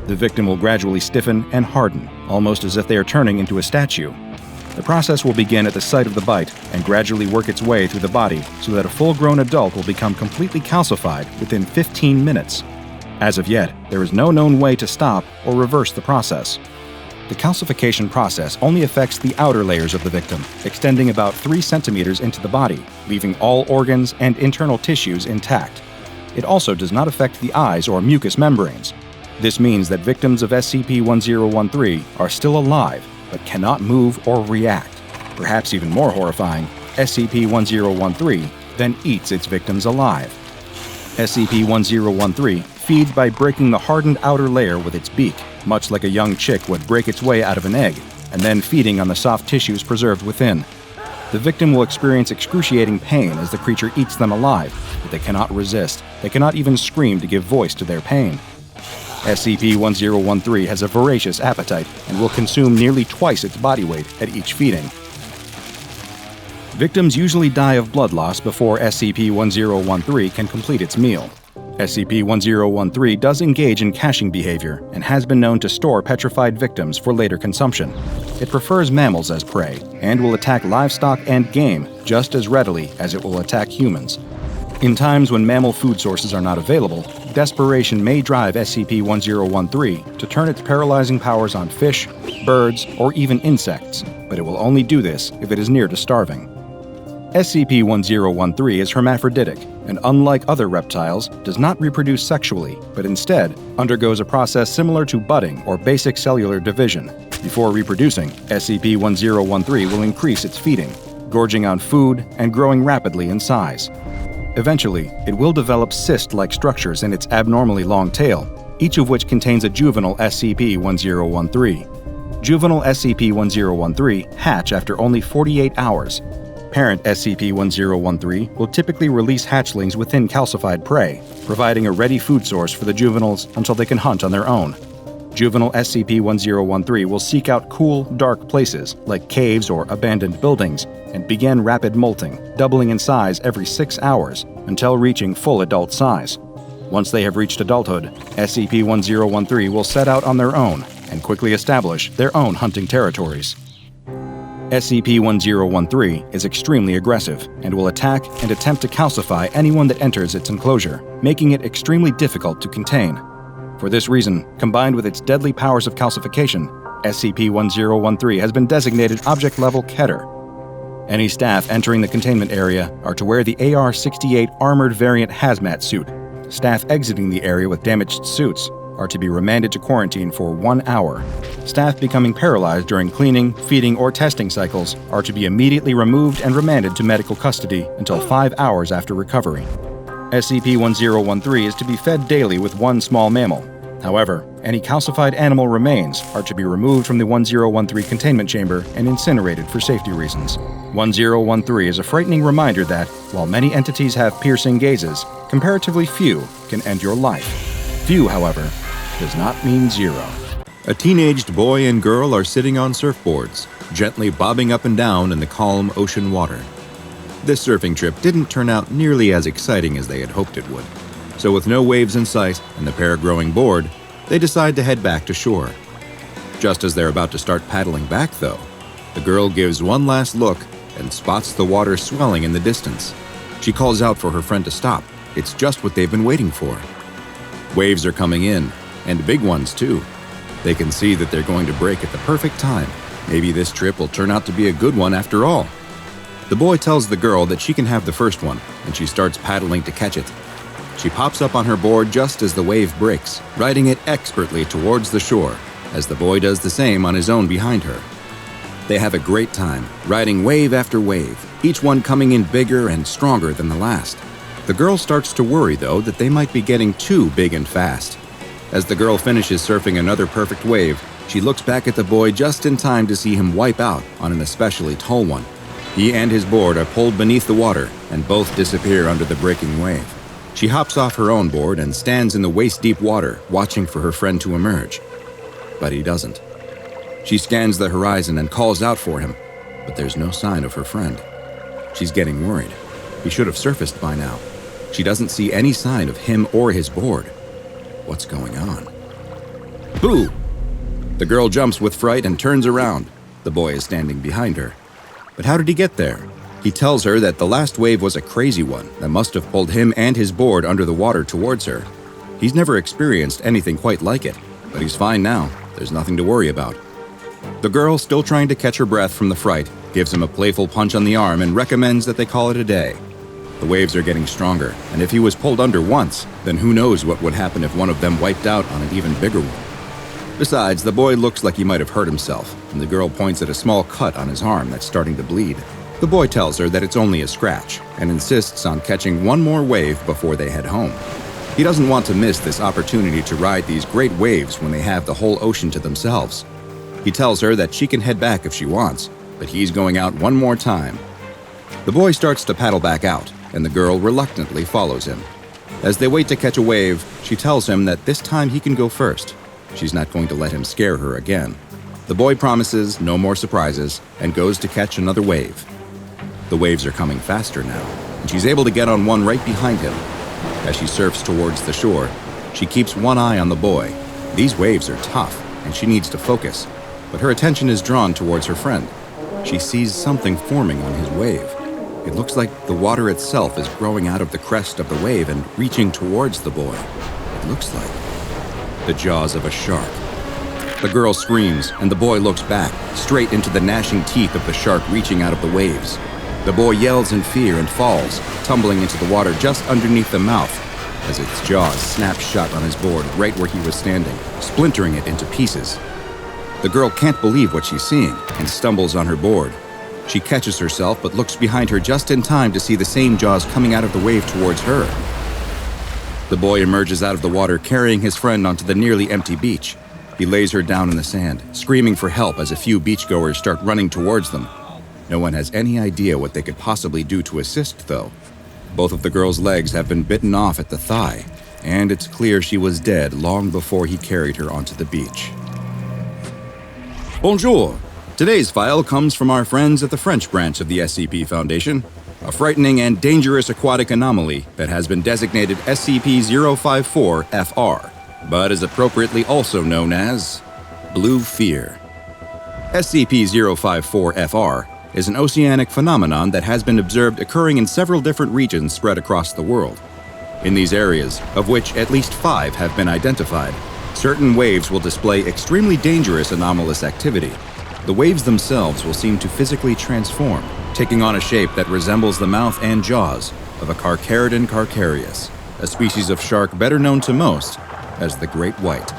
The victim will gradually stiffen and harden, almost as if they are turning into a statue. The process will begin at the site of the bite and gradually work its way through the body so that a full-grown adult will become completely calcified within 15 minutes. As of yet, there is no known way to stop or reverse the process. The calcification process only affects the outer layers of the victim, extending about 3 centimeters into the body, leaving all organs and internal tissues intact. It also does not affect the eyes or mucous membranes. This means that victims of SCP-1013 are still alive, but cannot move or react. Perhaps even more horrifying, SCP-1013 then eats its victims alive. SCP-1013 feeds by breaking the hardened outer layer with its beak, much like a young chick would break its way out of an egg, and then feeding on the soft tissues preserved within. The victim will experience excruciating pain as the creature eats them alive, but they cannot resist. They cannot even scream to give voice to their pain. SCP-1013 has a voracious appetite and will consume nearly twice its body weight at each feeding. Victims usually die of blood loss before SCP-1013 can complete its meal. SCP-1013 does engage in caching behavior and has been known to store petrified victims for later consumption. It prefers mammals as prey and will attack livestock and game just as readily as it will attack humans. In times when mammal food sources are not available, desperation may drive SCP-1013 to turn its paralyzing powers on fish, birds, or even insects, but it will only do this if it is near to starving. SCP-1013 is hermaphroditic and, unlike other reptiles, does not reproduce sexually, but instead undergoes a process similar to budding or basic cellular division. Before reproducing, SCP-1013 will increase its feeding, gorging on food and growing rapidly in size. Eventually, it will develop cyst-like structures in its abnormally long tail, each of which contains a juvenile SCP-1013. Juvenile SCP-1013 hatch after only 48 hours. Parent SCP-1013 will typically release hatchlings within calcified prey, providing a ready food source for the juveniles until they can hunt on their own. Juvenile SCP-1013 will seek out cool, dark places like caves or abandoned buildings and begin rapid molting, doubling in size every 6 hours until reaching full adult size. Once they have reached adulthood, SCP-1013 will set out on their own and quickly establish their own hunting territories. SCP-1013 is extremely aggressive and will attack and attempt to calcify anyone that enters its enclosure, making it extremely difficult to contain. For this reason, combined with its deadly powers of calcification, SCP-1013 has been designated Object-Level Keter. Any staff entering the containment area are to wear the AR-68 Armored Variant Hazmat suit. Staff exiting the area with damaged suits are to be remanded to quarantine for 1 hour. Staff becoming paralyzed during cleaning, feeding, or testing cycles are to be immediately removed and remanded to medical custody until 5 hours after recovery. SCP-1013 is to be fed daily with one small mammal. However, any calcified animal remains are to be removed from the 1013 containment chamber and incinerated for safety reasons. 1013 is a frightening reminder that, while many entities have piercing gazes, comparatively few can end your life. Few, however, does not mean zero. A teenaged boy and girl are sitting on surfboards, gently bobbing up and down in the calm ocean water. This surfing trip didn't turn out nearly as exciting as they had hoped it would. So with no waves in sight and the pair growing bored, they decide to head back to shore. Just as they're about to start paddling back, though, the girl gives one last look and spots the water swelling in the distance. She calls out for her friend to stop. It's just what they've been waiting for. Waves are coming in, and big ones too. They can see that they're going to break at the perfect time. Maybe this trip will turn out to be a good one after all. The boy tells the girl that she can have the first one, and she starts paddling to catch it. She pops up on her board just as the wave breaks, riding it expertly towards the shore, as the boy does the same on his own behind her. They have a great time, riding wave after wave, each one coming in bigger and stronger than the last. The girl starts to worry, though, that they might be getting too big and fast. As the girl finishes surfing another perfect wave, she looks back at the boy just in time to see him wipe out on an especially tall one. He and his board are pulled beneath the water, and both disappear under the breaking wave. She hops off her own board and stands in the waist-deep water, watching for her friend to emerge. But he doesn't. She scans the horizon and calls out for him, but there's no sign of her friend. She's getting worried. He should have surfaced by now. She doesn't see any sign of him or his board. What's going on? Boo! The girl jumps with fright and turns around. The boy is standing behind her. But how did he get there? He tells her that the last wave was a crazy one that must have pulled him and his board under the water towards her. He's never experienced anything quite like it, but he's fine now. There's nothing to worry about. The girl, still trying to catch her breath from the fright, gives him a playful punch on the arm and recommends that they call it a day. The waves are getting stronger, and if he was pulled under once, then who knows what would happen if one of them wiped out on an even bigger one. Besides, the boy looks like he might have hurt himself, and the girl points at a small cut on his arm that's starting to bleed. The boy tells her that it's only a scratch, and insists on catching one more wave before they head home. He doesn't want to miss this opportunity to ride these great waves when they have the whole ocean to themselves. He tells her that she can head back if she wants, but he's going out one more time. The boy starts to paddle back out, and the girl reluctantly follows him. As they wait to catch a wave, she tells him that this time he can go first. She's not going to let him scare her again. The boy promises no more surprises and goes to catch another wave. The waves are coming faster now, and she's able to get on one right behind him. As she surfs towards the shore, she keeps one eye on the boy. These waves are tough, and she needs to focus, but her attention is drawn towards her friend. She sees something forming on his wave. It looks like the water itself is growing out of the crest of the wave and reaching towards the boy. It looks like the jaws of a shark. The girl screams, and the boy looks back, straight into the gnashing teeth of the shark reaching out of the waves. The boy yells in fear and falls, tumbling into the water just underneath the mouth, as its jaws snap shut on his board right where he was standing, splintering it into pieces. The girl can't believe what she's seeing and stumbles on her board. She catches herself but looks behind her just in time to see the same jaws coming out of the wave towards her. The boy emerges out of the water carrying his friend onto the nearly empty beach. He lays her down in the sand, screaming for help as a few beachgoers start running towards them. No one has any idea what they could possibly do to assist, though. Both of the girl's legs have been bitten off at the thigh, and it's clear she was dead long before he carried her onto the beach. Bonjour! Today's file comes from our friends at the French branch of the SCP Foundation, a frightening and dangerous aquatic anomaly that has been designated SCP-054-FR, but is appropriately also known as Blue Fear. SCP-054-FR is an oceanic phenomenon that has been observed occurring in several different regions spread across the world. In these areas, of which at least 5 have been identified, certain waves will display extremely dangerous anomalous activity. The waves themselves will seem to physically transform, taking on a shape that resembles the mouth and jaws of a Carcharodon carcharius, a species of shark better known to most as the Great White.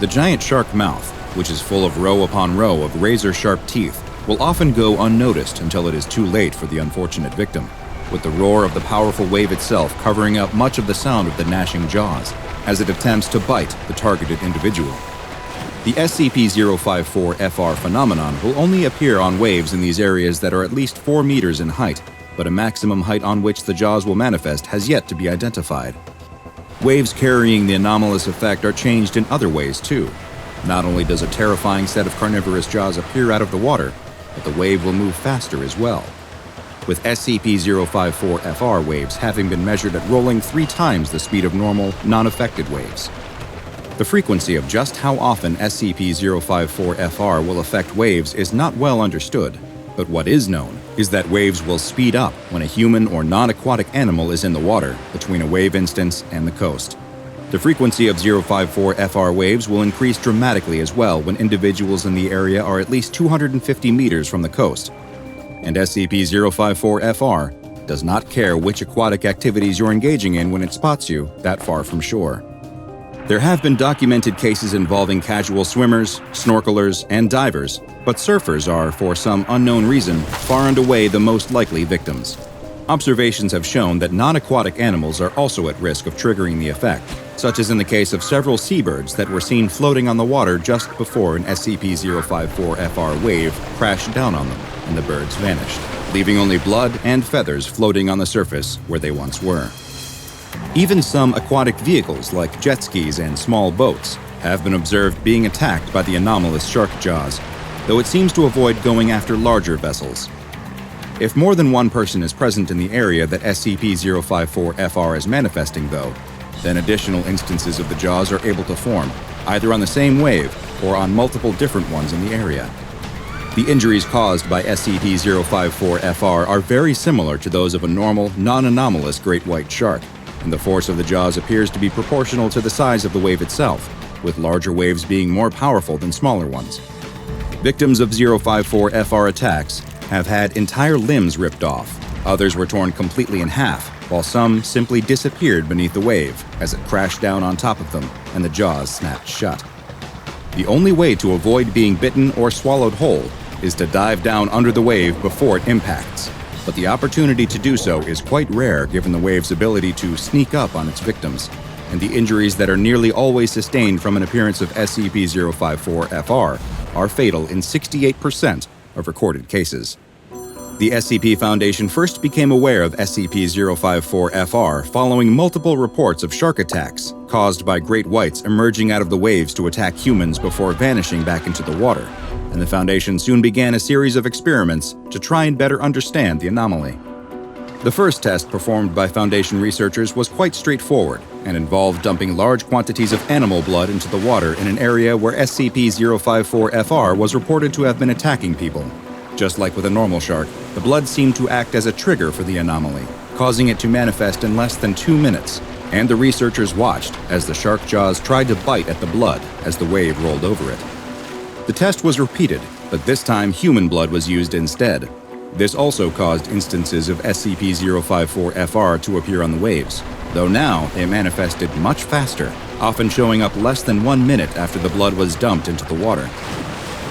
The giant shark mouth, which is full of row upon row of razor-sharp teeth, will often go unnoticed until it is too late for the unfortunate victim, with the roar of the powerful wave itself covering up much of the sound of the gnashing jaws as it attempts to bite the targeted individual. The SCP-054-FR phenomenon will only appear on waves in these areas that are at least 4 meters in height, but a maximum height on which the jaws will manifest has yet to be identified. Waves carrying the anomalous effect are changed in other ways too. Not only does a terrifying set of carnivorous jaws appear out of the water, but the wave will move faster as well, with SCP-054-FR waves having been measured at rolling 3 times the speed of normal, non-affected waves. The frequency of just how often SCP-054-FR will affect waves is not well understood, but what is known is that waves will speed up when a human or non-aquatic animal is in the water between a wave instance and the coast. The frequency of 054-FR waves will increase dramatically as well when individuals in the area are at least 250 meters from the coast. And SCP-054-FR does not care which aquatic activities you're engaging in when it spots you that far from shore. There have been documented cases involving casual swimmers, snorkelers, and divers, but surfers are, for some unknown reason, far and away the most likely victims. Observations have shown that non-aquatic animals are also at risk of triggering the effect, such as in the case of several seabirds that were seen floating on the water just before an SCP-054-FR wave crashed down on them, and the birds vanished, leaving only blood and feathers floating on the surface where they once were. Even some aquatic vehicles like jet skis and small boats have been observed being attacked by the anomalous shark jaws, though it seems to avoid going after larger vessels. If more than one person is present in the area that SCP-054-FR is manifesting, though, then additional instances of the jaws are able to form, either on the same wave or on multiple different ones in the area. The injuries caused by SCP-054-FR are very similar to those of a normal, non-anomalous great white shark, and the force of the jaws appears to be proportional to the size of the wave itself, with larger waves being more powerful than smaller ones. Victims of 054-FR attacks have had entire limbs ripped off. Others were torn completely in half, while some simply disappeared beneath the wave as it crashed down on top of them and the jaws snapped shut. The only way to avoid being bitten or swallowed whole is to dive down under the wave before it impacts, but the opportunity to do so is quite rare given the wave's ability to sneak up on its victims, and the injuries that are nearly always sustained from an appearance of SCP-054-FR are fatal in 68% of recorded cases. The SCP Foundation first became aware of SCP-054-FR following multiple reports of shark attacks caused by great whites emerging out of the waves to attack humans before vanishing back into the water, and the Foundation soon began a series of experiments to try and better understand the anomaly. The first test performed by Foundation researchers was quite straightforward and involved dumping large quantities of animal blood into the water in an area where SCP-054-FR was reported to have been attacking people. Just like with a normal shark, the blood seemed to act as a trigger for the anomaly, causing it to manifest in less than 2 minutes, and the researchers watched as the shark jaws tried to bite at the blood as the wave rolled over it. The test was repeated, but this time human blood was used instead. This also caused instances of SCP-054-FR to appear on the waves, though now they manifested much faster, often showing up less than 1 minute after the blood was dumped into the water.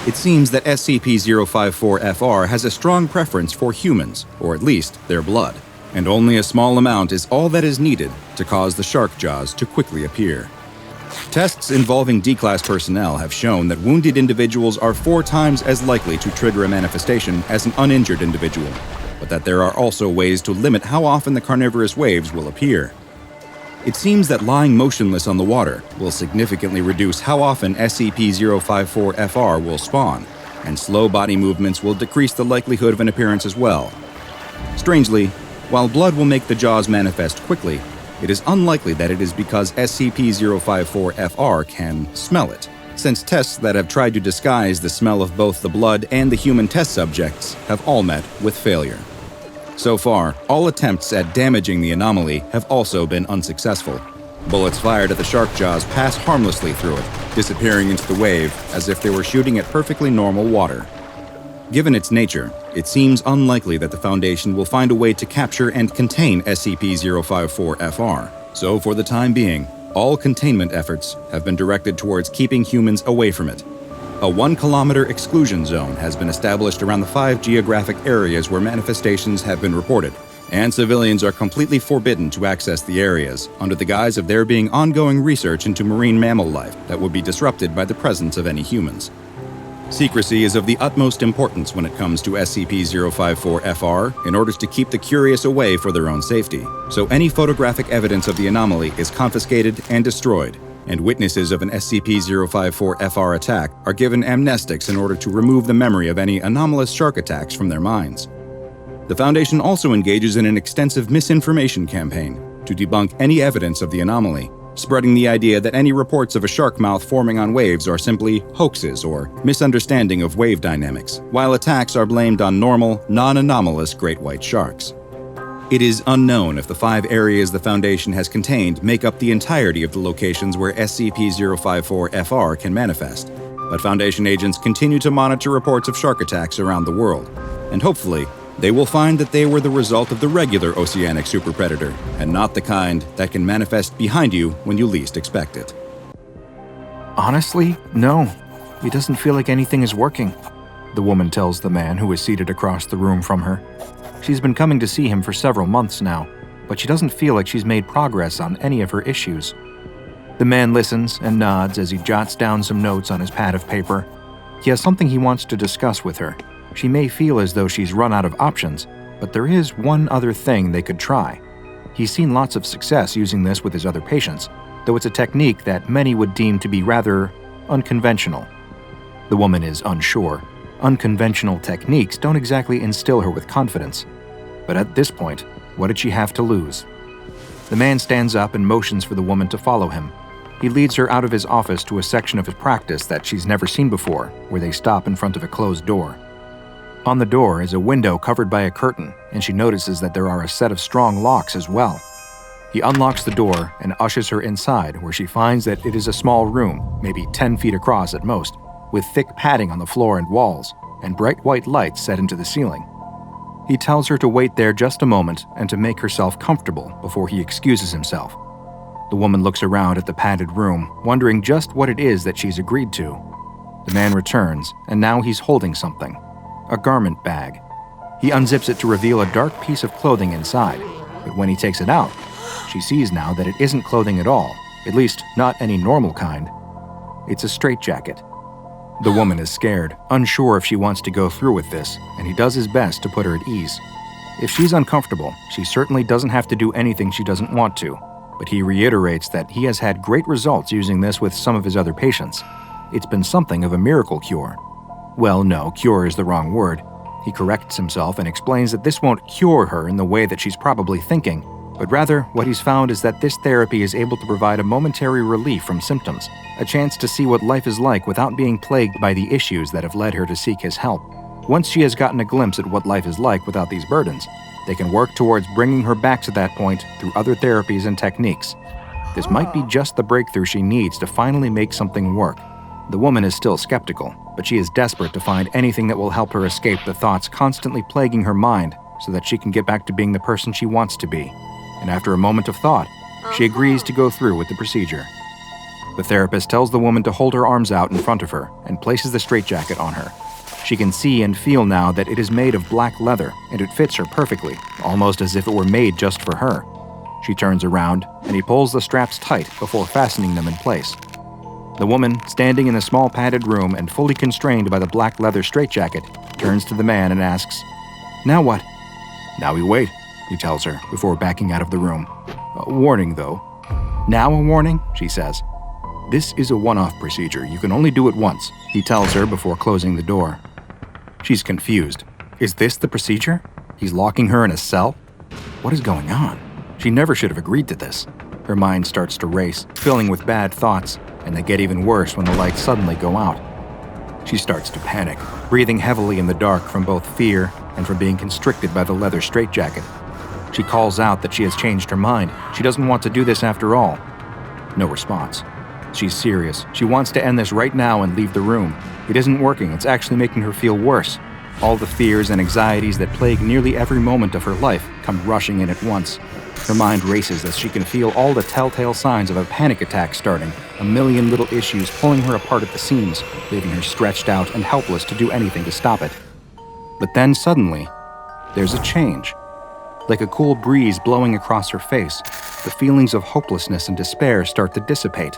It seems that SCP-054-FR has a strong preference for humans, or at least their blood, and only a small amount is all that is needed to cause the shark jaws to quickly appear. Tests involving D-Class personnel have shown that wounded individuals are 4 times as likely to trigger a manifestation as an uninjured individual, but that there are also ways to limit how often the carnivorous waves will appear. It seems that lying motionless on the water will significantly reduce how often SCP-054-FR will spawn, and slow body movements will decrease the likelihood of an appearance as well. Strangely, while blood will make the jaws manifest quickly, it is unlikely that it is because SCP-054-FR can smell it, since tests that have tried to disguise the smell of both the blood and the human test subjects have all met with failure. So far, all attempts at damaging the anomaly have also been unsuccessful. Bullets fired at the shark jaws pass harmlessly through it, disappearing into the wave as if they were shooting at perfectly normal water. Given its nature, it seems unlikely that the Foundation will find a way to capture and contain SCP-054-FR, so for the time being, All containment efforts have been directed towards keeping humans away from it. A 1-kilometer exclusion zone has been established around the 5 geographic areas where manifestations have been reported, and civilians are completely forbidden to access the areas under the guise of there being ongoing research into marine mammal life that would be disrupted by the presence of any humans. Secrecy is of the utmost importance when it comes to SCP-054-FR in order to keep the curious away for their own safety, so any photographic evidence of the anomaly is confiscated and destroyed, and witnesses of an SCP-054-FR attack are given amnestics in order to remove the memory of any anomalous shark attacks from their minds. The Foundation also engages in an extensive misinformation campaign to debunk any evidence of the anomaly, spreading the idea that any reports of a shark mouth forming on waves are simply hoaxes or misunderstanding of wave dynamics, while attacks are blamed on normal, non-anomalous great white sharks. It is unknown if the 5 areas the Foundation has contained make up the entirety of the locations where SCP-054-FR can manifest, but Foundation agents continue to monitor reports of shark attacks around the world, and hopefully, they will find that they were the result of the regular oceanic superpredator, and not the kind that can manifest behind you when you least expect it. Honestly, no. It doesn't feel like anything is working, the woman tells the man who is seated across the room from her. She's been coming to see him for several months now, but she doesn't feel like she's made progress on any of her issues. The man listens and nods as he jots down some notes on his pad of paper. He has something he wants to discuss with her. She may feel as though she's run out of options, but there is one other thing they could try. He's seen lots of success using this with his other patients, though it's a technique that many would deem to be rather unconventional. The woman is unsure. Unconventional techniques don't exactly instill her with confidence. But at this point, what did she have to lose? The man stands up and motions for the woman to follow him. He leads her out of his office to a section of his practice that she's never seen before, where they stop in front of a closed door. On the door is a window covered by a curtain, and she notices that there are a set of strong locks as well. He unlocks the door and ushers her inside, where she finds that it is a small room, maybe 10 feet across at most, with thick padding on the floor and walls, and bright white lights set into the ceiling. He tells her to wait there just a moment and to make herself comfortable before he excuses himself. The woman looks around at the padded room, wondering just what it is that she's agreed to. The man returns, and now he's holding something. A garment bag. He unzips it to reveal a dark piece of clothing inside, but when he takes it out, she sees now that it isn't clothing at all, at least not any normal kind. It's a straitjacket. The woman is scared, unsure if she wants to go through with this, and he does his best to put her at ease. If she's uncomfortable, she certainly doesn't have to do anything she doesn't want to, but he reiterates that he has had great results using this with some of his other patients. It's been something of a miracle cure. Well, no, cure is the wrong word. He corrects himself and explains that this won't cure her in the way that she's probably thinking, but rather what he's found is that this therapy is able to provide a momentary relief from symptoms, a chance to see what life is like without being plagued by the issues that have led her to seek his help. Once she has gotten a glimpse at what life is like without these burdens, they can work towards bringing her back to that point through other therapies and techniques. This might be just the breakthrough she needs to finally make something work. The woman is still skeptical, but she is desperate to find anything that will help her escape the thoughts constantly plaguing her mind so that she can get back to being the person she wants to be. And after a moment of thought, she agrees to go through with the procedure. The therapist tells the woman to hold her arms out in front of her and places the straitjacket on her. She can see and feel now that it is made of black leather and it fits her perfectly, almost as if it were made just for her. She turns around and he pulls the straps tight before fastening them in place. The woman, standing in the small padded room and fully constrained by the black leather straitjacket, turns to the man and asks, "Now what?" "Now we wait," he tells her before backing out of the room. "A warning, though." "Now a warning?" she says. "This is a one-off procedure. You can only do it once," he tells her before closing the door. She's confused. Is this the procedure? He's locking her in a cell? What is going on? She never should have agreed to this. Her mind starts to race, filling with bad thoughts, and they get even worse when the lights suddenly go out. She starts to panic, breathing heavily in the dark from both fear and from being constricted by the leather straitjacket. She calls out that she has changed her mind. She doesn't want to do this after all. No response. She's serious. She wants to end this right now and leave the room. It isn't working. It's actually making her feel worse. All the fears and anxieties that plague nearly every moment of her life come rushing in at once. Her mind races as she can feel all the telltale signs of a panic attack starting, a million little issues pulling her apart at the seams, leaving her stretched out and helpless to do anything to stop it. But then suddenly, there's a change. Like a cool breeze blowing across her face, the feelings of hopelessness and despair start to dissipate.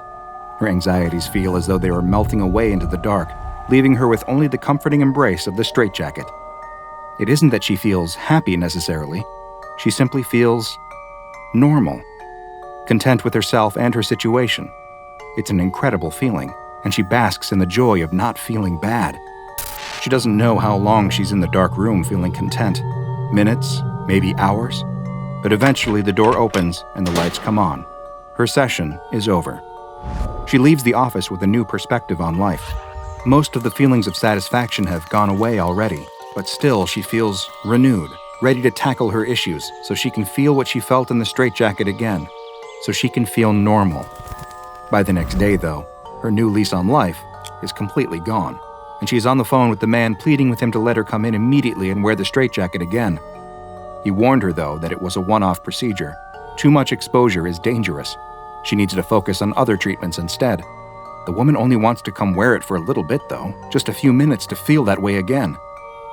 Her anxieties feel as though they were melting away into the dark, leaving her with only the comforting embrace of the straitjacket. It isn't that she feels happy necessarily. She simply feels normal, content with herself and her situation. It's an incredible feeling, and she basks in the joy of not feeling bad. She doesn't know how long she's in the dark room feeling content. Minutes, maybe hours. But eventually the door opens and the lights come on. Her session is over. She leaves the office with a new perspective on life. Most of the feelings of satisfaction have gone away already, but still she feels renewed, ready to tackle her issues so she can feel what she felt in the straitjacket again, so she can feel normal. By the next day, though, her new lease on life is completely gone, and she's on the phone with the man pleading with him to let her come in immediately and wear the straitjacket again. He warned her, though, that it was a one-off procedure. Too much exposure is dangerous. She needs to focus on other treatments instead. The woman only wants to come wear it for a little bit, though, just a few minutes to feel that way again.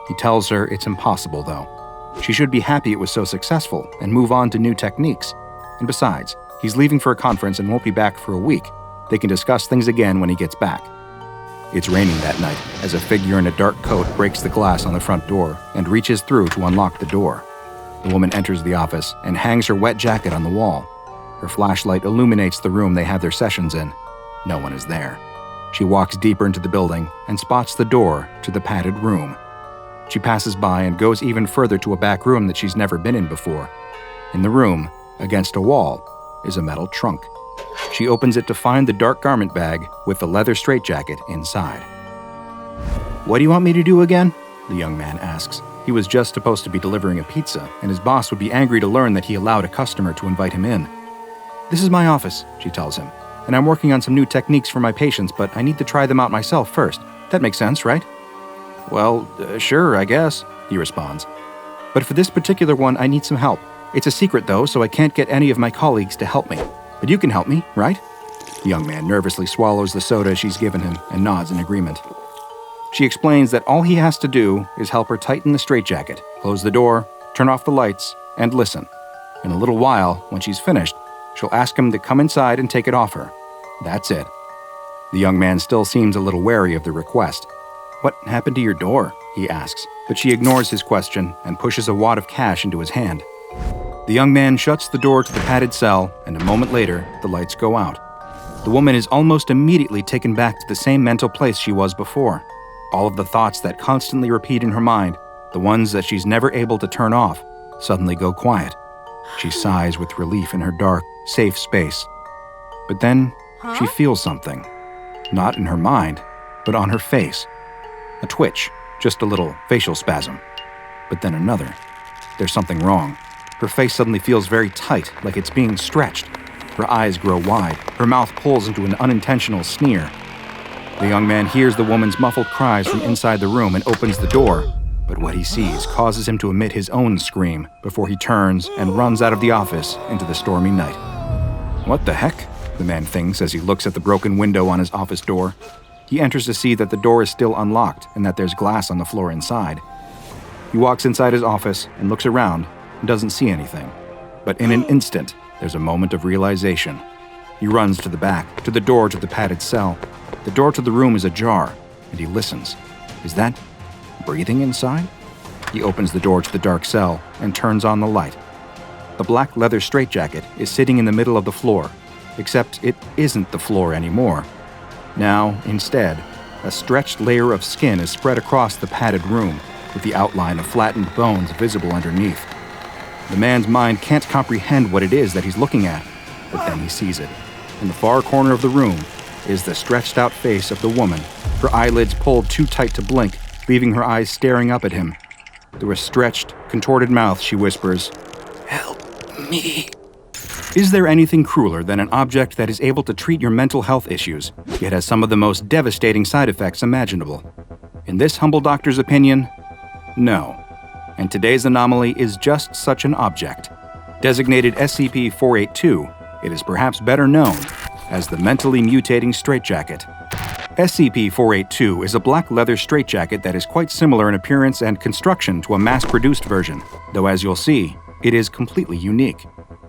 He tells her it's impossible, though. She should be happy it was so successful and move on to new techniques. And besides, he's leaving for a conference and won't be back for a week. They can discuss things again when he gets back. It's raining that night as a figure in a dark coat breaks the glass on the front door and reaches through to unlock the door. The woman enters the office and hangs her wet jacket on the wall. Her flashlight illuminates the room they have their sessions in. No one is there. She walks deeper into the building and spots the door to the padded room. She passes by and goes even further to a back room that she's never been in before. In the room, against a wall, is a metal trunk. She opens it to find the dark garment bag with the leather straitjacket inside. "What do you want me to do again?" the young man asks. He was just supposed to be delivering a pizza, and his boss would be angry to learn that he allowed a customer to invite him in. "This is my office," she tells him, "and I'm working on some new techniques for my patients, but I need to try them out myself first. That makes sense, right?" "Well, sure, I guess," he responds. "But for this particular one, I need some help. It's a secret, though, so I can't get any of my colleagues to help me. But you can help me, right?" The young man nervously swallows the soda she's given him and nods in agreement. She explains that all he has to do is help her tighten the straitjacket, close the door, turn off the lights, and listen. In a little while, when she's finished, she'll ask him to come inside and take it off her. That's it. The young man still seems a little wary of the request. "What happened to your door?" he asks, but she ignores his question and pushes a wad of cash into his hand. The young man shuts the door to the padded cell, and a moment later, the lights go out. The woman is almost immediately taken back to the same mental place she was before. All of the thoughts that constantly repeat in her mind, the ones that she's never able to turn off, suddenly go quiet. She sighs with relief in her dark, safe space. But then, she feels something. Not in her mind, but on her face. A twitch, just a little facial spasm. But then another. There's something wrong. Her face suddenly feels very tight, like it's being stretched. Her eyes grow wide. Her mouth pulls into an unintentional sneer. The young man hears the woman's muffled cries from inside the room and opens the door. But what he sees causes him to emit his own scream before he turns and runs out of the office into the stormy night. "What the heck?" the man thinks as he looks at the broken window on his office door. He enters to see that the door is still unlocked and that there's glass on the floor inside. He walks inside his office and looks around and doesn't see anything. But in an instant, there's a moment of realization. He runs to the back, to the door to the padded cell. The door to the room is ajar, and he listens. Is that breathing inside? He opens the door to the dark cell and turns on the light. The black leather straitjacket is sitting in the middle of the floor, except it isn't the floor anymore. Now, instead, a stretched layer of skin is spread across the padded room, with the outline of flattened bones visible underneath. The man's mind can't comprehend what it is that he's looking at, but then he sees it. In the far corner of the room is the stretched out face of the woman, her eyelids pulled too tight to blink, leaving her eyes staring up at him. Through a stretched, contorted mouth, she whispers, "Help me." Is there anything crueler than an object that is able to treat your mental health issues, yet has some of the most devastating side effects imaginable? In this humble doctor's opinion, no. And today's anomaly is just such an object. Designated SCP-482, it is perhaps better known as the mentally mutating straitjacket. SCP-482 is a black leather straitjacket that is quite similar in appearance and construction to a mass-produced version, though as you'll see, it is completely unique.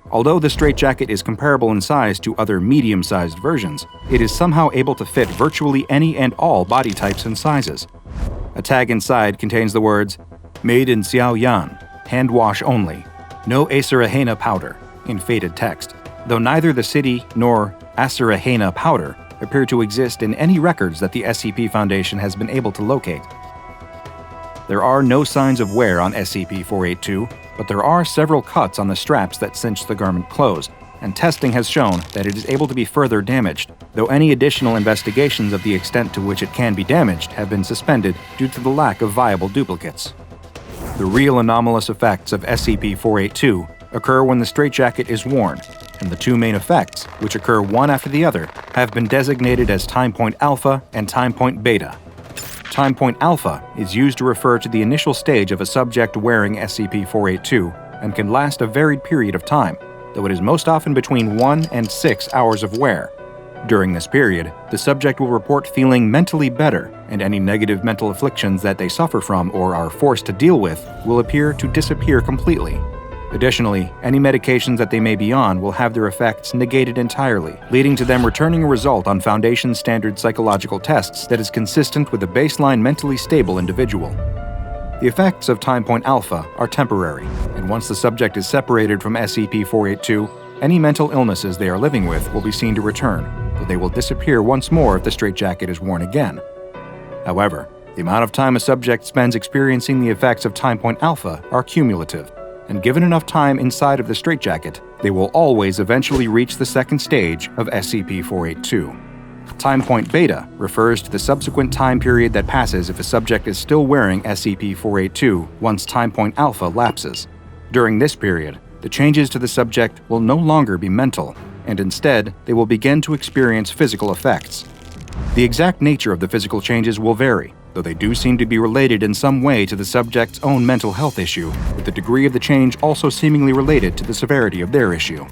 Although the straitjacket is comparable in size to other medium-sized versions, it is somehow able to fit virtually any and all body types and sizes. A tag inside contains the words, "Made in Xiaoyan, hand wash only, no acerahena powder," in faded text, though neither the city nor acerahena powder appear to exist in any records that the SCP Foundation has been able to locate. There are no signs of wear on SCP-482, but there are several cuts on the straps that cinch the garment closed, and testing has shown that it is able to be further damaged, though any additional investigations of the extent to which it can be damaged have been suspended due to the lack of viable duplicates. The real anomalous effects of SCP-482 occur when the straitjacket is worn, and the two main effects, which occur one after the other, have been designated as time point alpha and time point beta. Time point alpha is used to refer to the initial stage of a subject wearing SCP-482 and can last a varied period of time, though it is most often between 1 and 6 hours of wear. During this period, the subject will report feeling mentally better, and any negative mental afflictions that they suffer from or are forced to deal with will appear to disappear completely. Additionally, any medications that they may be on will have their effects negated entirely, leading to them returning a result on Foundation standard psychological tests that is consistent with a baseline mentally stable individual. The effects of time point alpha are temporary, and once the subject is separated from SCP-482, any mental illnesses they are living with will be seen to return, but they will disappear once more if the straitjacket is worn again. However, the amount of time a subject spends experiencing the effects of time point alpha are cumulative, and given enough time inside of the straitjacket, they will always eventually reach the second stage of SCP-482. Time point beta refers to the subsequent time period that passes if a subject is still wearing SCP-482 once time point alpha lapses. During this period, the changes to the subject will no longer be mental, and instead, they will begin to experience physical effects. The exact nature of the physical changes will vary, though they do seem to be related in some way to the subject's own mental health issue, with the degree of the change also seemingly related to the severity of their issue.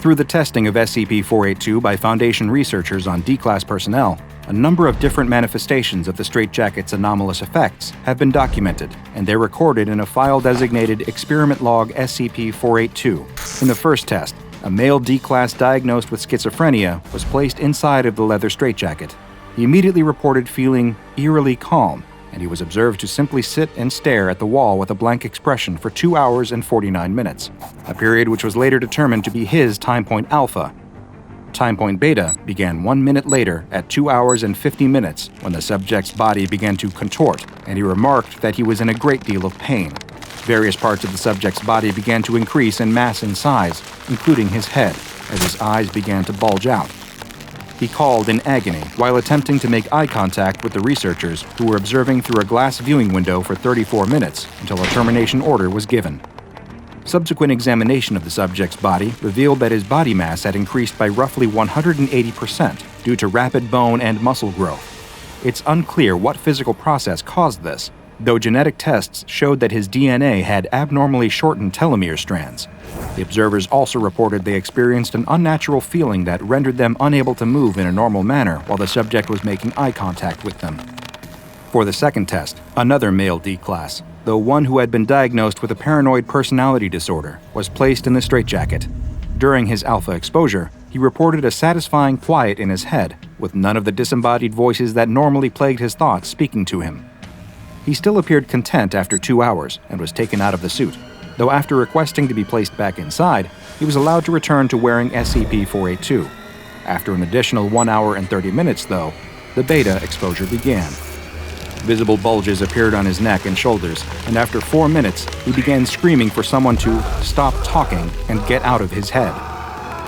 Through the testing of SCP-482 by Foundation researchers on D-Class personnel, a number of different manifestations of the straitjacket's anomalous effects have been documented, and they're recorded in a file designated Experiment Log SCP-482. In the first test, a male D-Class diagnosed with schizophrenia was placed inside of the leather straitjacket. He immediately reported feeling eerily calm, and he was observed to simply sit and stare at the wall with a blank expression for 2 hours and 49 minutes, a period which was later determined to be his time point alpha. Time point beta began 1 minute later at 2 hours and 50 minutes when the subject's body began to contort, and he remarked that he was in a great deal of pain. Various parts of the subject's body began to increase in mass and size, including his head, as his eyes began to bulge out. He called in agony while attempting to make eye contact with the researchers who were observing through a glass viewing window for 34 minutes until a termination order was given. Subsequent examination of the subject's body revealed that his body mass had increased by roughly 180% due to rapid bone and muscle growth. It's unclear what physical process caused this, though genetic tests showed that his DNA had abnormally shortened telomere strands. The observers also reported they experienced an unnatural feeling that rendered them unable to move in a normal manner while the subject was making eye contact with them. For the second test, another male D-Class, though one who had been diagnosed with a paranoid personality disorder, was placed in the straitjacket. During his alpha exposure, he reported a satisfying quiet in his head, with none of the disembodied voices that normally plagued his thoughts speaking to him. He still appeared content after 2 hours and was taken out of the suit, though after requesting to be placed back inside, he was allowed to return to wearing SCP-482. After an additional 1 hour and 30 minutes, though, the beta exposure began. Visible bulges appeared on his neck and shoulders, and after 4 minutes, he began screaming for someone to stop talking and get out of his head.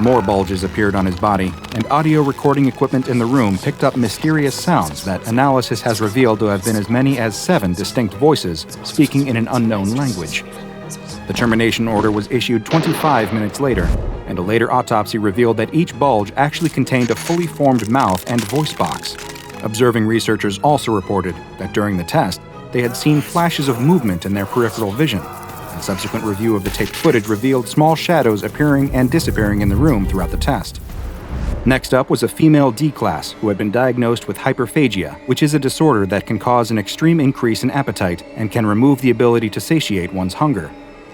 More bulges appeared on his body, and audio recording equipment in the room picked up mysterious sounds that analysis has revealed to have been as many as 7 distinct voices speaking in an unknown language. The termination order was issued 25 minutes later, and a later autopsy revealed that each bulge actually contained a fully formed mouth and voice box. Observing researchers also reported that during the test, they had seen flashes of movement in their peripheral vision. and subsequent review of the taped footage revealed small shadows appearing and disappearing in the room throughout the test. Next up was a female D-class who had been diagnosed with hyperphagia, which is a disorder that can cause an extreme increase in appetite and can remove the ability to satiate one's hunger.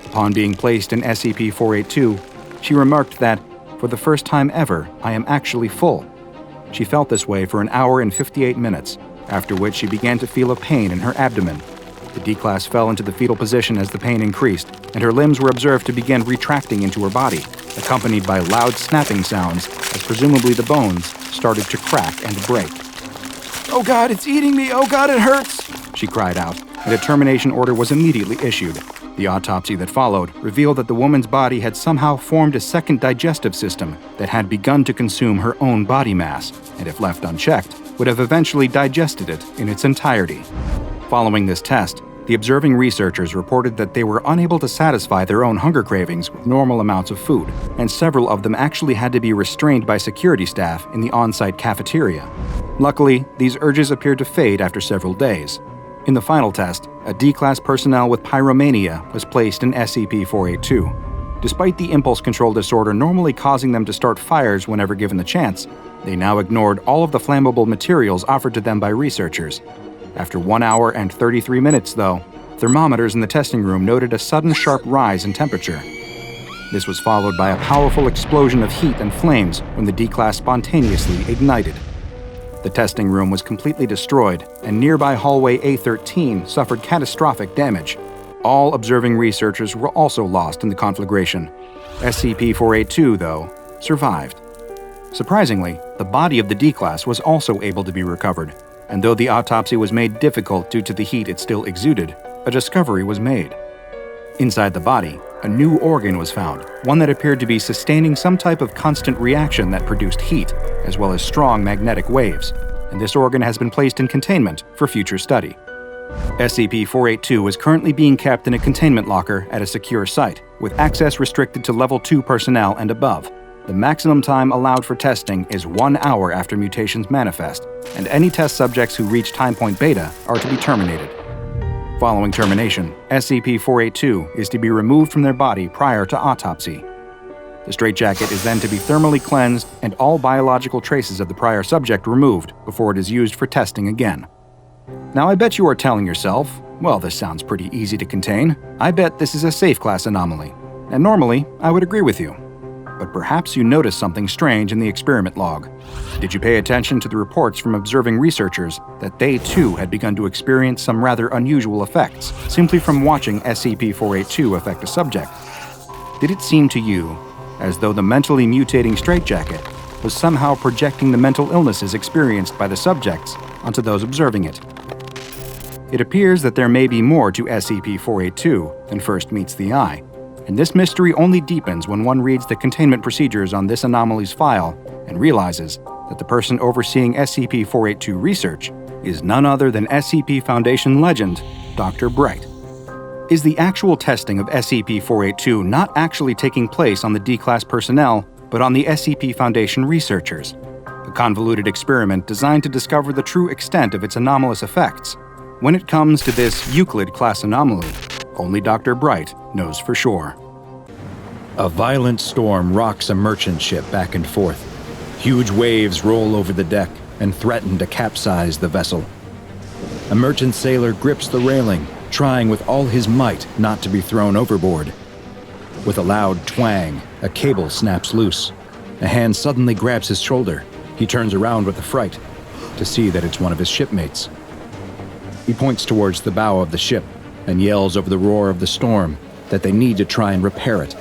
Upon being placed in SCP-482, she remarked that, "For the first time ever, I am actually full." She felt this way for 1 hour and 58 minutes, after which she began to feel a pain in her abdomen. The D-class fell into the fetal position as the pain increased, and her limbs were observed to begin retracting into her body, accompanied by loud snapping sounds as presumably the bones started to crack and break. "Oh God, it's eating me! Oh God, it hurts!" she cried out, and a termination order was immediately issued. The autopsy that followed revealed that the woman's body had somehow formed a second digestive system that had begun to consume her own body mass, and if left unchecked, would have eventually digested it in its entirety. Following this test, the observing researchers reported that they were unable to satisfy their own hunger cravings with normal amounts of food, and several of them actually had to be restrained by security staff in the on-site cafeteria. Luckily, these urges appeared to fade after several days. In the final test, a D-class personnel with pyromania was placed in SCP-482. Despite the impulse control disorder normally causing them to start fires whenever given the chance, they now ignored all of the flammable materials offered to them by researchers. After 1 hour and 33 minutes, though, thermometers in the testing room noted a sudden sharp rise in temperature. This was followed by a powerful explosion of heat and flames when the D-class spontaneously ignited. The testing room was completely destroyed, and nearby hallway A13 suffered catastrophic damage. All observing researchers were also lost in the conflagration. SCP-482, though, survived. Surprisingly, the body of the D-class was also able to be recovered, and though the autopsy was made difficult due to the heat it still exuded, a discovery was made. Inside the body, a new organ was found, one that appeared to be sustaining some type of constant reaction that produced heat, as well as strong magnetic waves, and this organ has been placed in containment for future study. SCP-482 is currently being kept in a containment locker at a secure site, with access restricted to Level 2 personnel and above. The maximum time allowed for testing is 1 hour after mutations manifest, and any test subjects who reach time point beta are to be terminated. Following termination, SCP-482 is to be removed from their body prior to autopsy. The straitjacket is then to be thermally cleansed and all biological traces of the prior subject removed before it is used for testing again. Now I bet you are telling yourself, well, this sounds pretty easy to contain. I bet this is a safe class anomaly. And normally, I would agree with you. But perhaps you noticed something strange in the experiment log. Did you pay attention to the reports from observing researchers that they too had begun to experience some rather unusual effects simply from watching SCP-482 affect a subject? Did it seem to you as though the mentally mutating straitjacket was somehow projecting the mental illnesses experienced by the subjects onto those observing it? It appears that there may be more to SCP-482 than first meets the eye, and this mystery only deepens when one reads the containment procedures on this anomaly's file and realizes that the person overseeing SCP-482 research is none other than SCP Foundation legend, Dr. Bright. Is the actual testing of SCP-482 not actually taking place on the D-Class personnel, but on the SCP Foundation researchers? A convoluted experiment designed to discover the true extent of its anomalous effects. When it comes to this Euclid-class anomaly, only Dr. Bright knows for sure. A violent storm rocks a merchant ship back and forth. Huge waves roll over the deck and threaten to capsize the vessel. A merchant sailor grips the railing, trying with all his might not to be thrown overboard. With a loud twang, a cable snaps loose. A hand suddenly grabs his shoulder. He turns around with affright to see that it's one of his shipmates. He points towards the bow of the ship and yells over the roar of the storm that they need to try and repair it.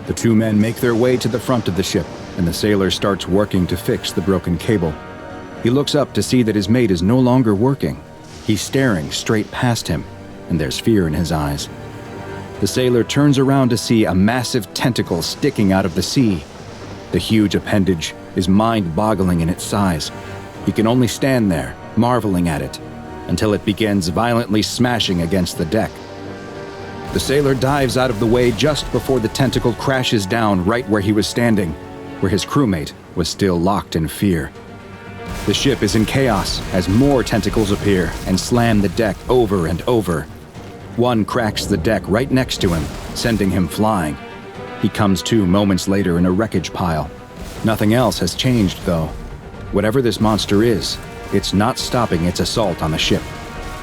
The two men make their way to the front of the ship, and the sailor starts working to fix the broken cable. He looks up to see that his mate is no longer working. He's staring straight past him, and there's fear in his eyes. The sailor turns around to see a massive tentacle sticking out of the sea. The huge appendage is mind-boggling in its size. He can only stand there, marveling at it, until it begins violently smashing against the deck. The sailor dives out of the way just before the tentacle crashes down right where he was standing, where his crewmate was still locked in fear. The ship is in chaos as more tentacles appear and slam the deck over and over. One cracks the deck right next to him, sending him flying. He comes to moments later in a wreckage pile. Nothing else has changed, though. Whatever this monster is, it's not stopping its assault on the ship.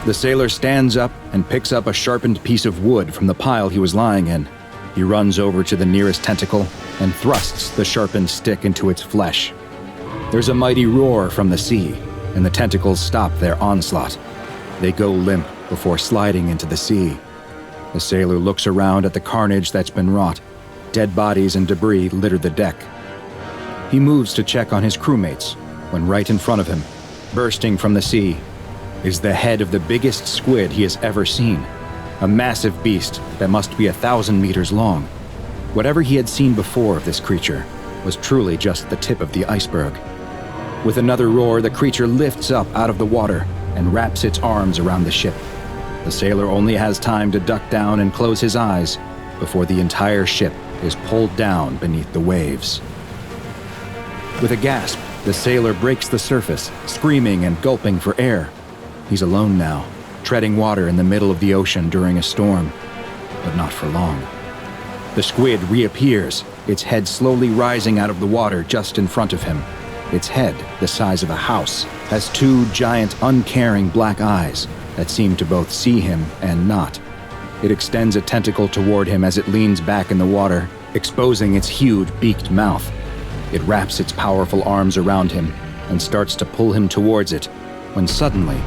The sailor stands up and picks up a sharpened piece of wood from the pile he was lying in. He runs over to the nearest tentacle and thrusts the sharpened stick into its flesh. There's a mighty roar from the sea, and the tentacles stop their onslaught. They go limp before sliding into the sea. The sailor looks around at the carnage that's been wrought. Dead bodies and debris litter the deck. He moves to check on his crewmates, when right in front of him, bursting from the sea, is the head of the biggest squid he has ever seen. A massive beast that must be 1,000 meters long. Whatever he had seen before of this creature was truly just the tip of the iceberg. With another roar, the creature lifts up out of the water and wraps its arms around the ship. The sailor only has time to duck down and close his eyes before the entire ship is pulled down beneath the waves. With a gasp, the sailor breaks the surface, screaming and gulping for air. He's alone now, treading water in the middle of the ocean during a storm, but not for long. The squid reappears, its head slowly rising out of the water just in front of him. Its head, the size of a house, has two giant, uncaring black eyes that seem to both see him and not. It extends a tentacle toward him as it leans back in the water, exposing its huge beaked mouth. It wraps its powerful arms around him and starts to pull him towards it, when suddenly,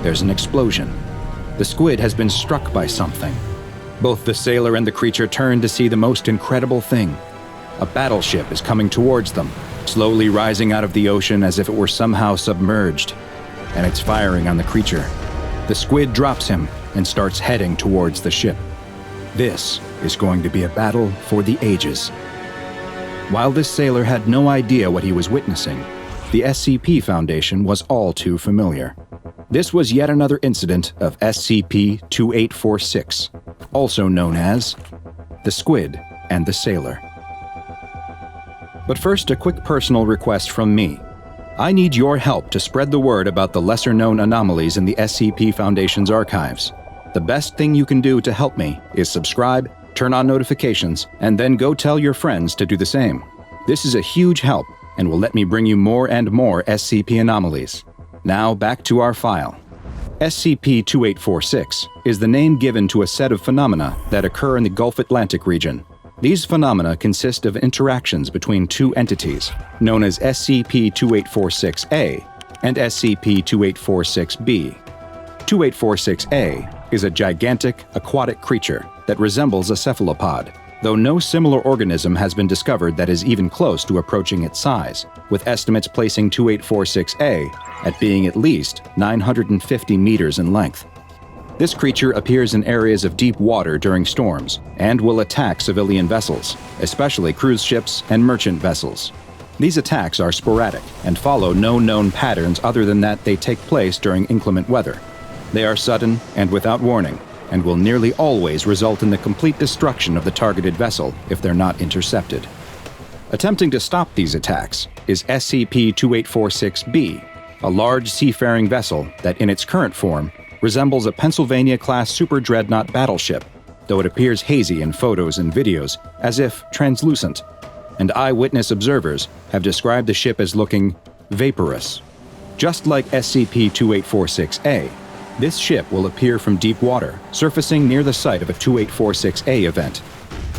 there's an explosion. The squid has been struck by something. Both the sailor and the creature turn to see the most incredible thing. A battleship is coming towards them, slowly rising out of the ocean as if it were somehow submerged, and it's firing on the creature. The squid drops him and starts heading towards the ship. This is going to be a battle for the ages. While this sailor had no idea what he was witnessing, the SCP Foundation was all too familiar. This was yet another incident of SCP-2846, also known as the Squid and the Sailor. But first, a quick personal request from me. I need your help to spread the word about the lesser-known anomalies in the SCP Foundation's archives. The best thing you can do to help me is subscribe, turn on notifications, and then go tell your friends to do the same. This is a huge help and will let me bring you more and more SCP anomalies. Now back to our file. SCP-2846 is the name given to a set of phenomena that occur in the Gulf Atlantic region. These phenomena consist of interactions between two entities, known as SCP-2846-A and SCP-2846-B. 2846-A is a gigantic, aquatic creature that resembles a cephalopod, though no similar organism has been discovered that is even close to approaching its size, with estimates placing 2846-A at being at least 950 meters in length. This creature appears in areas of deep water during storms and will attack civilian vessels, especially cruise ships and merchant vessels. These attacks are sporadic and follow no known patterns other than that they take place during inclement weather. They are sudden and without warning, and will nearly always result in the complete destruction of the targeted vessel if they're not intercepted. Attempting to stop these attacks is SCP-2846-B, a large seafaring vessel that in its current form resembles a Pennsylvania-class super dreadnought battleship, though it appears hazy in photos and videos, as if translucent, and eyewitness observers have described the ship as looking vaporous. Just like SCP-2846-A, this ship will appear from deep water, surfacing near the site of a 2846-A event.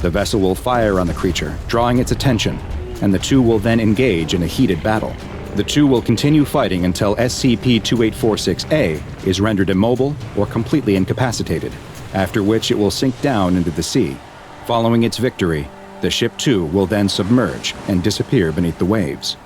The vessel will fire on the creature, drawing its attention, and the two will then engage in a heated battle. The two will continue fighting until SCP-2846-A is rendered immobile or completely incapacitated, after which it will sink down into the sea. Following its victory, the ship too will then submerge and disappear beneath the waves.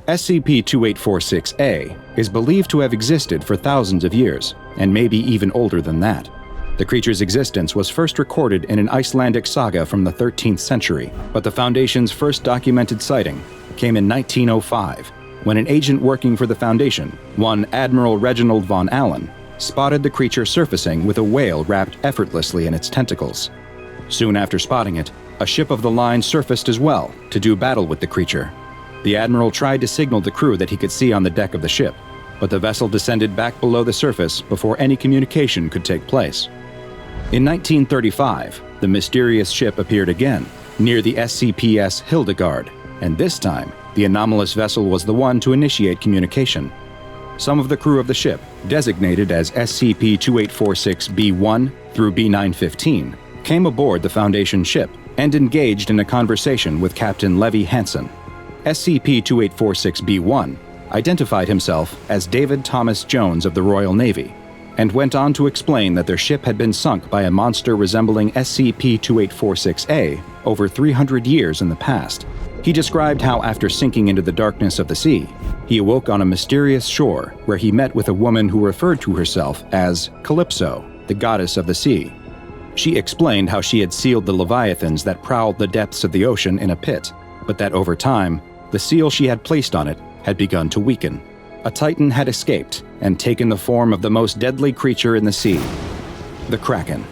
SCP-2846-A is believed to have existed for thousands of years, and maybe even older than that. The creature's existence was first recorded in an Icelandic saga from the 13th century, but the Foundation's first documented sighting came in 1905, when an agent working for the Foundation, one Admiral Reginald von Allen, spotted the creature surfacing with a whale wrapped effortlessly in its tentacles. Soon after spotting it, a ship of the line surfaced as well to do battle with the creature. The Admiral tried to signal the crew that he could see on the deck of the ship, but the vessel descended back below the surface before any communication could take place. In 1935, the mysterious ship appeared again, near the SCPs Hildegard, and this time, the anomalous vessel was the one to initiate communication. Some of the crew of the ship, designated as SCP-2846-B1 through B915, came aboard the Foundation ship and engaged in a conversation with Captain Levy Hansen. SCP-2846-B1 identified himself as David Thomas Jones of the Royal Navy, and went on to explain that their ship had been sunk by a monster resembling SCP-2846-A over 300 years in the past. He described how, after sinking into the darkness of the sea, he awoke on a mysterious shore where he met with a woman who referred to herself as Calypso, the goddess of the sea. She explained how she had sealed the leviathans that prowled the depths of the ocean in a pit, but that over time, the seal she had placed on it had begun to weaken. A titan had escaped and taken the form of the most deadly creature in the sea, the Kraken.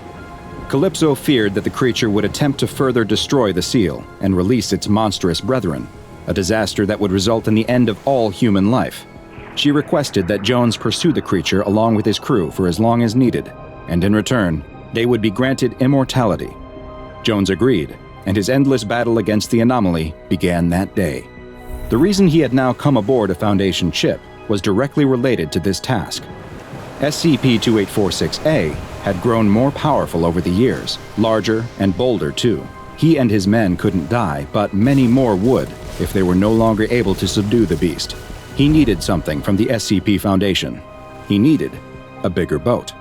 Calypso feared that the creature would attempt to further destroy the seal and release its monstrous brethren, a disaster that would result in the end of all human life. She requested that Jones pursue the creature along with his crew for as long as needed, and in return, they would be granted immortality. Jones agreed, and his endless battle against the anomaly began that day. The reason he had now come aboard a Foundation ship was directly related to this task. SCP-2846-A had grown more powerful over the years, larger and bolder too. He and his men couldn't die, but many more would if they were no longer able to subdue the beast. He needed something from the SCP Foundation. He needed a bigger boat.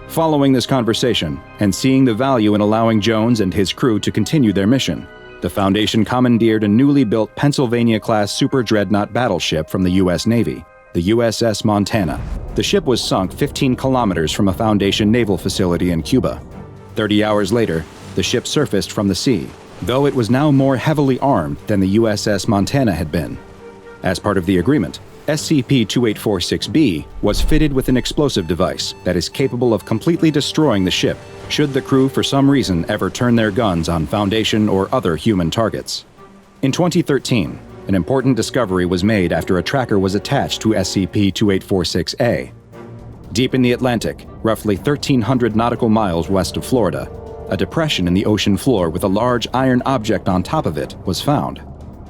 Following this conversation, and seeing the value in allowing Jones and his crew to continue their mission, the Foundation commandeered a newly built Pennsylvania-class super dreadnought battleship from the U.S. Navy, the USS Montana. The ship was sunk 15 kilometers from a Foundation naval facility in Cuba. 30 hours later, the ship surfaced from the sea, though it was now more heavily armed than the USS Montana had been. As part of the agreement, SCP-2846-B was fitted with an explosive device that is capable of completely destroying the ship should the crew for some reason ever turn their guns on Foundation or other human targets. In 2013, an important discovery was made after a tracker was attached to SCP-2846-A. Deep in the Atlantic, roughly 1,300 nautical miles west of Florida, a depression in the ocean floor with a large iron object on top of it was found.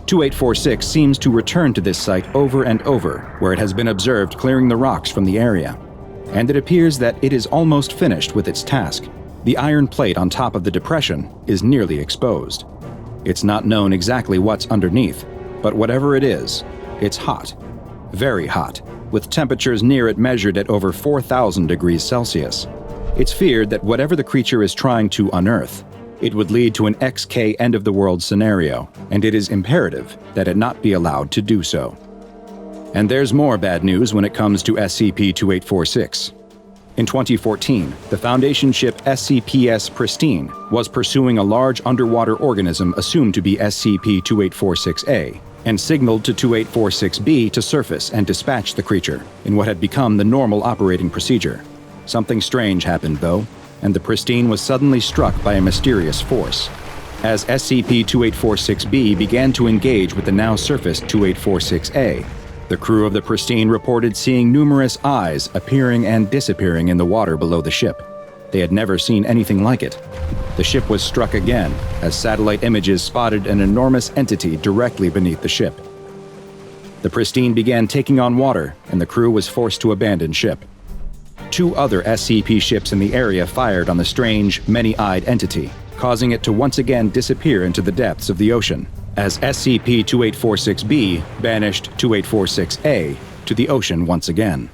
2846 seems to return to this site over and over, where it has been observed clearing the rocks from the area. And it appears that it is almost finished with its task. The iron plate on top of the depression is nearly exposed. It's not known exactly what's underneath, but whatever it is, it's hot. Very hot, with temperatures near it measured at over 4,000 degrees Celsius. It's feared that whatever the creature is trying to unearth, it would lead to an XK end-of-the-world scenario, and it is imperative that it not be allowed to do so. And there's more bad news when it comes to SCP-2846. In 2014, the Foundation ship SCPs Pristine was pursuing a large underwater organism assumed to be SCP-2846-A, and signaled to 2846-B to surface and dispatch the creature in what had become the normal operating procedure. Something strange happened, though, and the Pristine was suddenly struck by a mysterious force. As SCP-2846-B began to engage with the now surfaced 2846-A, the crew of the Pristine reported seeing numerous eyes appearing and disappearing in the water below the ship. They had never seen anything like it. The ship was struck again as satellite images spotted an enormous entity directly beneath the ship. The Pristine began taking on water, and the crew was forced to abandon ship. 2 other SCP ships in the area fired on the strange, many-eyed entity, causing it to once again disappear into the depths of the ocean, as SCP-2846-B banished 2846-A to the ocean once again.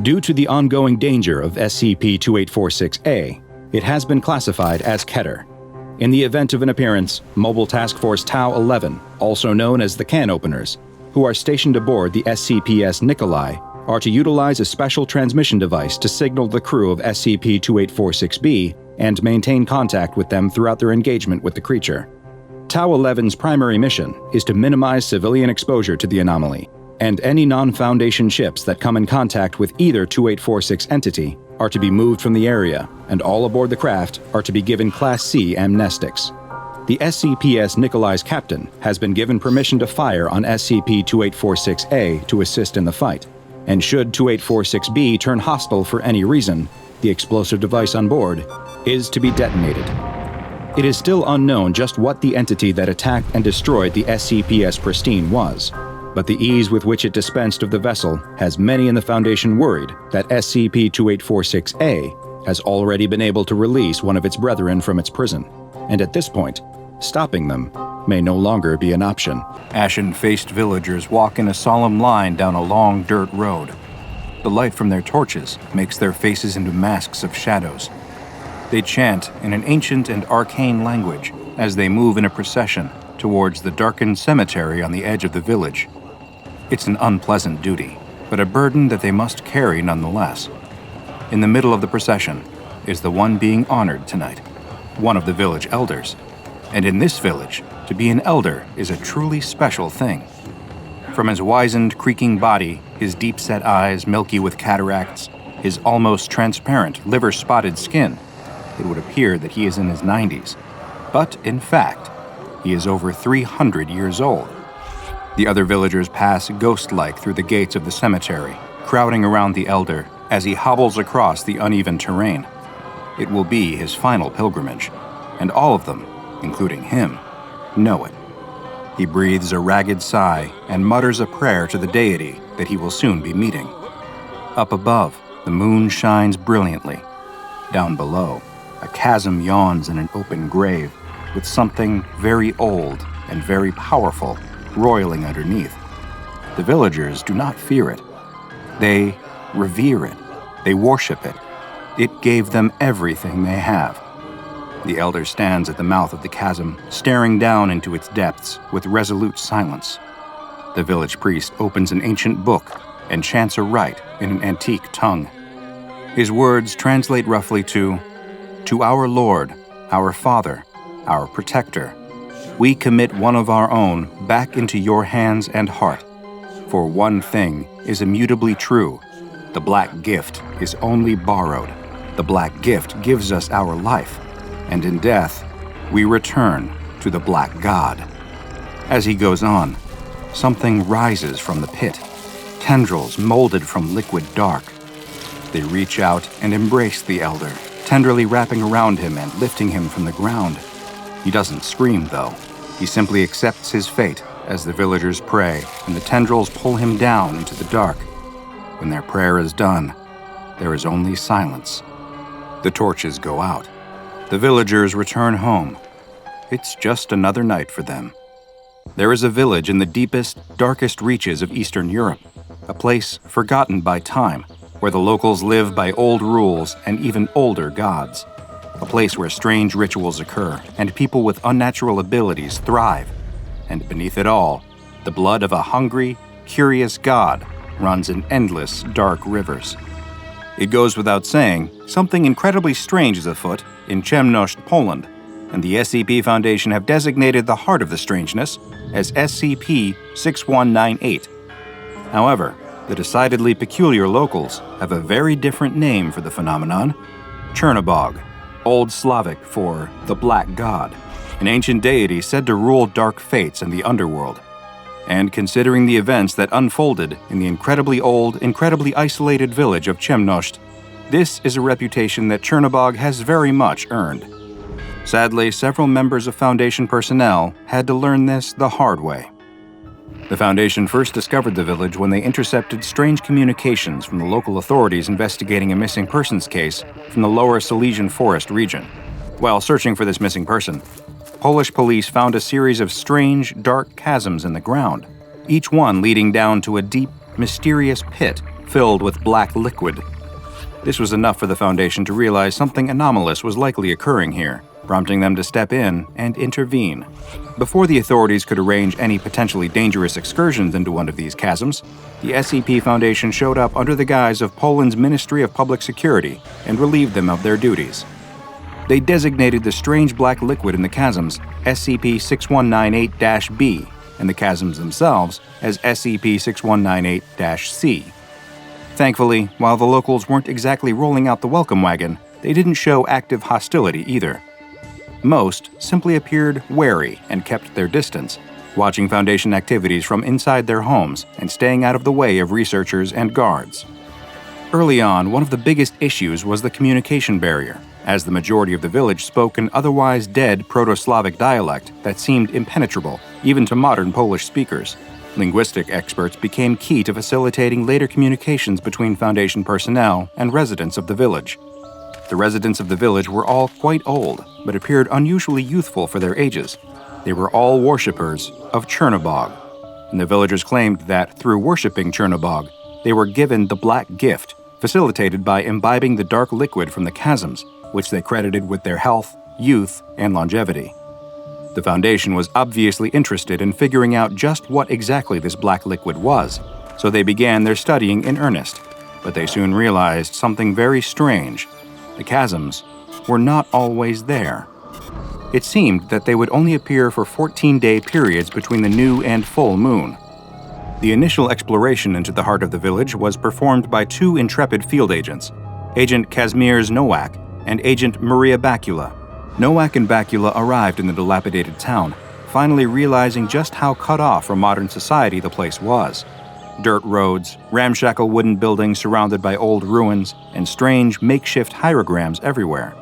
Due to the ongoing danger of SCP-2846-A, it has been classified as Keter. In the event of an appearance, Mobile Task Force Tau-11, also known as the Can Openers, who are stationed aboard the SCPs Nikolai, are to utilize a special transmission device to signal the crew of SCP-2846-B and maintain contact with them throughout their engagement with the creature. Tau-11's primary mission is to minimize civilian exposure to the anomaly, and any non-Foundation ships that come in contact with either 2846 entity are to be moved from the area, and all aboard the craft are to be given Class C amnestics. The SCPs Nikolai's captain has been given permission to fire on SCP-2846-A to assist in the fight, and should 2846-B turn hostile for any reason, the explosive device on board is to be detonated. It is still unknown just what the entity that attacked and destroyed the SCPs Pristine was, but the ease with which it dispensed of the vessel has many in the Foundation worried that SCP-2846-A has already been able to release one of its brethren from its prison, and at this point, stopping them may no longer be an option. Ashen-faced villagers walk in a solemn line down a long dirt road. The light from their torches makes their faces into masks of shadows. They chant in an ancient and arcane language as they move in a procession towards the darkened cemetery on the edge of the village. It's an unpleasant duty, but a burden that they must carry nonetheless. In the middle of the procession is the one being honored tonight, one of the village elders. And in this village, to be an elder is a truly special thing. From his wizened, creaking body, his deep-set eyes milky with cataracts, his almost transparent, liver-spotted skin, it would appear that he is in his 90s. But, in fact, he is over 300 years old. The other villagers pass ghost-like through the gates of the cemetery, crowding around the elder as he hobbles across the uneven terrain. It will be his final pilgrimage, and all of them, including him, know it. He breathes a ragged sigh and mutters a prayer to the deity that he will soon be meeting. Up above, the moon shines brilliantly. Down below, a chasm yawns in an open grave, with something very old and very powerful roiling underneath. The villagers do not fear it. They revere it. They worship it. It gave them everything they have. The elder stands at the mouth of the chasm, staring down into its depths with resolute silence. The village priest opens an ancient book and chants a rite in an antique tongue. His words translate roughly to our Lord, our Father, our Protector, we commit one of our own back into your hands and heart. For one thing is immutably true. The black gift is only borrowed. The black gift gives us our life, and in death, we return to the Black God. As he goes on, something rises from the pit, tendrils molded from liquid dark. They reach out and embrace the elder, tenderly wrapping around him and lifting him from the ground. He doesn't scream, though. He simply accepts his fate as the villagers pray and the tendrils pull him down into the dark. When their prayer is done, there is only silence. The torches go out. The villagers return home. It's just another night for them. There is a village in the deepest, darkest reaches of Eastern Europe, a place forgotten by time, where the locals live by old rules and even older gods. A place where strange rituals occur and people with unnatural abilities thrive. And beneath it all, the blood of a hungry, curious god runs in endless, dark rivers. It goes without saying, something incredibly strange is afoot in Chernobog, Poland, and the SCP Foundation have designated the heart of the strangeness as SCP-6198. However, the decidedly peculiar locals have a very different name for the phenomenon: Chernobog, Old Slavic for the Black God, an ancient deity said to rule dark fates and the underworld. And considering the events that unfolded in the incredibly old, incredibly isolated village of Chernobog, this is a reputation that Chernobog has very much earned. Sadly, several members of Foundation personnel had to learn this the hard way. The Foundation first discovered the village when they intercepted strange communications from the local authorities investigating a missing persons case from the lower Silesian Forest region. While searching for this missing person, Polish police found a series of strange, dark chasms in the ground, each one leading down to a deep, mysterious pit filled with black liquid. This was enough for the Foundation to realize something anomalous was likely occurring here, prompting them to step in and intervene. Before the authorities could arrange any potentially dangerous excursions into one of these chasms, the SCP Foundation showed up under the guise of Poland's Ministry of Public Security and relieved them of their duties. They designated the strange black liquid in the chasms SCP-6198-B and the chasms themselves as SCP-6198-C. Thankfully, while the locals weren't exactly rolling out the welcome wagon, they didn't show active hostility either. Most simply appeared wary and kept their distance, watching Foundation activities from inside their homes and staying out of the way of researchers and guards. Early on, one of the biggest issues was the communication barrier. as the majority of the village spoke an otherwise dead Proto-Slavic dialect that seemed impenetrable, even to modern Polish speakers. Linguistic experts became key to facilitating later communications between Foundation personnel and residents of the village. The residents of the village were all quite old, but appeared unusually youthful for their ages. They were all worshippers of Chernobog, and the villagers claimed that through worshipping Chernobog, they were given the Black Gift, facilitated by imbibing the dark liquid from the chasms, which they credited with their health, youth, and longevity. The Foundation was obviously interested in figuring out just what exactly this black liquid was, so they began their studying in earnest. But they soon realized something very strange. The chasms were not always there. It seemed that they would only appear for 14-day periods between the new and full moon. The initial exploration into the heart of the village was performed by two intrepid field agents, Agent Kazimierz Nowak and Agent Maria Bakula. Nowak and Bakula arrived in the dilapidated town, finally realizing just how cut off from modern society the place was. Dirt roads, ramshackle wooden buildings surrounded by old ruins, and strange makeshift hierograms everywhere.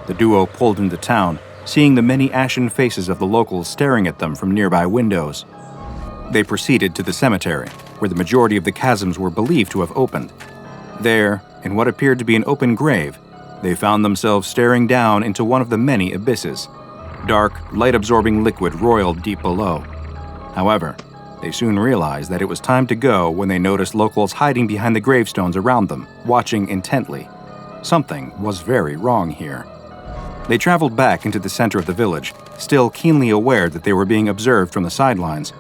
The duo pulled into town, seeing the many ashen faces of the locals staring at them from nearby windows. They proceeded to the cemetery, where the majority of the chasms were believed to have opened. There, in what appeared to be an open grave, they found themselves staring down into one of the many abysses. Dark, light-absorbing liquid roiled deep below. However, they soon realized that it was time to go when they noticed locals hiding behind the gravestones around them, watching intently. Something was very wrong here. They traveled back into the center of the village, still keenly aware that they were being observed from the sidelines.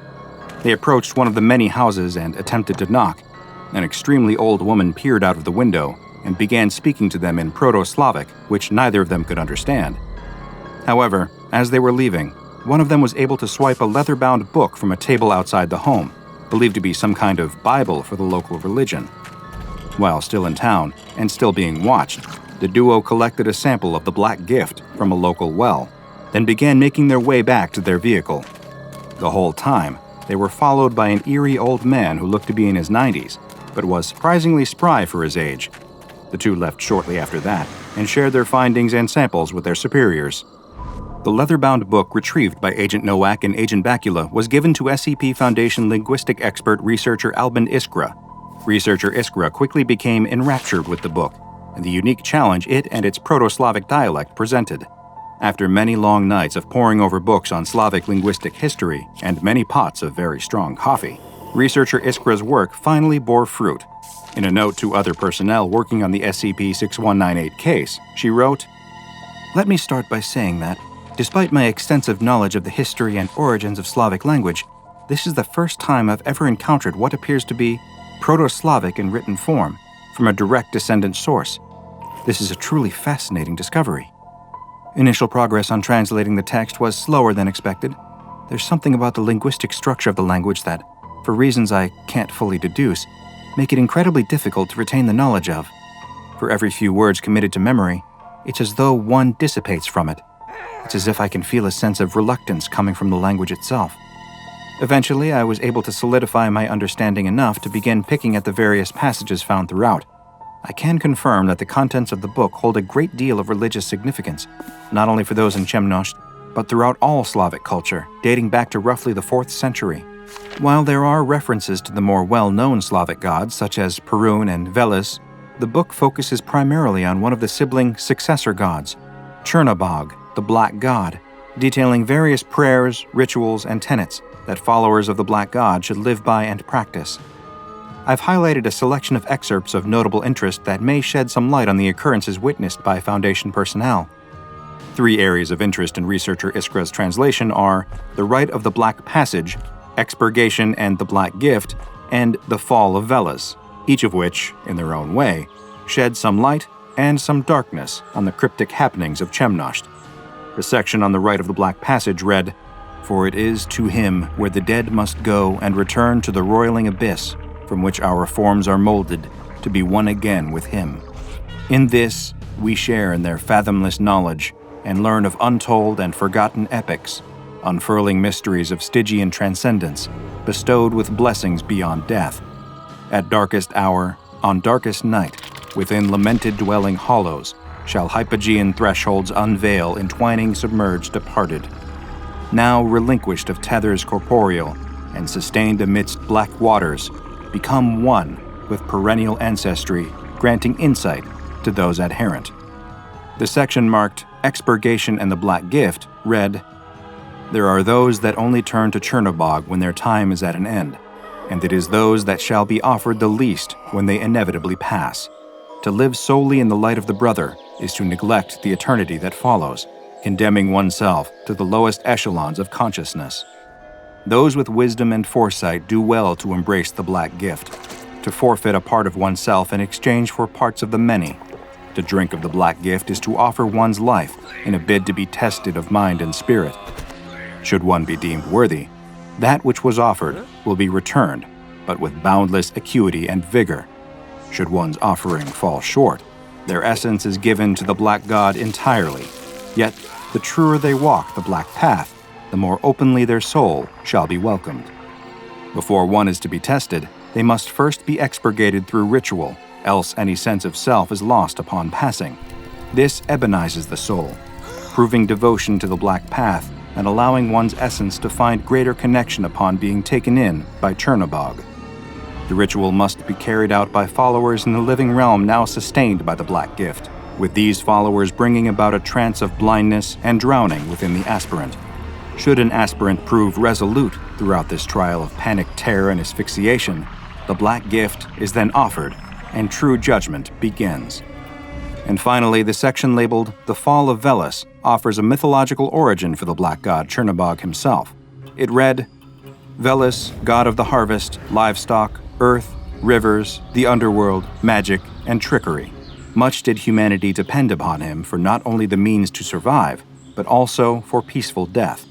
They approached one of the many houses and attempted to knock. An extremely old woman peered out of the window and began speaking to them in Proto-Slavic, which neither of them could understand. However, as they were leaving, one of them was able to swipe a leather-bound book from a table outside the home, believed to be some kind of Bible for the local religion. While still in town, and still being watched, the duo collected a sample of the Black Gift from a local well, then began making their way back to their vehicle. The whole time, they were followed by an eerie old man who looked to be in his 90s, but was surprisingly spry for his age. The two left shortly after that and shared their findings and samples with their superiors. The leather-bound book retrieved by Agent Nowak and Agent Bakula was given to SCP Foundation linguistic expert researcher Albin Iskra. Researcher Iskra quickly became enraptured with the book and the unique challenge it and its Proto-Slavic dialect presented. After many long nights of poring over books on Slavic linguistic history and many pots of very strong coffee, researcher Iskra's work finally bore fruit. In a note to other personnel working on the SCP-6198 case, she wrote, "Let me start by saying that, despite my extensive knowledge of the history and origins of Slavic language, this is the first time I've ever encountered what appears to be Proto-Slavic in written form from a direct descendant source. This is a truly fascinating discovery. Initial progress on translating the text was slower than expected. There's something about the linguistic structure of the language that, for reasons I can't fully deduce, make it incredibly difficult to retain the knowledge of. For every few words committed to memory, it's as though one dissipates from it. It's as if I can feel a sense of reluctance coming from the language itself. Eventually, I was able to solidify my understanding enough to begin picking at the various passages found throughout. I can confirm that the contents of the book hold a great deal of religious significance, not only for those in Chemnosht, but throughout all Slavic culture, dating back to roughly the 4th century. While there are references to the more well-known Slavic gods, such as Perun and Veles, the book focuses primarily on one of the sibling successor gods, Chernobog, the Black God, detailing various prayers, rituals, and tenets that followers of the Black God should live by and practice. I've highlighted a selection of excerpts of notable interest that may shed some light on the occurrences witnessed by Foundation personnel. 3 areas of interest in researcher Iskra's translation are the Rite of the Black Passage, Expurgation and the Black Gift, and the Fall of Veles, each of which, in their own way, shed some light and some darkness on the cryptic happenings of Chemnosht. The section on the Rite of the Black Passage read, "For it is to him where the dead must go and return to the roiling abyss, from which our forms are molded, to be one again with him. In this, we share in their fathomless knowledge and learn of untold and forgotten epics, unfurling mysteries of Stygian transcendence, bestowed with blessings beyond death. At darkest hour, on darkest night, within lamented dwelling hollows, shall hypogean thresholds unveil entwining submerged departed. Now relinquished of tethers corporeal, and sustained amidst black waters, become one with perennial ancestry, granting insight to those adherent. The section marked Expurgation and the Black Gift read, "There are those that only turn to Chernobog when their time is at an end, and it is those that shall be offered the least when they inevitably pass. To live solely in the light of the brother is to neglect the eternity that follows, condemning oneself to the lowest echelons of consciousness. Those with wisdom and foresight do well to embrace the Black Gift, to forfeit a part of oneself in exchange for parts of the many. To drink of the Black Gift is to offer one's life in a bid to be tested of mind and spirit. Should one be deemed worthy, that which was offered will be returned, but with boundless acuity and vigor. Should one's offering fall short, their essence is given to the Black God entirely. Yet, the truer they walk the Black Path, the more openly their soul shall be welcomed. Before one is to be tested, they must first be expurgated through ritual, else any sense of self is lost upon passing. This ebonizes the soul, proving devotion to the Black Path and allowing one's essence to find greater connection upon being taken in by Chernobog. The ritual must be carried out by followers in the living realm now sustained by the Black Gift, with these followers bringing about a trance of blindness and drowning within the aspirant. Should an aspirant prove resolute throughout this trial of panic, terror, and asphyxiation, the Black Gift is then offered, and true judgment begins. And finally, the section labeled The Fall of Veles offers a mythological origin for the Black God Chernobog himself. It read, "Veles, god of the harvest, livestock, earth, rivers, the underworld, magic, and trickery. Much did humanity depend upon him for not only the means to survive, but also for peaceful death.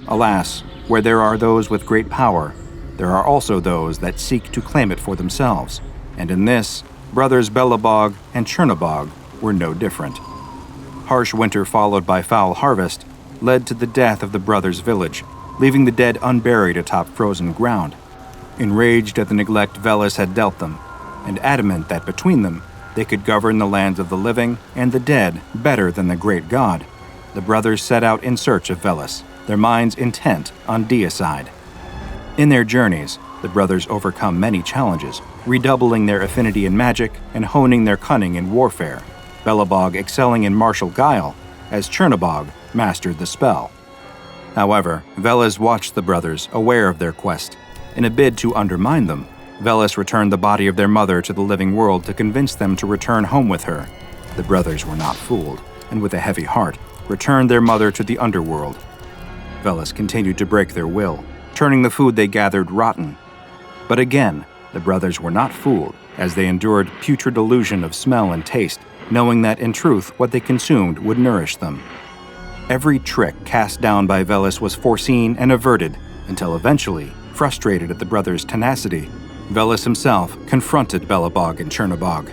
Alas, where there are those with great power, there are also those that seek to claim it for themselves, and in this, brothers Belobog and Chernobog were no different. Harsh winter followed by foul harvest led to the death of the brothers' village, leaving the dead unburied atop frozen ground. Enraged at the neglect Veles had dealt them, and adamant that between them they could govern the lands of the living and the dead better than the great god, the brothers set out in search of Veles, their minds intent on deicide. In their journeys, the brothers overcome many challenges, redoubling their affinity in magic and honing their cunning in warfare, Belobog excelling in martial guile, as Chernobog mastered the spell. However, Veles watched the brothers, aware of their quest. In a bid to undermine them, Veles returned the body of their mother to the living world to convince them to return home with her. The brothers were not fooled, and with a heavy heart, returned their mother to the underworld. Veles continued to break their will, turning the food they gathered rotten. But again, the brothers were not fooled, as they endured putrid delusion of smell and taste, knowing that in truth what they consumed would nourish them. Every trick cast down by Veles was foreseen and averted, until eventually, frustrated at the brothers' tenacity, Veles himself confronted Belobog and Chernobog.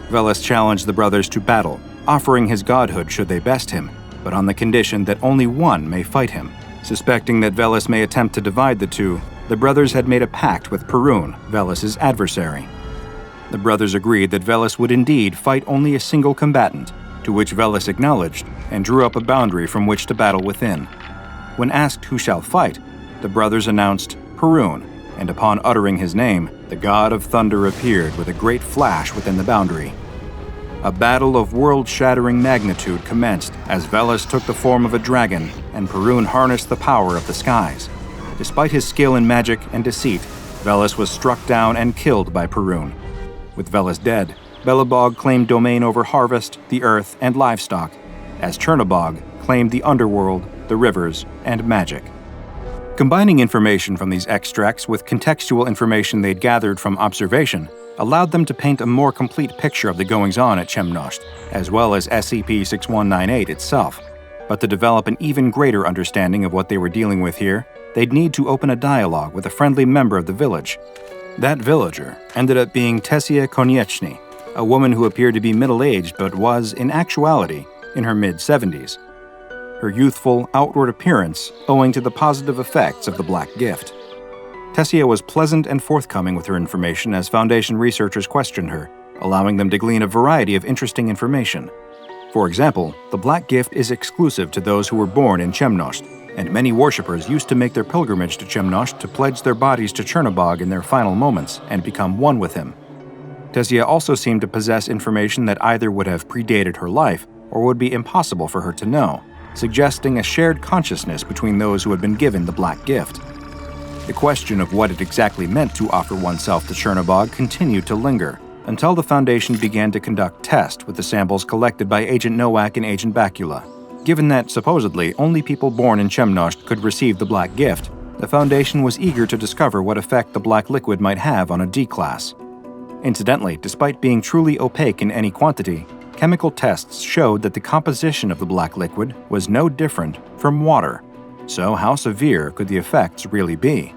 Veles challenged the brothers to battle, offering his godhood should they best him, but on the condition that only one may fight him. Suspecting that Veles may attempt to divide the two, the brothers had made a pact with Perun, Veles' adversary. The brothers agreed that Veles would indeed fight only a single combatant, to which Veles acknowledged and drew up a boundary from which to battle within. When asked who shall fight, the brothers announced Perun, and upon uttering his name, the god of thunder appeared with a great flash within the boundary. A battle of world-shattering magnitude commenced as Veles took the form of a dragon and Perun harnessed the power of the skies. Despite his skill in magic and deceit, Veles was struck down and killed by Perun. With Veles dead, Belobog claimed domain over harvest, the earth, and livestock, as Chernobog claimed the underworld, the rivers, and magic. Combining information from these extracts with contextual information they'd gathered from observation allowed them to paint a more complete picture of the goings-on at Chemnosht, as well as SCP-6198 itself. But to develop an even greater understanding of what they were dealing with here, they'd need to open a dialogue with a friendly member of the village. That villager ended up being Tessia Konieczny, a woman who appeared to be middle-aged but was, in actuality, in her mid-70s. Her youthful, outward appearance owing to the positive effects of the Black Gift. Tessia was pleasant and forthcoming with her information as Foundation researchers questioned her, allowing them to glean a variety of interesting information. For example, the Black Gift is exclusive to those who were born in Chemnosht, and many worshippers used to make their pilgrimage to Chemnosht to pledge their bodies to Chernobog in their final moments and become one with him. Tessia also seemed to possess information that either would have predated her life or would be impossible for her to know, suggesting a shared consciousness between those who had been given the Black Gift. The question of what it exactly meant to offer oneself to Chernobog continued to linger, until the Foundation began to conduct tests with the samples collected by Agent Nowak and Agent Bakula. Given that, supposedly, only people born in Chemnosht could receive the Black Gift, the Foundation was eager to discover what effect the black liquid might have on a D-Class. Incidentally, despite being truly opaque in any quantity, chemical tests showed that the composition of the black liquid was no different from water. So how severe could the effects really be?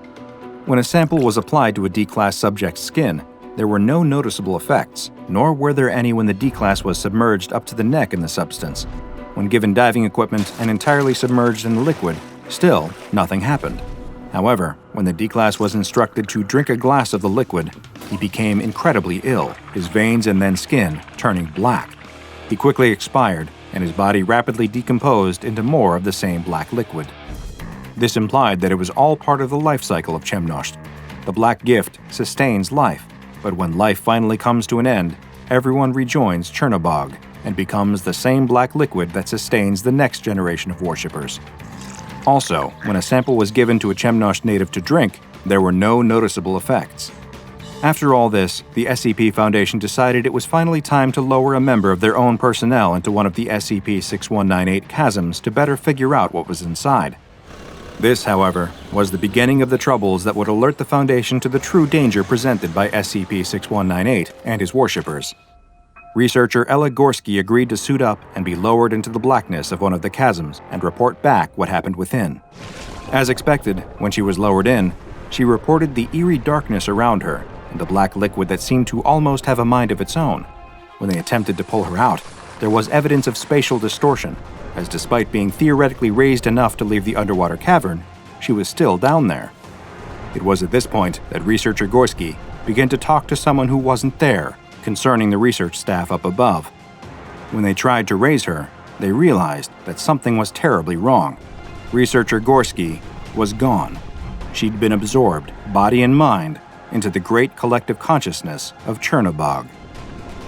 When a sample was applied to a D-Class subject's skin, there were no noticeable effects, nor were there any when the D-Class was submerged up to the neck in the substance. When given diving equipment and entirely submerged in the liquid, still nothing happened. However, when the D-Class was instructed to drink a glass of the liquid, he became incredibly ill, his veins and then skin turning black. He quickly expired, and his body rapidly decomposed into more of the same black liquid. This implied that it was all part of the life cycle of Chemnosht. The Black Gift sustains life, but when life finally comes to an end, everyone rejoins Chernobog and becomes the same black liquid that sustains the next generation of worshippers. Also, when a sample was given to a Chemnosht native to drink, there were no noticeable effects. After all this, the SCP Foundation decided it was finally time to lower a member of their own personnel into one of the SCP-6198 chasms to better figure out what was inside. This, however, was the beginning of the troubles that would alert the Foundation to the true danger presented by SCP-6198 and his worshippers. Researcher Ella Gorski agreed to suit up and be lowered into the blackness of one of the chasms and report back what happened within. As expected, when she was lowered in, she reported the eerie darkness around her and the black liquid that seemed to almost have a mind of its own. When they attempted to pull her out, there was evidence of spatial distortion, as despite being theoretically raised enough to leave the underwater cavern, she was still down there. It was at this point that researcher Gorski began to talk to someone who wasn't there concerning the research staff up above. When they tried to raise her, they realized that something was terribly wrong. Researcher Gorski was gone. She'd been absorbed, body and mind, into the great collective consciousness of Chernobog.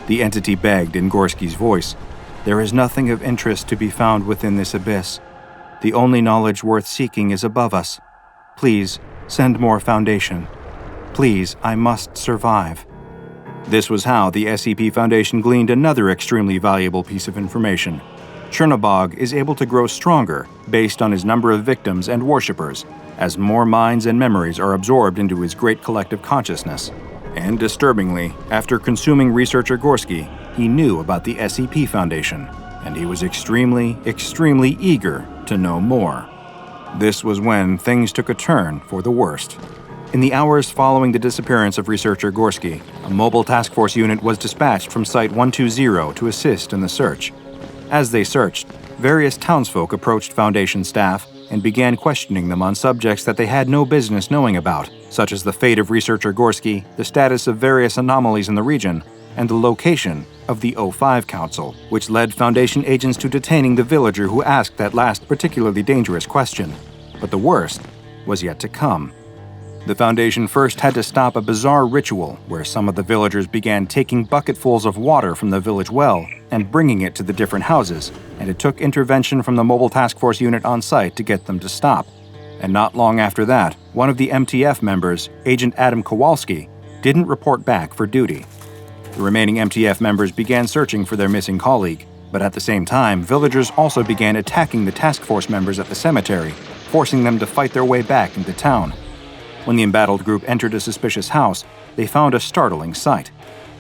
The entity begged in Gorski's voice, "There is nothing of interest to be found within this abyss. The only knowledge worth seeking is above us. Please, send more Foundation. Please, I must survive." This was how the SCP Foundation gleaned another extremely valuable piece of information. Chernobog is able to grow stronger based on his number of victims and worshippers, as more minds and memories are absorbed into his great collective consciousness. And disturbingly, after consuming researcher Gorski, he knew about the SCP Foundation, and he was extremely eager to know more. This was when things took a turn for the worst. In the hours following the disappearance of researcher Gorski, a mobile task force unit was dispatched from Site 120 to assist in the search. As they searched, various townsfolk approached Foundation staff and began questioning them on subjects that they had no business knowing about, such as the fate of researcher Gorski, the status of various anomalies in the region, and the location of the O5 Council, which led Foundation agents to detaining the villager who asked that last particularly dangerous question. But the worst was yet to come. The Foundation first had to stop a bizarre ritual where some of the villagers began taking bucketfuls of water from the village well and bringing it to the different houses, and it took intervention from the mobile task force unit on site to get them to stop. And not long after that, one of the MTF members, Agent Adam Kowalski, didn't report back for duty. The remaining MTF members began searching for their missing colleague, but at the same time, villagers also began attacking the task force members at the cemetery, forcing them to fight their way back into town. When the embattled group entered a suspicious house, they found a startling sight.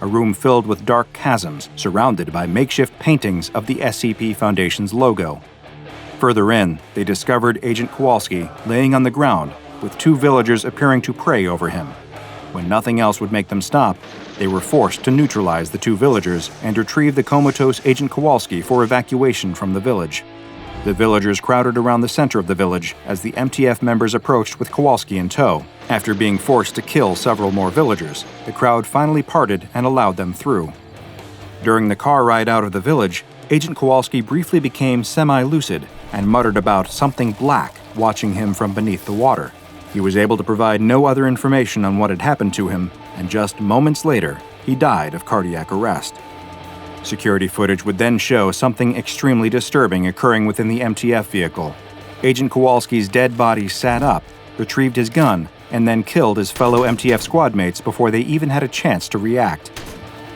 A room filled with dark chasms, surrounded by makeshift paintings of the SCP Foundation's logo. Further in, they discovered Agent Kowalski laying on the ground, with two villagers appearing to pray over him. When nothing else would make them stop, they were forced to neutralize the two villagers and retrieve the comatose Agent Kowalski for evacuation from the village. The villagers crowded around the center of the village as the MTF members approached with Kowalski in tow. After being forced to kill several more villagers, the crowd finally parted and allowed them through. During the car ride out of the village, Agent Kowalski briefly became semi-lucid and muttered about something black watching him from beneath the water. He was able to provide no other information on what had happened to him, and just moments later, he died of cardiac arrest. Security footage would then show something extremely disturbing occurring within the MTF vehicle. Agent Kowalski's dead body sat up, retrieved his gun, and then killed his fellow MTF squad mates before they even had a chance to react.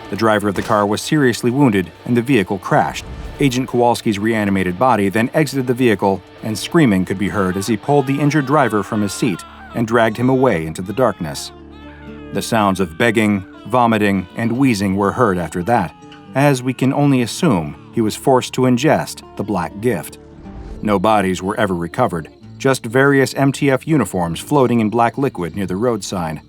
The driver of the car was seriously wounded and the vehicle crashed. Agent Kowalski's reanimated body then exited the vehicle, and screaming could be heard as he pulled the injured driver from his seat and dragged him away into the darkness. The sounds of begging, vomiting, and wheezing were heard after that, as we can only assume he was forced to ingest the black gift. No bodies were ever recovered, just various MTF uniforms floating in black liquid near the roadside.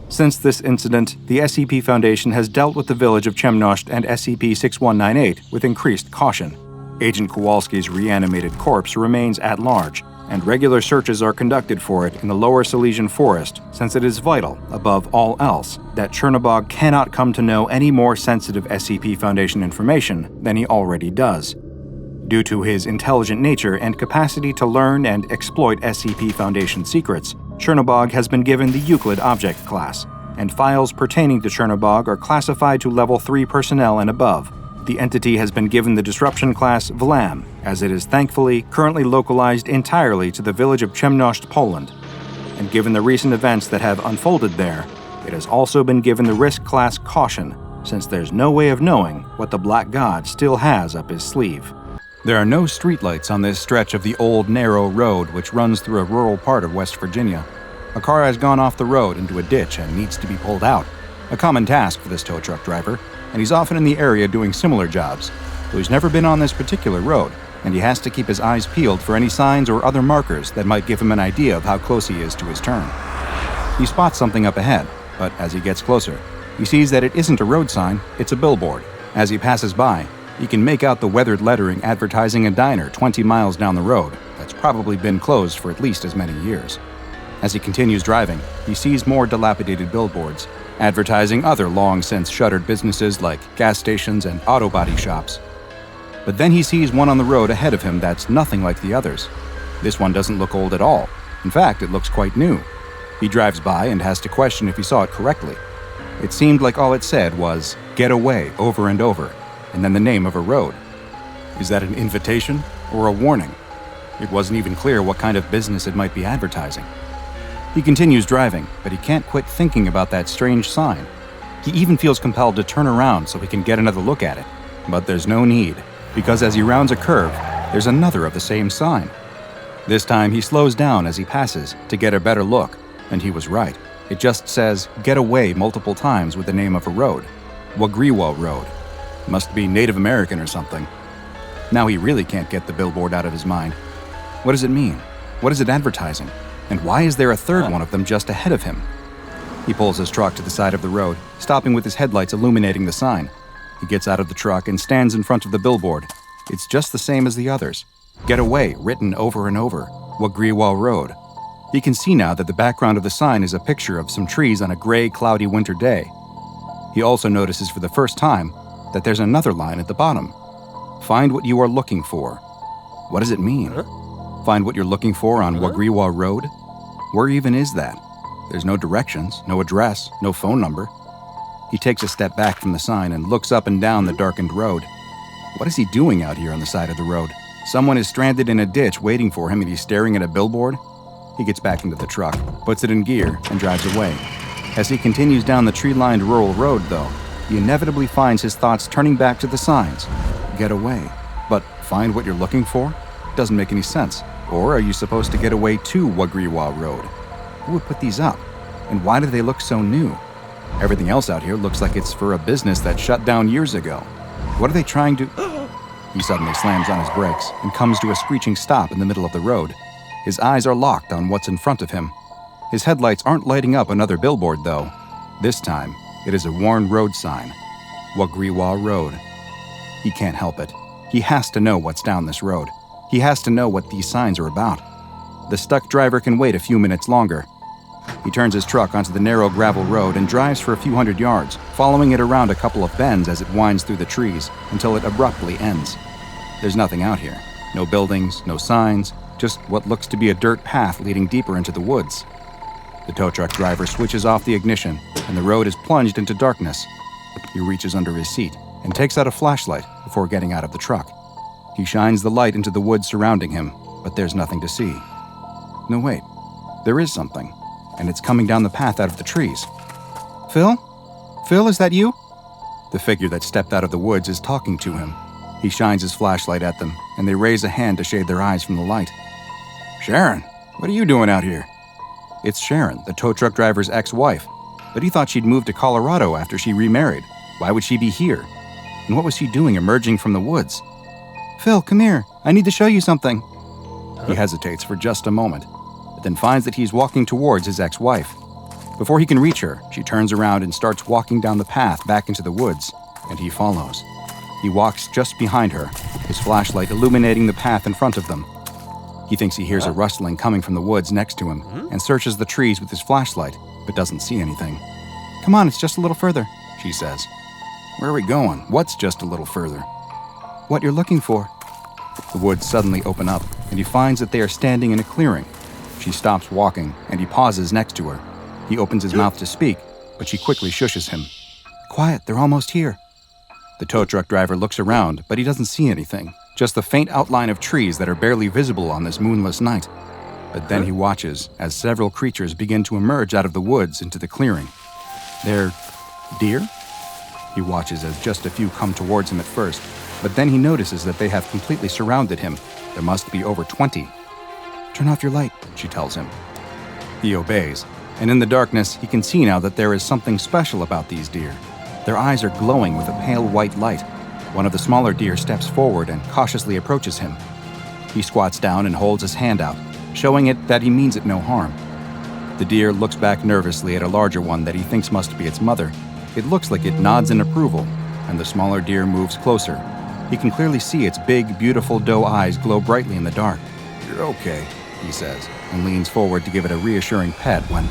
Since this incident, the SCP Foundation has dealt with the village of Chemnosht and SCP-6198 with increased caution. Agent Kowalski's reanimated corpse remains at large, and regular searches are conducted for it in the lower Silesian forest, since it is vital, above all else, that Chernobog cannot come to know any more sensitive SCP Foundation information than he already does. Due to his intelligent nature and capacity to learn and exploit SCP Foundation secrets, Chernobog has been given the Euclid Object Class, and files pertaining to Chernobog are classified to Level 3 personnel and above. The entity has been given the Disruption Class Vlam, as it is thankfully currently localized entirely to the village of Chemnosht, Poland. And given the recent events that have unfolded there, it has also been given the Risk Class Caution, since there's no way of knowing what the Black God still has up his sleeve. There are no streetlights on this stretch of the old, narrow road which runs through a rural part of West Virginia. A car has gone off the road into a ditch and needs to be pulled out. A common task for this tow truck driver, and he's often in the area doing similar jobs, though he's never been on this particular road, and he has to keep his eyes peeled for any signs or other markers that might give him an idea of how close he is to his turn. He spots something up ahead, but as he gets closer, he sees that it isn't a road sign, it's a billboard. As he passes by, he can make out the weathered lettering advertising a diner 20 miles down the road that's probably been closed for at least as many years. As he continues driving, he sees more dilapidated billboards, advertising other long-since shuttered businesses like gas stations and auto body shops. But then he sees one on the road ahead of him that's nothing like the others. This one doesn't look old at all. In fact, it looks quite new. He drives by and has to question if he saw it correctly. It seemed like all it said was, "Get away," over and over, and then the name of a road. Is that an invitation or a warning? It wasn't even clear what kind of business it might be advertising. He continues driving, but he can't quit thinking about that strange sign. He even feels compelled to turn around so he can get another look at it. But there's no need, because as he rounds a curve, there's another of the same sign. This time he slows down as he passes to get a better look, and he was right. It just says, "Get away" multiple times with the name of a road. Wagriwa Road. Must be Native American or something. Now he really can't get the billboard out of his mind. What does it mean? What is it advertising? And why is there a third one of them just ahead of him? He pulls his truck to the side of the road, stopping with his headlights illuminating the sign. He gets out of the truck and stands in front of the billboard. It's just the same as the others. "Get away," written over and over. Wagriwa Road. He can see now that the background of the sign is a picture of some trees on a gray, cloudy winter day. He also notices for the first time that there's another line at the bottom. "Find what you are looking for." What does it mean? Find what you're looking for on Wagriwa Road? Where even is that? There's no directions, no address, no phone number. He takes a step back from the sign and looks up and down the darkened road. What is he doing out here on the side of the road? Someone is stranded in a ditch waiting for him and he's staring at a billboard? He gets back into the truck, puts it in gear, and drives away. As he continues down the tree-lined rural road, though, he inevitably finds his thoughts turning back to the signs. Get away. But find what you're looking for? Doesn't make any sense. Or are you supposed to get away to Wagriwa Road? Who would put these up? And why do they look so new? Everything else out here looks like it's for a business that shut down years ago. What are they trying to... He suddenly slams on his brakes and comes to a screeching stop in the middle of the road. His eyes are locked on what's in front of him. His headlights aren't lighting up another billboard, though. This time, it is a worn road sign. Wagriwa Road. He can't help it. He has to know what's down this road. He has to know what these signs are about. The stuck driver can wait a few minutes longer. He turns his truck onto the narrow gravel road and drives for a few hundred yards, following it around a couple of bends as it winds through the trees until it abruptly ends. There's nothing out here. No buildings, no signs, just what looks to be a dirt path leading deeper into the woods. The tow truck driver switches off the ignition, and the road is plunged into darkness. He reaches under his seat and takes out a flashlight before getting out of the truck. He shines the light into the woods surrounding him, but there's nothing to see. No, wait. There is something, and it's coming down the path out of the trees. Phil? Phil, is that you? The figure that stepped out of the woods is talking to him. He shines his flashlight at them, and they raise a hand to shade their eyes from the light. Sharon, what are you doing out here? It's Sharon, the tow truck driver's ex-wife, but he thought she'd moved to Colorado after she remarried. Why would she be here? And what was she doing emerging from the woods? Phil, come here. I need to show you something. He hesitates for just a moment, but then finds that he's walking towards his ex-wife. Before he can reach her, she turns around and starts walking down the path back into the woods, and he follows. He walks just behind her, his flashlight illuminating the path in front of them. He thinks he hears a rustling coming from the woods next to him and searches the trees with his flashlight, but doesn't see anything. Come on, it's just a little further, she says. Where are we going? What's just a little further? What you're looking for. The woods suddenly open up, and he finds that they are standing in a clearing. She stops walking, and he pauses next to her. He opens his mouth to speak, but she quickly shushes him. Quiet, they're almost here. The tow truck driver looks around, but he doesn't see anything, just the faint outline of trees that are barely visible on this moonless night. But then he watches as several creatures begin to emerge out of the woods into the clearing. They're deer? He watches as just a few come towards him at first, but then he notices that they have completely surrounded him. There must be over 20. Turn off your light, she tells him. He obeys, and in the darkness he can see now that there is something special about these deer. Their eyes are glowing with a pale white light. One of the smaller deer steps forward and cautiously approaches him. He squats down and holds his hand out, showing it that he means it no harm. The deer looks back nervously at a larger one that he thinks must be its mother. It looks like it nods in approval, and the smaller deer moves closer. He can clearly see its big, beautiful doe eyes glow brightly in the dark. You're okay, he says, and leans forward to give it a reassuring pet when...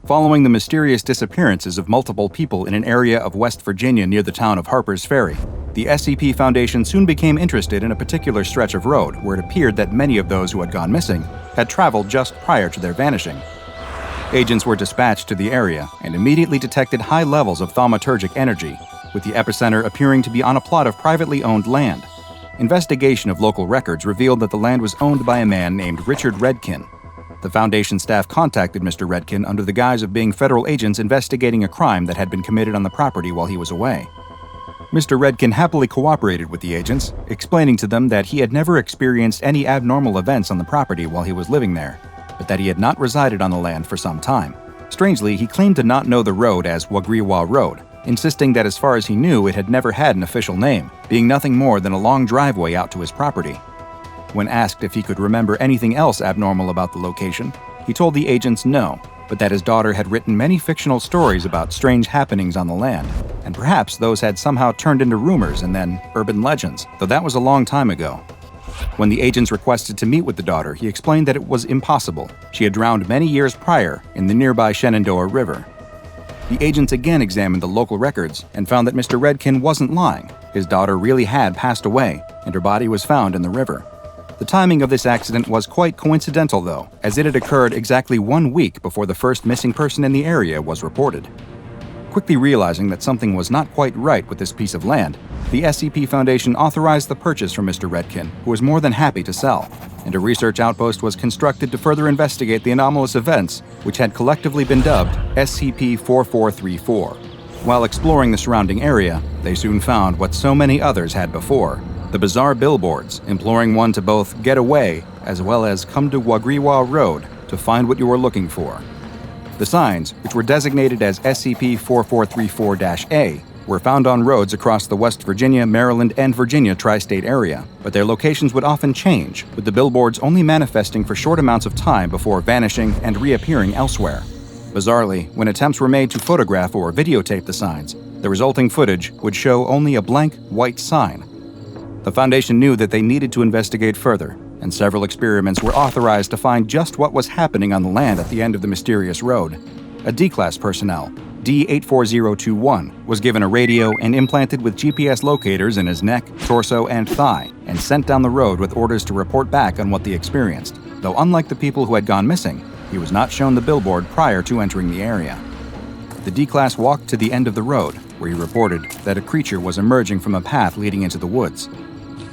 Following the mysterious disappearances of multiple people in an area of West Virginia near the town of Harper's Ferry, the SCP Foundation soon became interested in a particular stretch of road where it appeared that many of those who had gone missing had traveled just prior to their vanishing. Agents were dispatched to the area and immediately detected high levels of thaumaturgic energy, with the epicenter appearing to be on a plot of privately owned land. Investigation of local records revealed that the land was owned by a man named Richard Redkin. The Foundation staff contacted Mr. Redkin under the guise of being federal agents investigating a crime that had been committed on the property while he was away. Mr. Redkin happily cooperated with the agents, explaining to them that he had never experienced any abnormal events on the property while he was living there, but that he had not resided on the land for some time. Strangely, he claimed to not know the road as Wagriwa Road, insisting that as far as he knew it had never had an official name, being nothing more than a long driveway out to his property. When asked if he could remember anything else abnormal about the location, he told the agents no, but that his daughter had written many fictional stories about strange happenings on the land, and perhaps those had somehow turned into rumors and then urban legends, though that was a long time ago. When the agents requested to meet with the daughter, he explained that it was impossible. She had drowned many years prior in the nearby Shenandoah River. The agents again examined the local records and found that Mr. Redkin wasn't lying. His daughter really had passed away, and her body was found in the river. The timing of this accident was quite coincidental, though, as it had occurred exactly 1 week before the first missing person in the area was reported. Quickly realizing that something was not quite right with this piece of land, the SCP Foundation authorized the purchase from Mr. Redkin, who was more than happy to sell, and a research outpost was constructed to further investigate the anomalous events, which had collectively been dubbed SCP-1434. While exploring the surrounding area, they soon found what so many others had before: the bizarre billboards imploring one to both get away as well as come to Wagriwa Road to find what you were looking for. The signs, which were designated as SCP-1434-A, were found on roads across the West Virginia, Maryland, and Virginia tri-state area, but their locations would often change, with the billboards only manifesting for short amounts of time before vanishing and reappearing elsewhere. Bizarrely, when attempts were made to photograph or videotape the signs, The resulting footage would show only a blank white sign. The Foundation knew that they needed to investigate further, and several experiments were authorized to find just what was happening on the land at the end of the mysterious road. A D-Class personnel, D-84021, was given a radio and implanted with GPS locators in his neck, torso, and thigh, and sent down the road with orders to report back on what they experienced, though unlike the people who had gone missing, he was not shown the billboard prior to entering the area. The D-Class walked to the end of the road, where he reported that a creature was emerging from a path leading into the woods.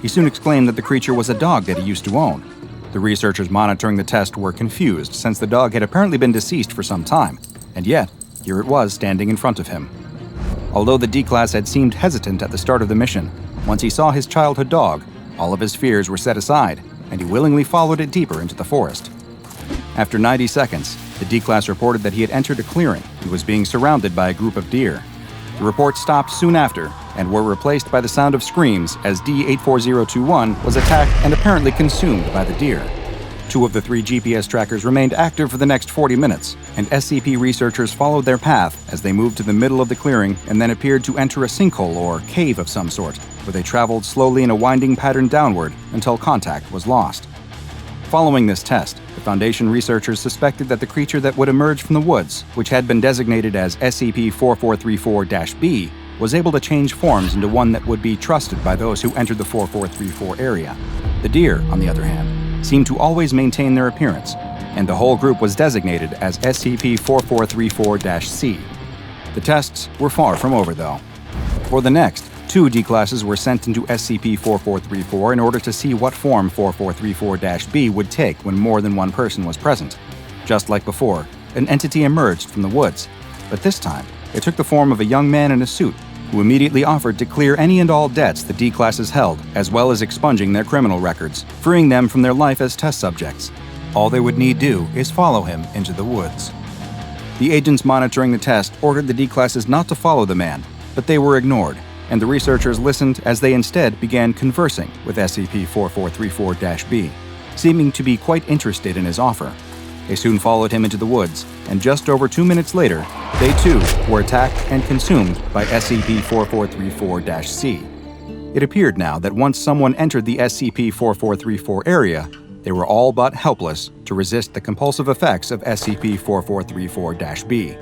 He soon exclaimed that the creature was a dog that he used to own. The researchers monitoring the test were confused since the dog had apparently been deceased for some time, and yet, here it was standing in front of him. Although the D-Class had seemed hesitant at the start of the mission, once he saw his childhood dog, all of his fears were set aside, and he willingly followed it deeper into the forest. After 90 seconds, the D-Class reported that he had entered a clearing and was being surrounded by a group of deer. The reports stopped soon after and were replaced by the sound of screams as D-84021 was attacked and apparently consumed by the deer. 2 of the 3 GPS trackers remained active for the next 40 minutes, and SCP researchers followed their path as they moved to the middle of the clearing and then appeared to enter a sinkhole or cave of some sort, where they traveled slowly in a winding pattern downward until contact was lost. Following this test, the Foundation researchers suspected that the creature that would emerge from the woods, which had been designated as SCP-1434-B, was able to change forms into one that would be trusted by those who entered the 4434 area. The deer, on the other hand, seemed to always maintain their appearance, and the whole group was designated as SCP-4434-C. The tests were far from over, though. For the next, 2 D-Classes were sent into SCP-4434 in order to see what form 4434-B would take when more than one person was present. Just like before, an entity emerged from the woods, but this time, it took the form of a young man in a suit, who immediately offered to clear any and all debts the D-Classes held, as well as expunging their criminal records, freeing them from their life as test subjects. All they would need do is follow him into the woods. The agents monitoring the test ordered the D-Classes not to follow the man, but they were ignored, and the researchers listened as they instead began conversing with SCP-4434-B, seeming to be quite interested in his offer. They soon followed him into the woods, and just over 2 minutes later, they too were attacked and consumed by SCP-4434-C. It appeared now that once someone entered the SCP-4434 area, they were all but helpless to resist the compulsive effects of SCP-4434-B.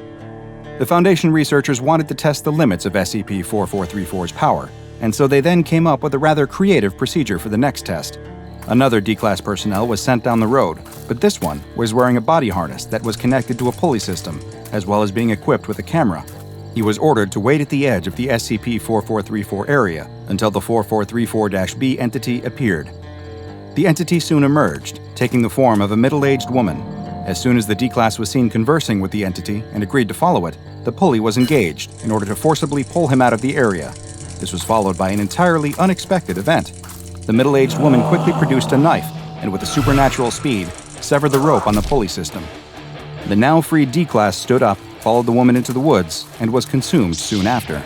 The Foundation researchers wanted to test the limits of SCP-4434's power, and so they then came up with a rather creative procedure for the next test. Another D-Class personnel was sent down the road, but this one was wearing a body harness that was connected to a pulley system, as well as being equipped with a camera. He was ordered to wait at the edge of the SCP-4434 area until the 4434-B entity appeared. The entity soon emerged, taking the form of a middle-aged woman. As soon as the D-Class was seen conversing with the entity and agreed to follow it, the pulley was engaged in order to forcibly pull him out of the area. This was followed by an entirely unexpected event. The middle-aged woman quickly produced a knife and, with a supernatural speed, severed the rope on the pulley system. The now freed D-Class stood up, followed the woman into the woods, and was consumed soon after.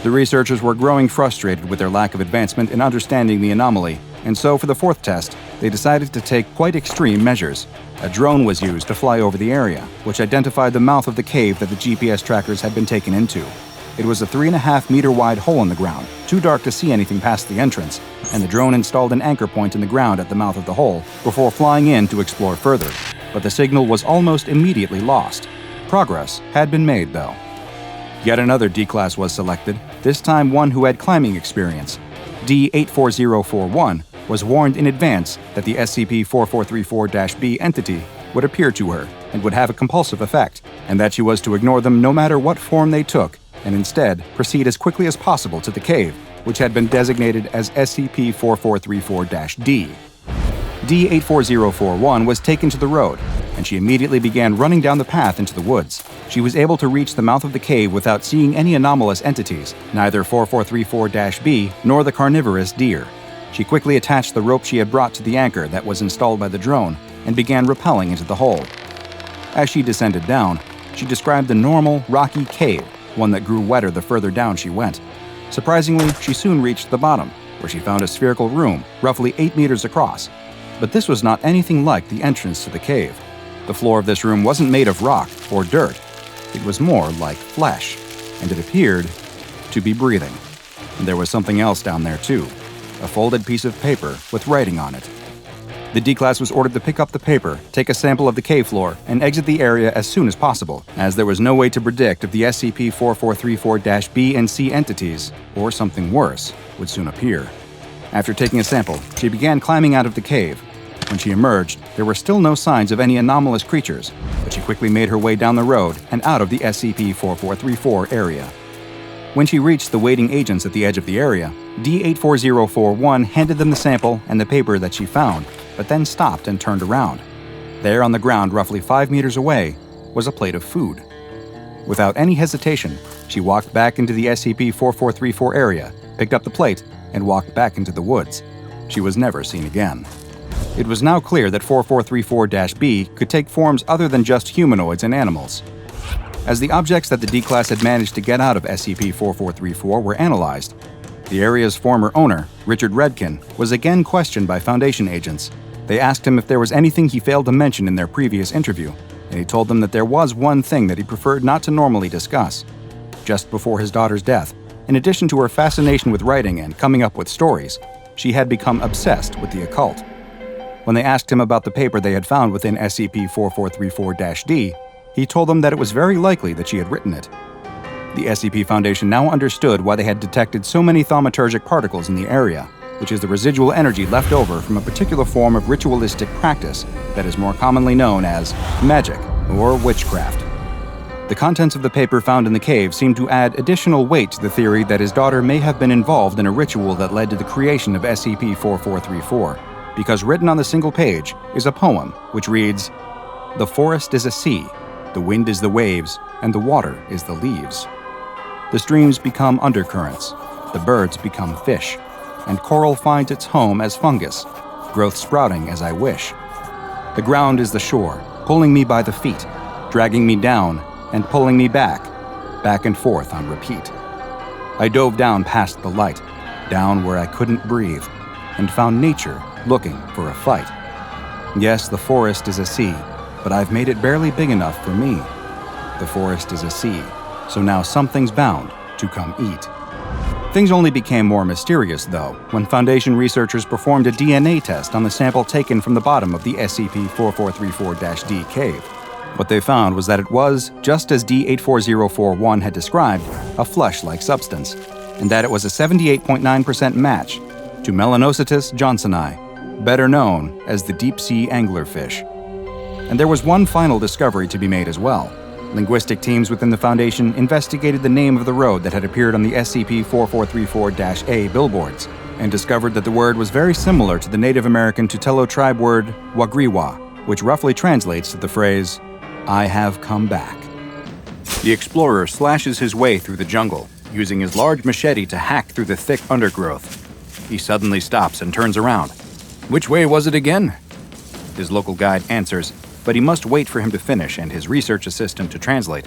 The researchers were growing frustrated with their lack of advancement in understanding the anomaly, and so for the 4th test, they decided to take quite extreme measures. A drone was used to fly over the area, which identified the mouth of the cave that the GPS trackers had been taken into. It was a 3.5-meter wide hole in the ground, too dark to see anything past the entrance, and the drone installed an anchor point in the ground at the mouth of the hole before flying in to explore further. But the signal was almost immediately lost. Progress had been made, though. Yet another D-Class was selected, this time one who had climbing experience. D-84041 was warned in advance that the SCP-4434-B entity would appear to her and would have a compulsive effect, and that she was to ignore them no matter what form they took, and instead proceed as quickly as possible to the cave, which had been designated as SCP-4434-D. D-84041 was taken to the road, and she immediately began running down the path into the woods. She was able to reach the mouth of the cave without seeing any anomalous entities, neither 4434-B nor the carnivorous deer. She quickly attached the rope she had brought to the anchor that was installed by the drone and began rappelling into the hole. As she descended down, she described the normal, rocky cave, one that grew wetter the further down she went. Surprisingly, she soon reached the bottom, where she found a spherical room, roughly 8 meters across. But this was not anything like the entrance to the cave. The floor of this room wasn't made of rock or dirt. It was more like flesh, and it appeared to be breathing. And there was something else down there too, a folded piece of paper with writing on it. The D-Class was ordered to pick up the paper, take a sample of the cave floor, and exit the area as soon as possible, as there was no way to predict if the SCP-4434-B and C entities, or something worse, would soon appear. After taking a sample, she began climbing out of the cave. When she emerged, there were still no signs of any anomalous creatures, but she quickly made her way down the road and out of the SCP-4434 area. When she reached the waiting agents at the edge of the area, D84041 handed them the sample and the paper that she found, but then stopped and turned around. There on the ground roughly 5 meters away was a plate of food. Without any hesitation, she walked back into the SCP-4434 area, picked up the plate, and walked back into the woods. She was never seen again. It was now clear that 4434-B could take forms other than just humanoids and animals. As the objects that the D-Class had managed to get out of SCP-4434 were analyzed, the area's former owner, Richard Redkin, was again questioned by Foundation agents. They asked him if there was anything he failed to mention in their previous interview, and he told them that there was one thing that he preferred not to normally discuss. Just before his daughter's death, in addition to her fascination with writing and coming up with stories, she had become obsessed with the occult. When they asked him about the paper they had found within SCP-4434-D, he told them that it was very likely that she had written it. The SCP Foundation now understood why they had detected so many thaumaturgic particles in the area, which is the residual energy left over from a particular form of ritualistic practice that is more commonly known as magic or witchcraft. The contents of the paper found in the cave seemed to add additional weight to the theory that his daughter may have been involved in a ritual that led to the creation of SCP-4434, because written on the single page is a poem which reads, "The forest is a sea, the wind is the waves, and the water is the leaves. The streams become undercurrents, the birds become fish, and coral finds its home as fungus, growth sprouting as I wish. The ground is the shore, pulling me by the feet, dragging me down and pulling me back and forth on repeat. I dove down past the light, down where I couldn't breathe, and found nature looking for a fight. Yes, the forest is a sea, but I've made it barely big enough for me. The forest is a sea, so now something's bound to come eat." Things only became more mysterious, though, when Foundation researchers performed a DNA test on the sample taken from the bottom of the SCP-4434-D cave. What they found was that it was, just as D84041 had described, a flesh-like substance, and that it was a 78.9% match to Melanocytus johnsoni, better known as the deep-sea anglerfish. And there was one final discovery to be made as well. Linguistic teams within the Foundation investigated the name of the road that had appeared on the SCP-4434-A billboards, and discovered that the word was very similar to the Native American Tutelo tribe word Wagriwa, which roughly translates to the phrase, "I have come back." The explorer slashes his way through the jungle, using his large machete to hack through the thick undergrowth. He suddenly stops and turns around. "Which way was it again?" His local guide answers, but he must wait for him to finish and his research assistant to translate.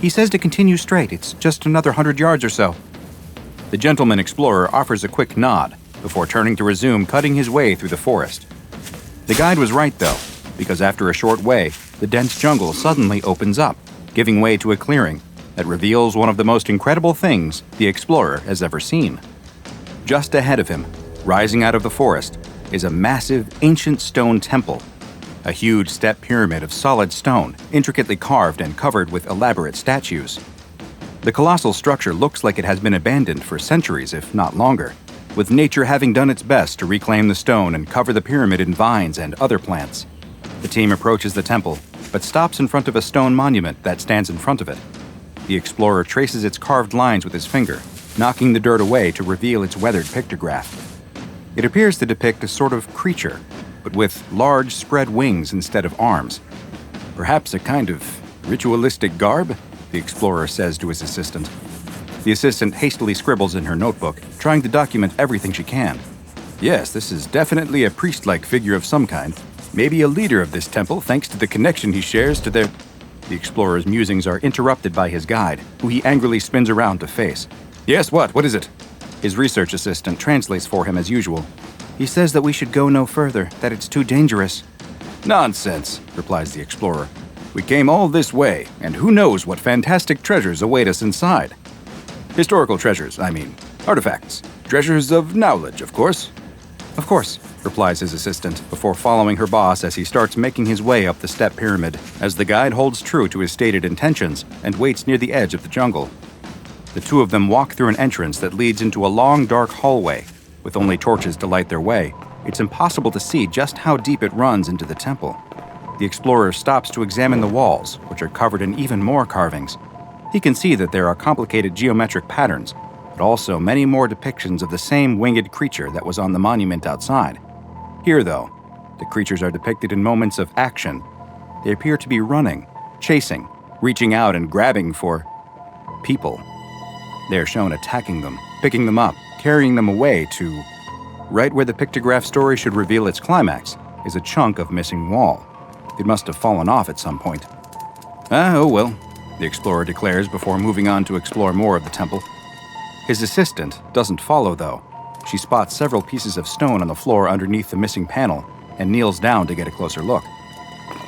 "He says to continue straight. It's just another 100 yards or so." The gentleman explorer offers a quick nod before turning to resume cutting his way through the forest. The guide was right, though, because after a short way, the dense jungle suddenly opens up, giving way to a clearing that reveals one of the most incredible things the explorer has ever seen. Just ahead of him, rising out of the forest, is a massive, ancient stone temple. A huge step pyramid of solid stone, intricately carved and covered with elaborate statues. The colossal structure looks like it has been abandoned for centuries, if not longer, with nature having done its best to reclaim the stone and cover the pyramid in vines and other plants. The team approaches the temple, but stops in front of a stone monument that stands in front of it. The explorer traces its carved lines with his finger, knocking the dirt away to reveal its weathered pictograph. It appears to depict a sort of creature, but with large spread wings instead of arms. "Perhaps a kind of ritualistic garb?" the explorer says to his assistant. The assistant hastily scribbles in her notebook, trying to document everything she can. "Yes, this is definitely a priest-like figure of some kind. Maybe a leader of this temple, thanks to the connection he shares to their..." The explorer's musings are interrupted by his guide, who he angrily spins around to face. "Yes, what? What is it?" His research assistant translates for him as usual. "He says that we should go no further, that it's too dangerous." "Nonsense," replies the explorer. "We came all this way, and who knows what fantastic treasures await us inside." Historical treasures, I mean. Artifacts. Treasures of knowledge, of course. Of course, replies his assistant, before following her boss as he starts making his way up the step pyramid, as the guide holds true to his stated intentions and waits near the edge of the jungle. The two of them walk through an entrance that leads into a long, dark hallway. With only torches to light their way, it's impossible to see just how deep it runs into the temple. The explorer stops to examine the walls, which are covered in even more carvings. He can see that there are complicated geometric patterns, but also many more depictions of the same winged creature that was on the monument outside. Here, though, the creatures are depicted in moments of action. They appear to be running, chasing, reaching out and grabbing for people. They are shown attacking them, picking them up, carrying them away to... Right where the pictograph story should reveal its climax is a chunk of missing wall. It must have fallen off at some point. Oh well, the explorer declares before moving on to explore more of the temple. His assistant doesn't follow, though. She spots several pieces of stone on the floor underneath the missing panel and kneels down to get a closer look.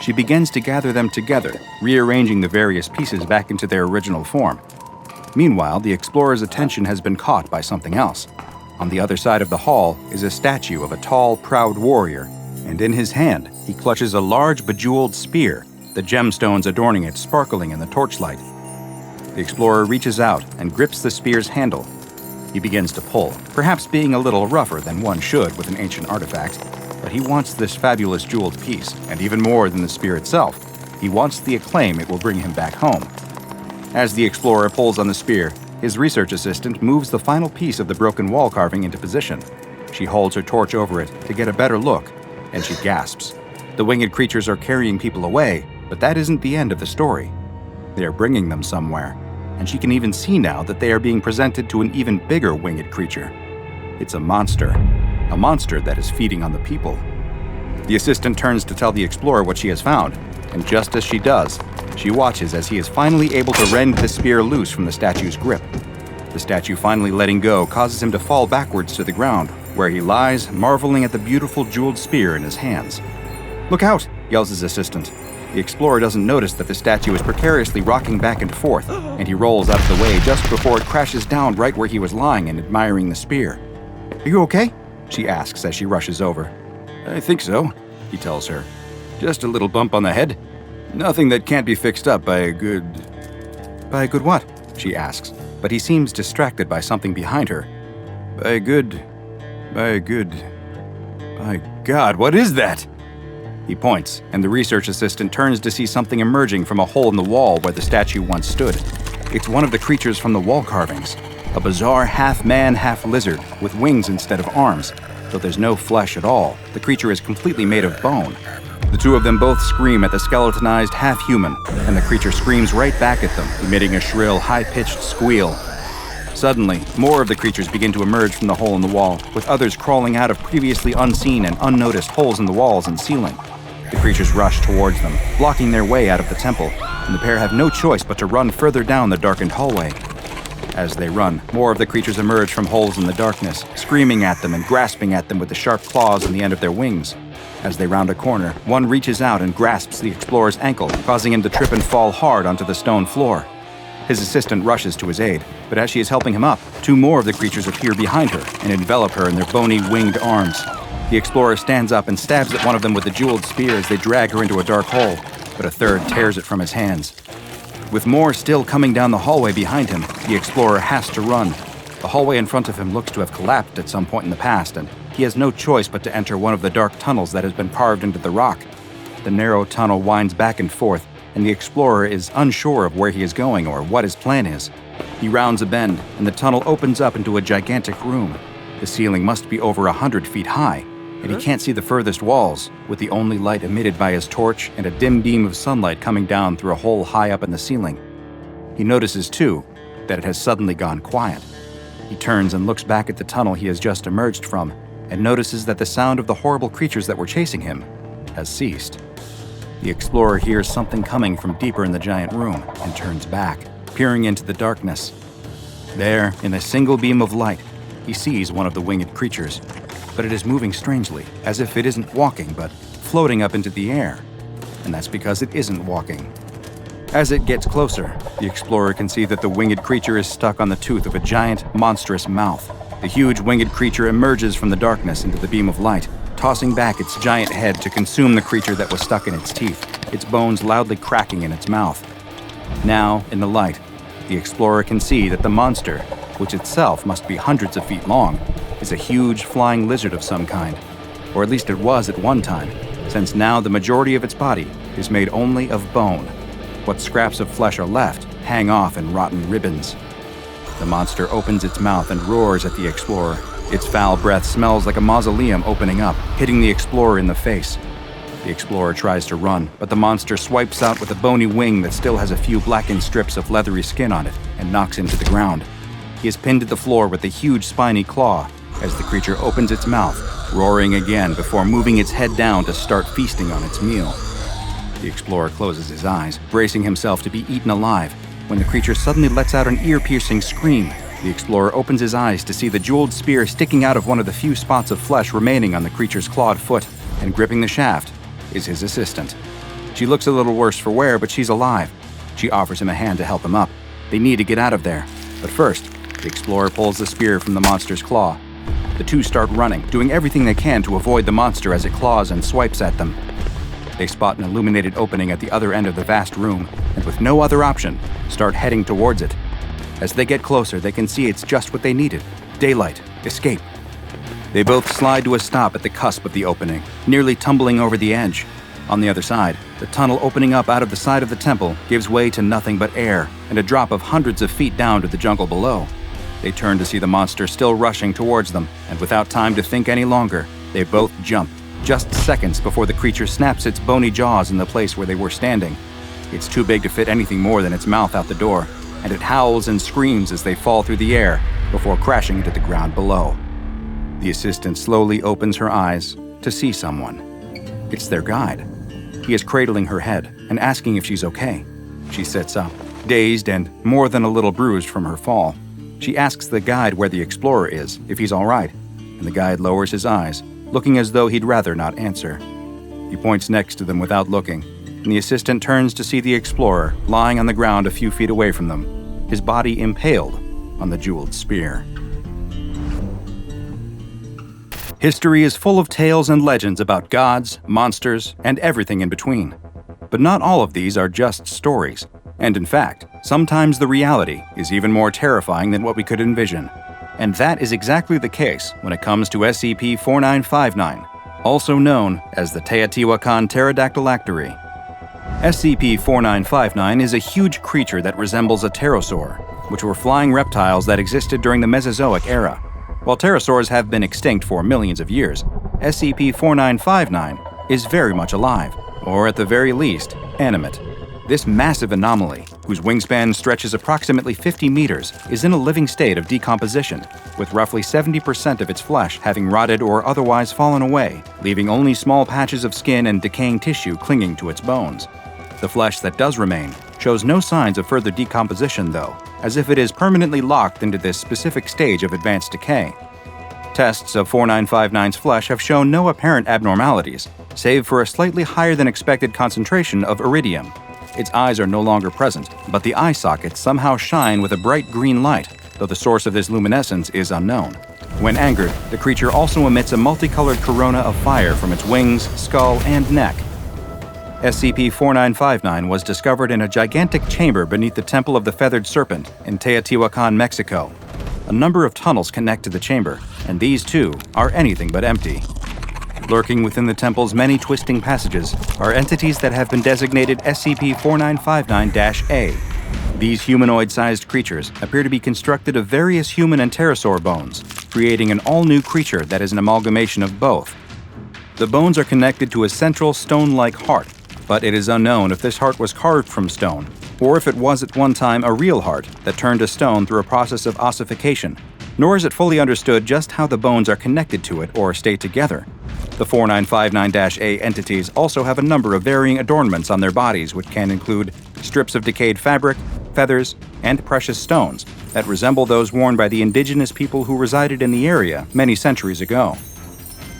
She begins to gather them together, rearranging the various pieces back into their original form. Meanwhile, the explorer's attention has been caught by something else. On the other side of the hall is a statue of a tall, proud warrior, and in his hand, he clutches a large, bejeweled spear, the gemstones adorning it sparkling in the torchlight. The explorer reaches out and grips the spear's handle. He begins to pull, perhaps being a little rougher than one should with an ancient artifact, but he wants this fabulous jeweled piece, and even more than the spear itself, he wants the acclaim it will bring him back home. As the explorer pulls on the spear, his research assistant moves the final piece of the broken wall carving into position. She holds her torch over it to get a better look, and she gasps. The winged creatures are carrying people away, but that isn't the end of the story. They are bringing them somewhere, and she can even see now that they are being presented to an even bigger winged creature. It's a monster that is feeding on the people. The assistant turns to tell the explorer what she has found, and just as she does, she watches as he is finally able to rend the spear loose from the statue's grip. The statue finally letting go causes him to fall backwards to the ground, where he lies, marveling at the beautiful jeweled spear in his hands. "Look out!" yells his assistant. The explorer doesn't notice that the statue is precariously rocking back and forth, and he rolls out of the way just before it crashes down right where he was lying and admiring the spear. "Are you okay?" she asks as she rushes over. "I think so," he tells her. "Just a little bump on the head. Nothing that can't be fixed up by a good..." "By a good what?" she asks, but he seems distracted by something behind her. By God, what is that?" He points, and the research assistant turns to see something emerging from a hole in the wall where the statue once stood. It's one of the creatures from the wall carvings, a bizarre half-man, half-lizard with wings instead of arms. Though there's no flesh at all, the creature is completely made of bone. The two of them both scream at the skeletonized half-human, and the creature screams right back at them, emitting a shrill, high-pitched squeal. Suddenly, more of the creatures begin to emerge from the hole in the wall, with others crawling out of previously unseen and unnoticed holes in the walls and ceiling. The creatures rush towards them, blocking their way out of the temple, and the pair have no choice but to run further down the darkened hallway. As they run, more of the creatures emerge from holes in the darkness, screaming at them and grasping at them with the sharp claws on the end of their wings. As they round a corner, one reaches out and grasps the explorer's ankle, causing him to trip and fall hard onto the stone floor. His assistant rushes to his aid, but as she is helping him up, two more of the creatures appear behind her and envelop her in their bony, winged arms. The explorer stands up and stabs at one of them with the jeweled spear as they drag her into a dark hole, but a third tears it from his hands. With more still coming down the hallway behind him, the explorer has to run. The hallway in front of him looks to have collapsed at some point in the past, and he has no choice but to enter one of the dark tunnels that has been carved into the rock. The narrow tunnel winds back and forth, and the explorer is unsure of where he is going or what his plan is. He rounds a bend, and the tunnel opens up into a gigantic room. The ceiling must be over 100 feet high, and he can't see the furthest walls, with the only light emitted by his torch and a dim beam of sunlight coming down through a hole high up in the ceiling. He notices, too, that it has suddenly gone quiet. He turns and looks back at the tunnel he has just emerged from, and notices that the sound of the horrible creatures that were chasing him has ceased. The explorer hears something coming from deeper in the giant room and turns back, peering into the darkness. There, in a single beam of light, he sees one of the winged creatures, but it is moving strangely, as if it isn't walking, but floating up into the air. And that's because it isn't walking. As it gets closer, the explorer can see that the winged creature is stuck on the tooth of a giant, monstrous mouth. The huge winged creature emerges from the darkness into the beam of light, tossing back its giant head to consume the creature that was stuck in its teeth, its bones loudly cracking in its mouth. Now, in the light, the explorer can see that the monster, which itself must be hundreds of feet long, is a huge flying lizard of some kind. Or at least it was at one time, since now the majority of its body is made only of bone. What scraps of flesh are left hang off in rotten ribbons. The monster opens its mouth and roars at the explorer. Its foul breath smells like a mausoleum opening up, hitting the explorer in the face. The explorer tries to run, but the monster swipes out with a bony wing that still has a few blackened strips of leathery skin on it and knocks him to the ground. He is pinned to the floor with a huge spiny claw as the creature opens its mouth, roaring again before moving its head down to start feasting on its meal. The explorer closes his eyes, bracing himself to be eaten alive, when the creature suddenly lets out an ear-piercing scream. The explorer opens his eyes to see the jeweled spear sticking out of one of the few spots of flesh remaining on the creature's clawed foot, and gripping the shaft is his assistant. She looks a little worse for wear, but she's alive. She offers him a hand to help him up. They need to get out of there. But first, the explorer pulls the spear from the monster's claw. The two start running, doing everything they can to avoid the monster as it claws and swipes at them. They spot an illuminated opening at the other end of the vast room, and with no other option, start heading towards it. As they get closer, they can see it's just what they needed: daylight, escape. They both slide to a stop at the cusp of the opening, nearly tumbling over the edge. On the other side, the tunnel opening up out of the side of the temple gives way to nothing but air and a drop of hundreds of feet down to the jungle below. They turn to see the monster still rushing towards them, and without time to think any longer, they both jump, just seconds before the creature snaps its bony jaws in the place where they were standing. It's too big to fit anything more than its mouth out the door, and it howls and screams as they fall through the air before crashing into the ground below. The assistant slowly opens her eyes to see someone. It's their guide. He is cradling her head and asking if she's okay. She sits up, dazed and more than a little bruised from her fall. She asks the guide where the explorer is, if he's all right, and the guide lowers his eyes, looking as though he'd rather not answer. He points next to them without looking, and the assistant turns to see the explorer lying on the ground a few feet away from them, his body impaled on the jeweled spear. History is full of tales and legends about gods, monsters, and everything in between. But not all of these are just stories, and in fact, sometimes the reality is even more terrifying than what we could envision. And that is exactly the case when it comes to SCP-4959, also known as the Teotihuacan Pterodactylactery. SCP-4959 is a huge creature that resembles a pterosaur, which were flying reptiles that existed during the Mesozoic era. While pterosaurs have been extinct for millions of years, SCP-4959 is very much alive, or at the very least, animate. This massive anomaly, whose wingspan stretches approximately 50 meters, is in a living state of decomposition, with roughly 70% of its flesh having rotted or otherwise fallen away, leaving only small patches of skin and decaying tissue clinging to its bones. The flesh that does remain shows no signs of further decomposition, though, as if it is permanently locked into this specific stage of advanced decay. Tests of 4959's flesh have shown no apparent abnormalities, save for a slightly higher than expected concentration of iridium. Its eyes are no longer present, but the eye sockets somehow shine with a bright green light, though the source of this luminescence is unknown. When angered, the creature also emits a multicolored corona of fire from its wings, skull, and neck. SCP-4959 was discovered in a gigantic chamber beneath the Temple of the Feathered Serpent in Teotihuacan, Mexico. A number of tunnels connect to the chamber, and these, too, are anything but empty. Lurking within the temple's many twisting passages are entities that have been designated SCP-4959-A. These humanoid-sized creatures appear to be constructed of various human and pterosaur bones, creating an all-new creature that is an amalgamation of both. The bones are connected to a central stone-like heart, but it is unknown if this heart was carved from stone, or if it was at one time a real heart that turned to stone through a process of ossification, nor is it fully understood just how the bones are connected to it or stay together. The 4959-A entities also have a number of varying adornments on their bodies, which can include strips of decayed fabric, feathers, and precious stones that resemble those worn by the indigenous people who resided in the area many centuries ago.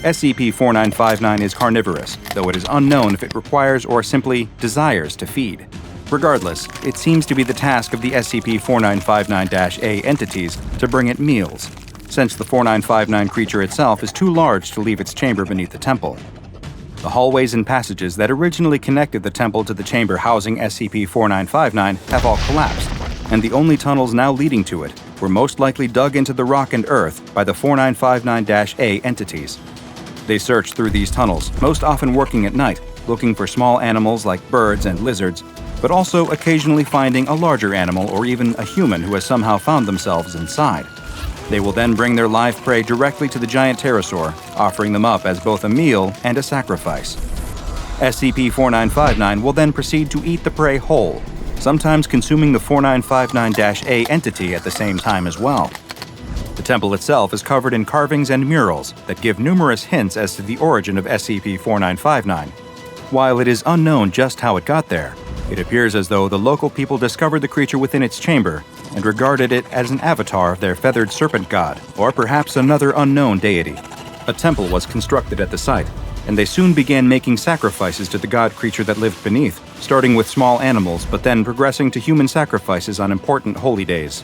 SCP-4959 is carnivorous, though it is unknown if it requires or simply desires to feed. Regardless, it seems to be the task of the SCP-4959-A entities to bring it meals, since the 4959 creature itself is too large to leave its chamber beneath the temple. The hallways and passages that originally connected the temple to the chamber housing SCP-4959 have all collapsed, and the only tunnels now leading to it were most likely dug into the rock and earth by the 4959-A entities. They searched through these tunnels, most often working at night, looking for small animals like birds and lizards, but also occasionally finding a larger animal or even a human who has somehow found themselves inside. They will then bring their live prey directly to the giant pterosaur, offering them up as both a meal and a sacrifice. SCP-4959 will then proceed to eat the prey whole, sometimes consuming the 4959-A entity at the same time as well. The temple itself is covered in carvings and murals that give numerous hints as to the origin of SCP-4959. While it is unknown just how it got there, it appears as though the local people discovered the creature within its chamber and regarded it as an avatar of their feathered serpent god, or perhaps another unknown deity. A temple was constructed at the site, and they soon began making sacrifices to the god creature that lived beneath, starting with small animals but then progressing to human sacrifices on important holy days.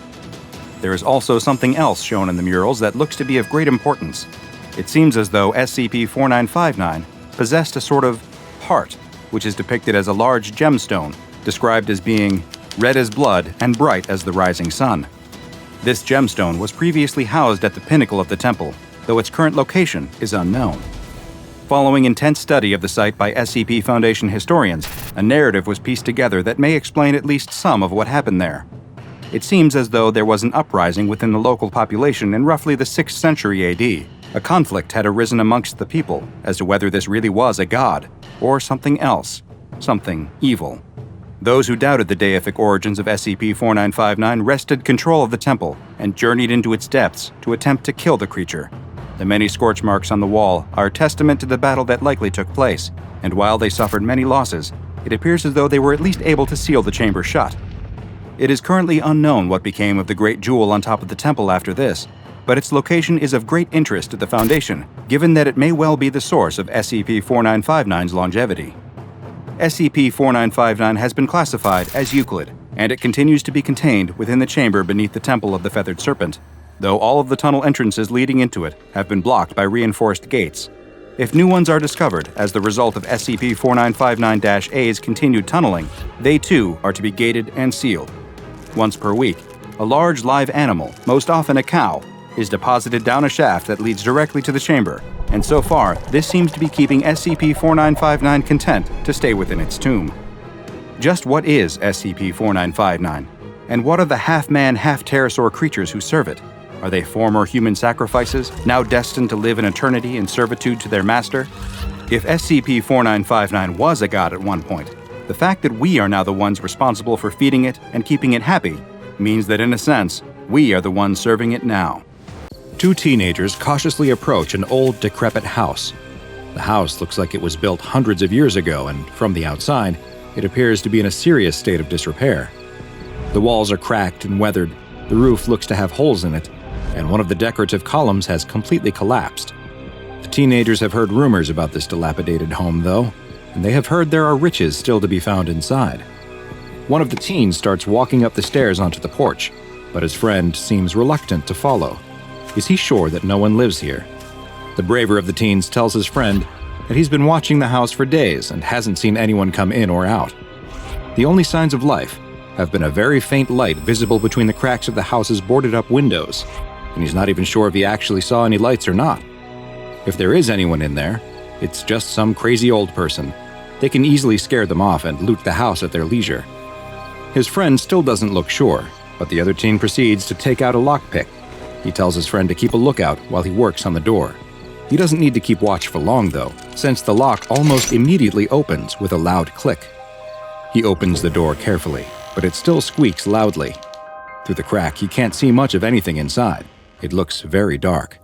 There is also something else shown in the murals that looks to be of great importance. It seems as though SCP-4959 possessed a sort of heart, which is depicted as a large gemstone, described as being red as blood and bright as the rising sun. This gemstone was previously housed at the pinnacle of the temple, though its current location is unknown. Following intense study of the site by SCP Foundation historians, a narrative was pieced together that may explain at least some of what happened there. It seems as though there was an uprising within the local population in roughly the 6th century AD. A conflict had arisen amongst the people as to whether this really was a god, or something else, something evil. Those who doubted the deific origins of SCP-4959 wrested control of the temple and journeyed into its depths to attempt to kill the creature. The many scorch marks on the wall are a testament to the battle that likely took place, and while they suffered many losses, it appears as though they were at least able to seal the chamber shut. It is currently unknown what became of the great jewel on top of the temple after this, but its location is of great interest to the Foundation, given that it may well be the source of SCP-4959's longevity. SCP-4959 has been classified as Euclid, and it continues to be contained within the chamber beneath the Temple of the Feathered Serpent, though all of the tunnel entrances leading into it have been blocked by reinforced gates. If new ones are discovered as the result of SCP-4959-A's continued tunneling, they too are to be gated and sealed. Once per week, a large live animal, most often a cow, is deposited down a shaft that leads directly to the chamber, and so far, this seems to be keeping SCP-4959 content to stay within its tomb. Just what is SCP-4959? And what are the half-man, half-pterosaur creatures who serve it? Are they former human sacrifices, now destined to live in eternity in servitude to their master? If SCP-4959 was a god at one point, the fact that we are now the ones responsible for feeding it and keeping it happy means that, in a sense, we are the ones serving it now. Two teenagers cautiously approach an old, decrepit house. The house looks like it was built hundreds of years ago, and from the outside, it appears to be in a serious state of disrepair. The walls are cracked and weathered, the roof looks to have holes in it, and one of the decorative columns has completely collapsed. The teenagers have heard rumors about this dilapidated home, though, and they have heard there are riches still to be found inside. One of the teens starts walking up the stairs onto the porch, but his friend seems reluctant to follow. Is he sure that no one lives here? The braver of the teens tells his friend that he's been watching the house for days and hasn't seen anyone come in or out. The only signs of life have been a very faint light visible between the cracks of the house's boarded-up windows, and he's not even sure if he actually saw any lights or not. If there is anyone in there, it's just some crazy old person. They can easily scare them off and loot the house at their leisure. His friend still doesn't look sure, but the other teen proceeds to take out a lockpick. He tells his friend to keep a lookout while he works on the door. He doesn't need to keep watch for long, though, since the lock almost immediately opens with a loud click. He opens the door carefully, but it still squeaks loudly. Through the crack, he can't see much of anything inside. It looks very dark.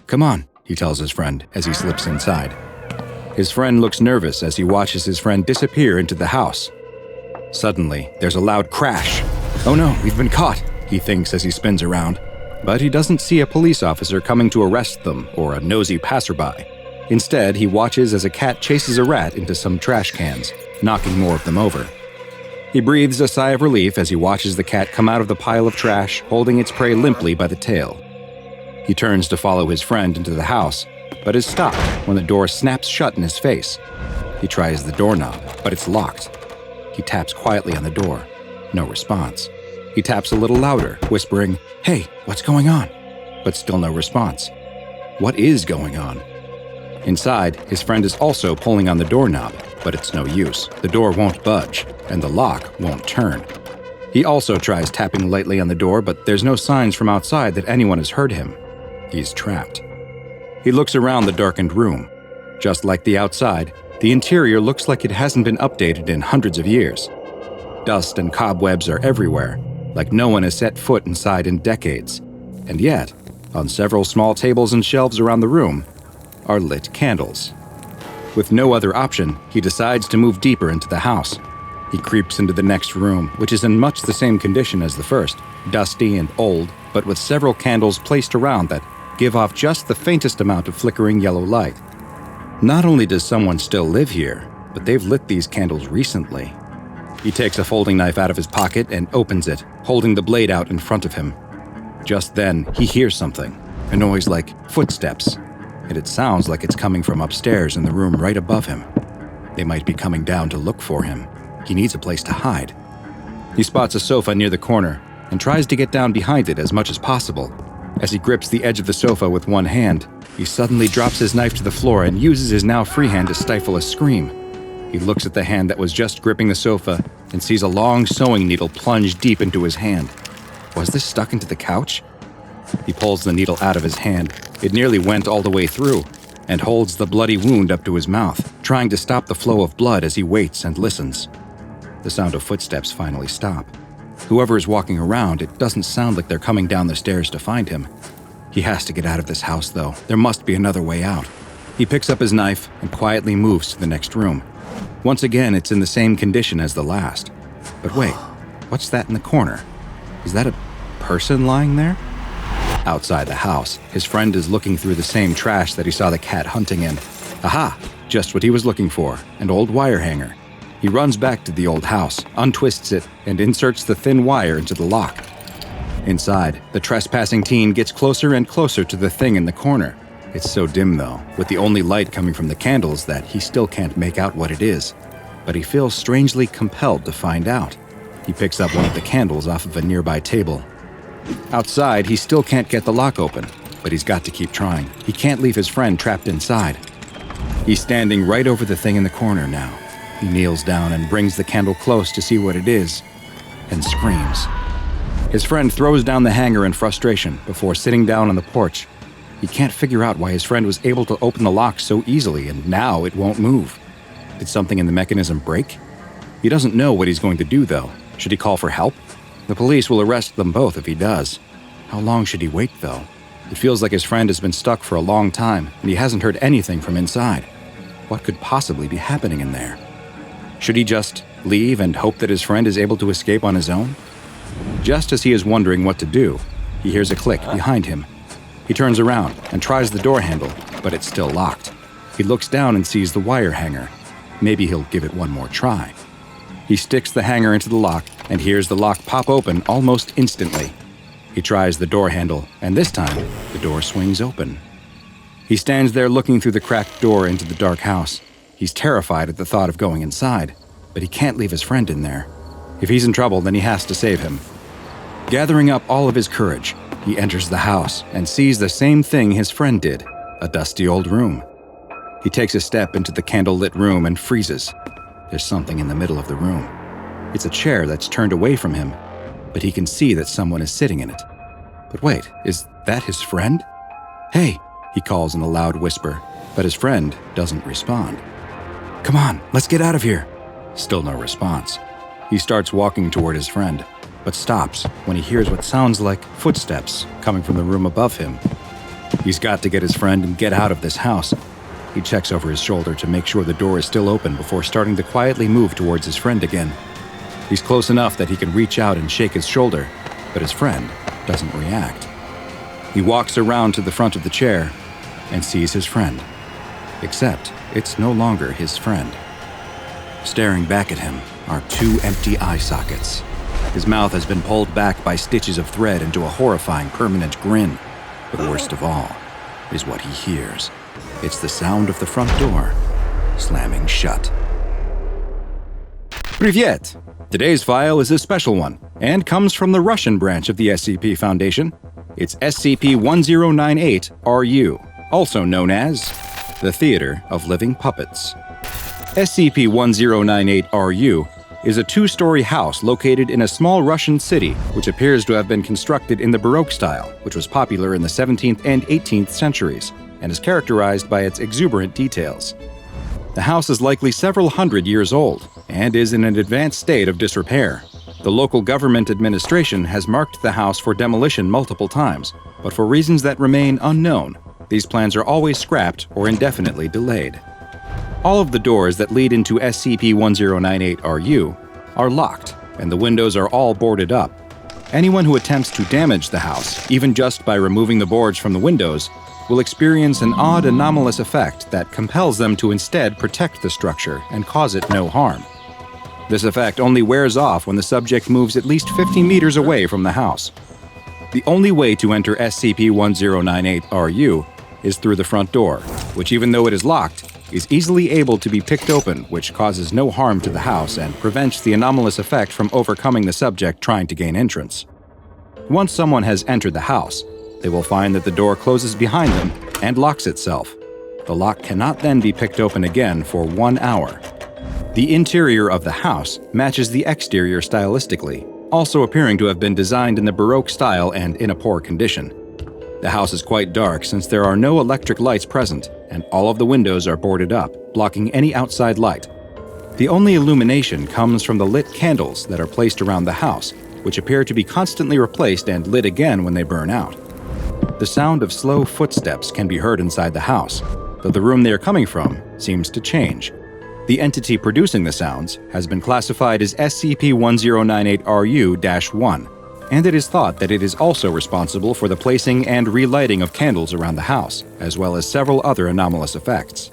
"Come on," he tells his friend as he slips inside. His friend looks nervous as he watches his friend disappear into the house. Suddenly, there's a loud crash. "Oh no, we've been caught," he thinks as he spins around. But he doesn't see a police officer coming to arrest them or a nosy passerby. Instead, he watches as a cat chases a rat into some trash cans, knocking more of them over. He breathes a sigh of relief as he watches the cat come out of the pile of trash, holding its prey limply by the tail. He turns to follow his friend into the house, but is stopped when the door snaps shut in his face. He tries the doorknob, but it's locked. He taps quietly on the door. No response. He taps a little louder, whispering, "Hey, what's going on?" But still no response. What is going on? Inside, his friend is also pulling on the doorknob, but it's no use. The door won't budge, and the lock won't turn. He also tries tapping lightly on the door, but there's no signs from outside that anyone has heard him. He's trapped. He looks around the darkened room. Just like the outside, the interior looks like it hasn't been updated in hundreds of years. Dust and cobwebs are everywhere, like no one has set foot inside in decades. And yet, on several small tables and shelves around the room, are lit candles. With no other option, he decides to move deeper into the house. He creeps into the next room, which is in much the same condition as the first, dusty and old, but with several candles placed around that give off just the faintest amount of flickering yellow light. Not only does someone still live here, but they've lit these candles recently. He takes a folding knife out of his pocket and opens it, holding the blade out in front of him. Just then, he hears something, a noise like footsteps, and it sounds like it's coming from upstairs in the room right above him. They might be coming down to look for him. He needs a place to hide. He spots a sofa near the corner and tries to get down behind it as much as possible. As he grips the edge of the sofa with one hand, he suddenly drops his knife to the floor and uses his now free hand to stifle a scream. He looks at the hand that was just gripping the sofa and sees a long sewing needle plunge deep into his hand. Was this stuck into the couch? He pulls the needle out of his hand. It nearly went all the way through, and holds the bloody wound up to his mouth, trying to stop the flow of blood as he waits and listens. The sound of footsteps finally stop. Whoever is walking around, it doesn't sound like they're coming down the stairs to find him. He has to get out of this house, though. There must be another way out. He picks up his knife and quietly moves to the next room. Once again, it's in the same condition as the last. But wait, what's that in the corner? Is that a person lying there? Outside the house, his friend is looking through the same trash that he saw the cat hunting in. Aha! Just what he was looking for, an old wire hanger. He runs back to the old house, untwists it, and inserts the thin wire into the lock. Inside, the trespassing teen gets closer and closer to the thing in the corner. It's so dim, though, with the only light coming from the candles, that he still can't make out what it is. But he feels strangely compelled to find out. He picks up one of the candles off of a nearby table. Outside, he still can't get the lock open, but he's got to keep trying. He can't leave his friend trapped inside. He's standing right over the thing in the corner now. He kneels down and brings the candle close to see what it is, and screams. His friend throws down the hanger in frustration before sitting down on the porch. He can't figure out why his friend was able to open the lock so easily, and now it won't move. Did something in the mechanism break? He doesn't know what he's going to do, though. Should he call for help? The police will arrest them both if he does. How long should he wait, though? It feels like his friend has been stuck for a long time, and he hasn't heard anything from inside. What could possibly be happening in there? Should he just leave and hope that his friend is able to escape on his own? Just as he is wondering what to do, he hears a click behind him. He turns around and tries the door handle, but it's still locked. He looks down and sees the wire hanger. Maybe he'll give it one more try. He sticks the hanger into the lock and hears the lock pop open almost instantly. He tries the door handle, and this time, the door swings open. He stands there looking through the cracked door into the dark house. He's terrified at the thought of going inside, but he can't leave his friend in there. If he's in trouble, then he has to save him. Gathering up all of his courage, he enters the house and sees the same thing his friend did, a dusty old room. He takes a step into the candle-lit room and freezes. There's something in the middle of the room. It's a chair that's turned away from him, but he can see that someone is sitting in it. But wait, is that his friend? "Hey," he calls in a loud whisper, but his friend doesn't respond. "Come on, let's get out of here." Still no response. He starts walking toward his friend, but stops when he hears what sounds like footsteps coming from the room above him. He's got to get his friend and get out of this house. He checks over his shoulder to make sure the door is still open before starting to quietly move towards his friend again. He's close enough that he can reach out and shake his shoulder, but his friend doesn't react. He walks around to the front of the chair and sees his friend. Except it's no longer his friend. Staring back at him are 2 empty eye sockets. His mouth has been pulled back by stitches of thread into a horrifying permanent grin. But worst of all is what he hears. It's the sound of the front door slamming shut. Privyet! Today's file is a special one and comes from the Russian branch of the SCP Foundation. It's SCP-1098-RU, also known as the Theater of Living Puppets. SCP-1098-RU is a 2-story house located in a small Russian city which appears to have been constructed in the Baroque style, which was popular in the 17th and 18th centuries, and is characterized by its exuberant details. The house is likely several hundred years old and is in an advanced state of disrepair. The local government administration has marked the house for demolition multiple times, but for reasons that remain unknown, these plans are always scrapped or indefinitely delayed. All of the doors that lead into SCP-1098-RU are locked, and the windows are all boarded up. Anyone who attempts to damage the house, even just by removing the boards from the windows, will experience an odd anomalous effect that compels them to instead protect the structure and cause it no harm. This effect only wears off when the subject moves at least 50 meters away from the house. The only way to enter SCP-1098-RU is through the front door, which, even though it is locked, is easily able to be picked open, which causes no harm to the house and prevents the anomalous effect from overcoming the subject trying to gain entrance. Once someone has entered the house, they will find that the door closes behind them and locks itself. The lock cannot then be picked open again for 1 hour. The interior of the house matches the exterior stylistically, also appearing to have been designed in the Baroque style and in a poor condition. The house is quite dark since there are no electric lights present, and all of the windows are boarded up, blocking any outside light. The only illumination comes from the lit candles that are placed around the house, which appear to be constantly replaced and lit again when they burn out. The sound of slow footsteps can be heard inside the house, though the room they are coming from seems to change. The entity producing the sounds has been classified as SCP-1098-RU-1, and it is thought that it is also responsible for the placing and relighting of candles around the house, as well as several other anomalous effects.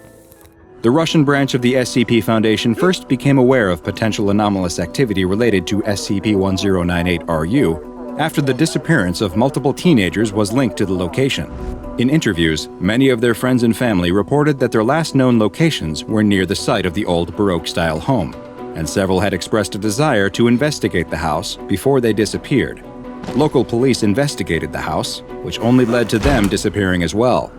The Russian branch of the SCP Foundation first became aware of potential anomalous activity related to SCP-1098-RU after the disappearance of multiple teenagers was linked to the location. In interviews, many of their friends and family reported that their last known locations were near the site of the old Baroque-style home, and several had expressed a desire to investigate the house before they disappeared. Local police investigated the house, which only led to them disappearing as well.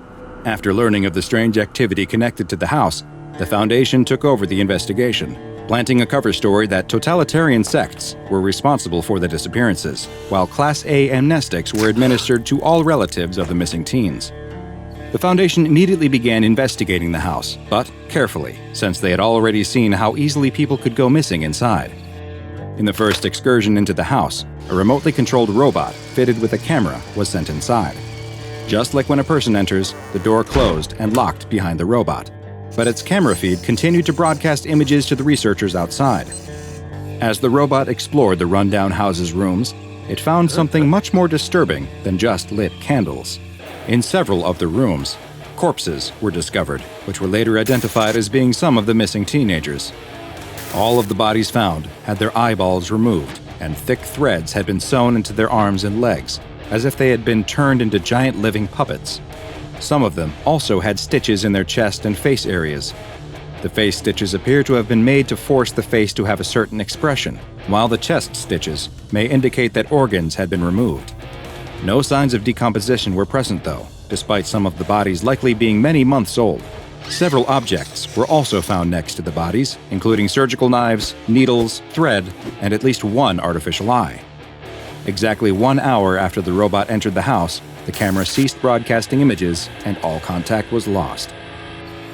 After learning of the strange activity connected to the house, the Foundation took over the investigation, planting a cover story that totalitarian sects were responsible for the disappearances, while Class A amnestics were administered to all relatives of the missing teens. The Foundation immediately began investigating the house, but carefully, since they had already seen how easily people could go missing inside. In the first excursion into the house, a remotely controlled robot fitted with a camera was sent inside. Just like when a person enters, the door closed and locked behind the robot, but its camera feed continued to broadcast images to the researchers outside. As the robot explored the rundown house's rooms, it found something much more disturbing than just lit candles. In several of the rooms, corpses were discovered, which were later identified as being some of the missing teenagers. All of the bodies found had their eyeballs removed, and thick threads had been sewn into their arms and legs, as if they had been turned into giant living puppets. Some of them also had stitches in their chest and face areas. The face stitches appear to have been made to force the face to have a certain expression, while the chest stitches may indicate that organs had been removed. No signs of decomposition were present, though, despite some of the bodies likely being many months old. Several objects were also found next to the bodies, including surgical knives, needles, thread, and at least one artificial eye. Exactly 1 hour after the robot entered the house, the camera ceased broadcasting images and all contact was lost.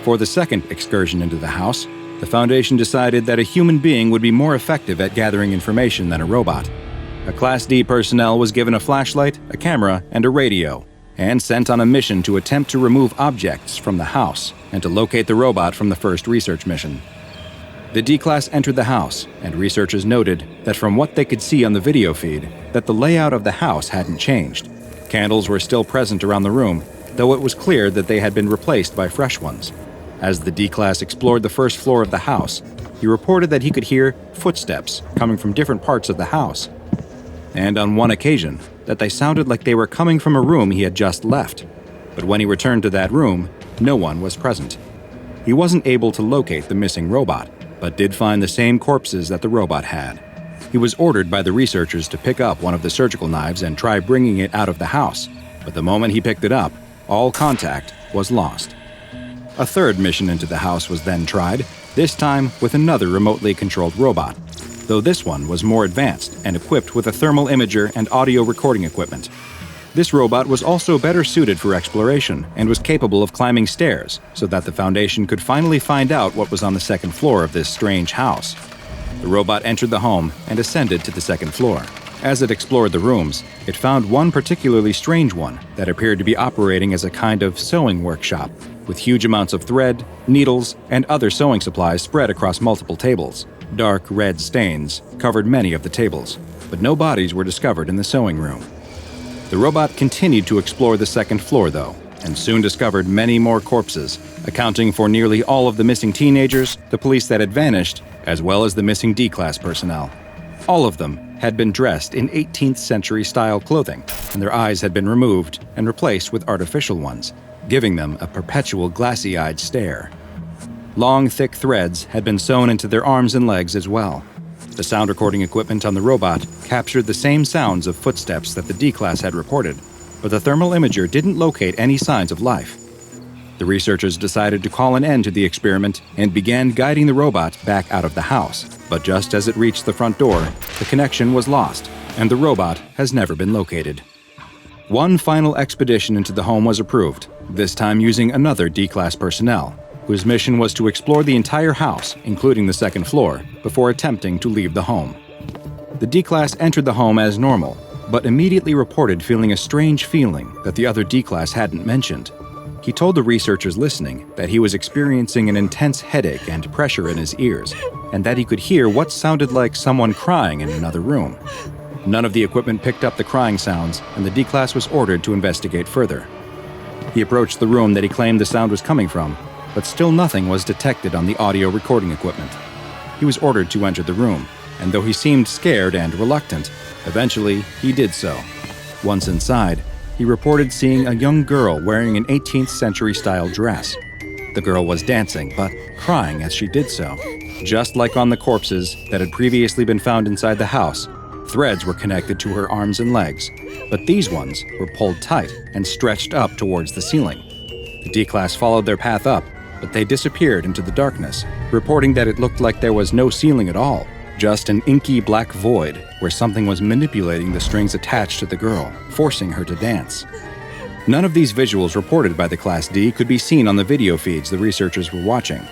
For the second excursion into the house, the Foundation decided that a human being would be more effective at gathering information than a robot. A Class D personnel was given a flashlight, a camera, and a radio, and sent on a mission to attempt to remove objects from the house and to locate the robot from the first research mission. The D-Class entered the house, and researchers noted that from what they could see on the video feed, that the layout of the house hadn't changed. Candles were still present around the room, though it was clear that they had been replaced by fresh ones. As the D-Class explored the first floor of the house, he reported that he could hear footsteps coming from different parts of the house. And on one occasion, that they sounded like they were coming from a room he had just left. But when he returned to that room, no one was present. He wasn't able to locate the missing robot, but did find the same corpses that the robot had. He was ordered by the researchers to pick up one of the surgical knives and try bringing it out of the house, but the moment he picked it up, all contact was lost. A third mission into the house was then tried, this time with another remotely controlled robot, though this one was more advanced and equipped with a thermal imager and audio recording equipment. This robot was also better suited for exploration and was capable of climbing stairs so that the Foundation could finally find out what was on the second floor of this strange house. The robot entered the home and ascended to the second floor. As it explored the rooms, it found one particularly strange one that appeared to be operating as a kind of sewing workshop, with huge amounts of thread, needles, and other sewing supplies spread across multiple tables. Dark red stains covered many of the tables, but no bodies were discovered in the sewing room. The robot continued to explore the second floor, though, and soon discovered many more corpses, accounting for nearly all of the missing teenagers, the police that had vanished, as well as the missing D-Class personnel. All of them had been dressed in 18th century style clothing, and their eyes had been removed and replaced with artificial ones, giving them a perpetual glassy-eyed stare. Long, thick threads had been sewn into their arms and legs as well. The sound recording equipment on the robot captured the same sounds of footsteps that the D-Class had reported, but the thermal imager didn't locate any signs of life. The researchers decided to call an end to the experiment and began guiding the robot back out of the house, but just as it reached the front door, the connection was lost, and the robot has never been located. One final expedition into the home was approved, this time using another D-Class personnel, whose mission was to explore the entire house, including the second floor, before attempting to leave the home. The D-Class entered the home as normal, but immediately reported feeling a strange feeling that the other D-Class hadn't mentioned. He told the researchers listening that he was experiencing an intense headache and pressure in his ears, and that he could hear what sounded like someone crying in another room. None of the equipment picked up the crying sounds, and the D-Class was ordered to investigate further. He approached the room that he claimed the sound was coming from, but still nothing was detected on the audio recording equipment. He was ordered to enter the room, and though he seemed scared and reluctant, eventually he did so. Once inside, he reported seeing a young girl wearing an 18th century style dress. The girl was dancing, but crying as she did so. Just like on the corpses that had previously been found inside the house, threads were connected to her arms and legs, but these ones were pulled tight and stretched up towards the ceiling. The D-Class followed their path up, but they disappeared into the darkness, reporting that it looked like there was no ceiling at all, just an inky black void where something was manipulating the strings attached to the girl, forcing her to dance. None of these visuals reported by the Class D could be seen on the video feeds the researchers were watching.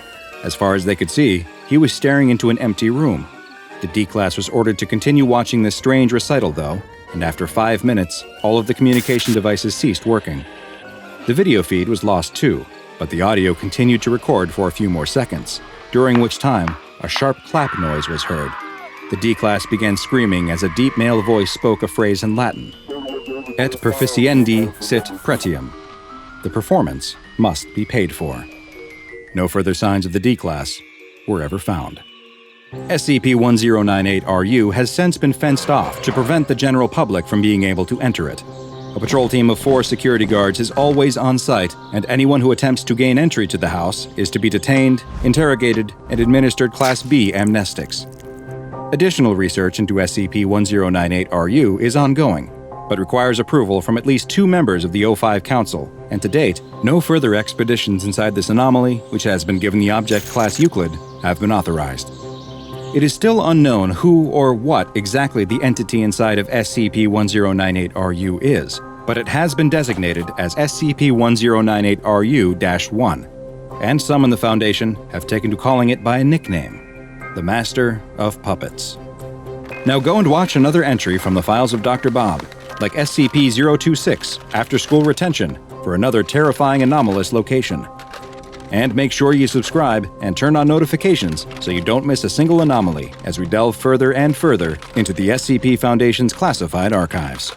As far as they could see, he was staring into an empty room. The D-Class was ordered to continue watching this strange recital, though, and after 5 minutes, all of the communication devices ceased working. The video feed was lost too, but the audio continued to record for a few more seconds, during which time a sharp clap noise was heard. The D-Class began screaming as a deep male voice spoke a phrase in Latin, "Et perficiendi sit pretium." The performance must be paid for. No further signs of the D-Class were ever found. SCP-1098-RU has since been fenced off to prevent the general public from being able to enter it. A patrol team of 4 security guards is always on site, and anyone who attempts to gain entry to the house is to be detained, interrogated, and administered Class B amnestics. Additional research into SCP-1098-RU is ongoing, but requires approval from at least 2 members of the O5 Council, and to date, no further expeditions inside this anomaly, which has been given the object class Euclid, have been authorized. It is still unknown who or what exactly the entity inside of SCP-1098-RU is, but it has been designated as SCP-1098-RU-1, and some in the Foundation have taken to calling it by a nickname, the Master of Puppets. Now go and watch another entry from the files of DrBob, like SCP-026, After School Retention, for another terrifying anomalous location. And make sure you subscribe and turn on notifications so you don't miss a single anomaly as we delve further and further into the SCP Foundation's classified archives.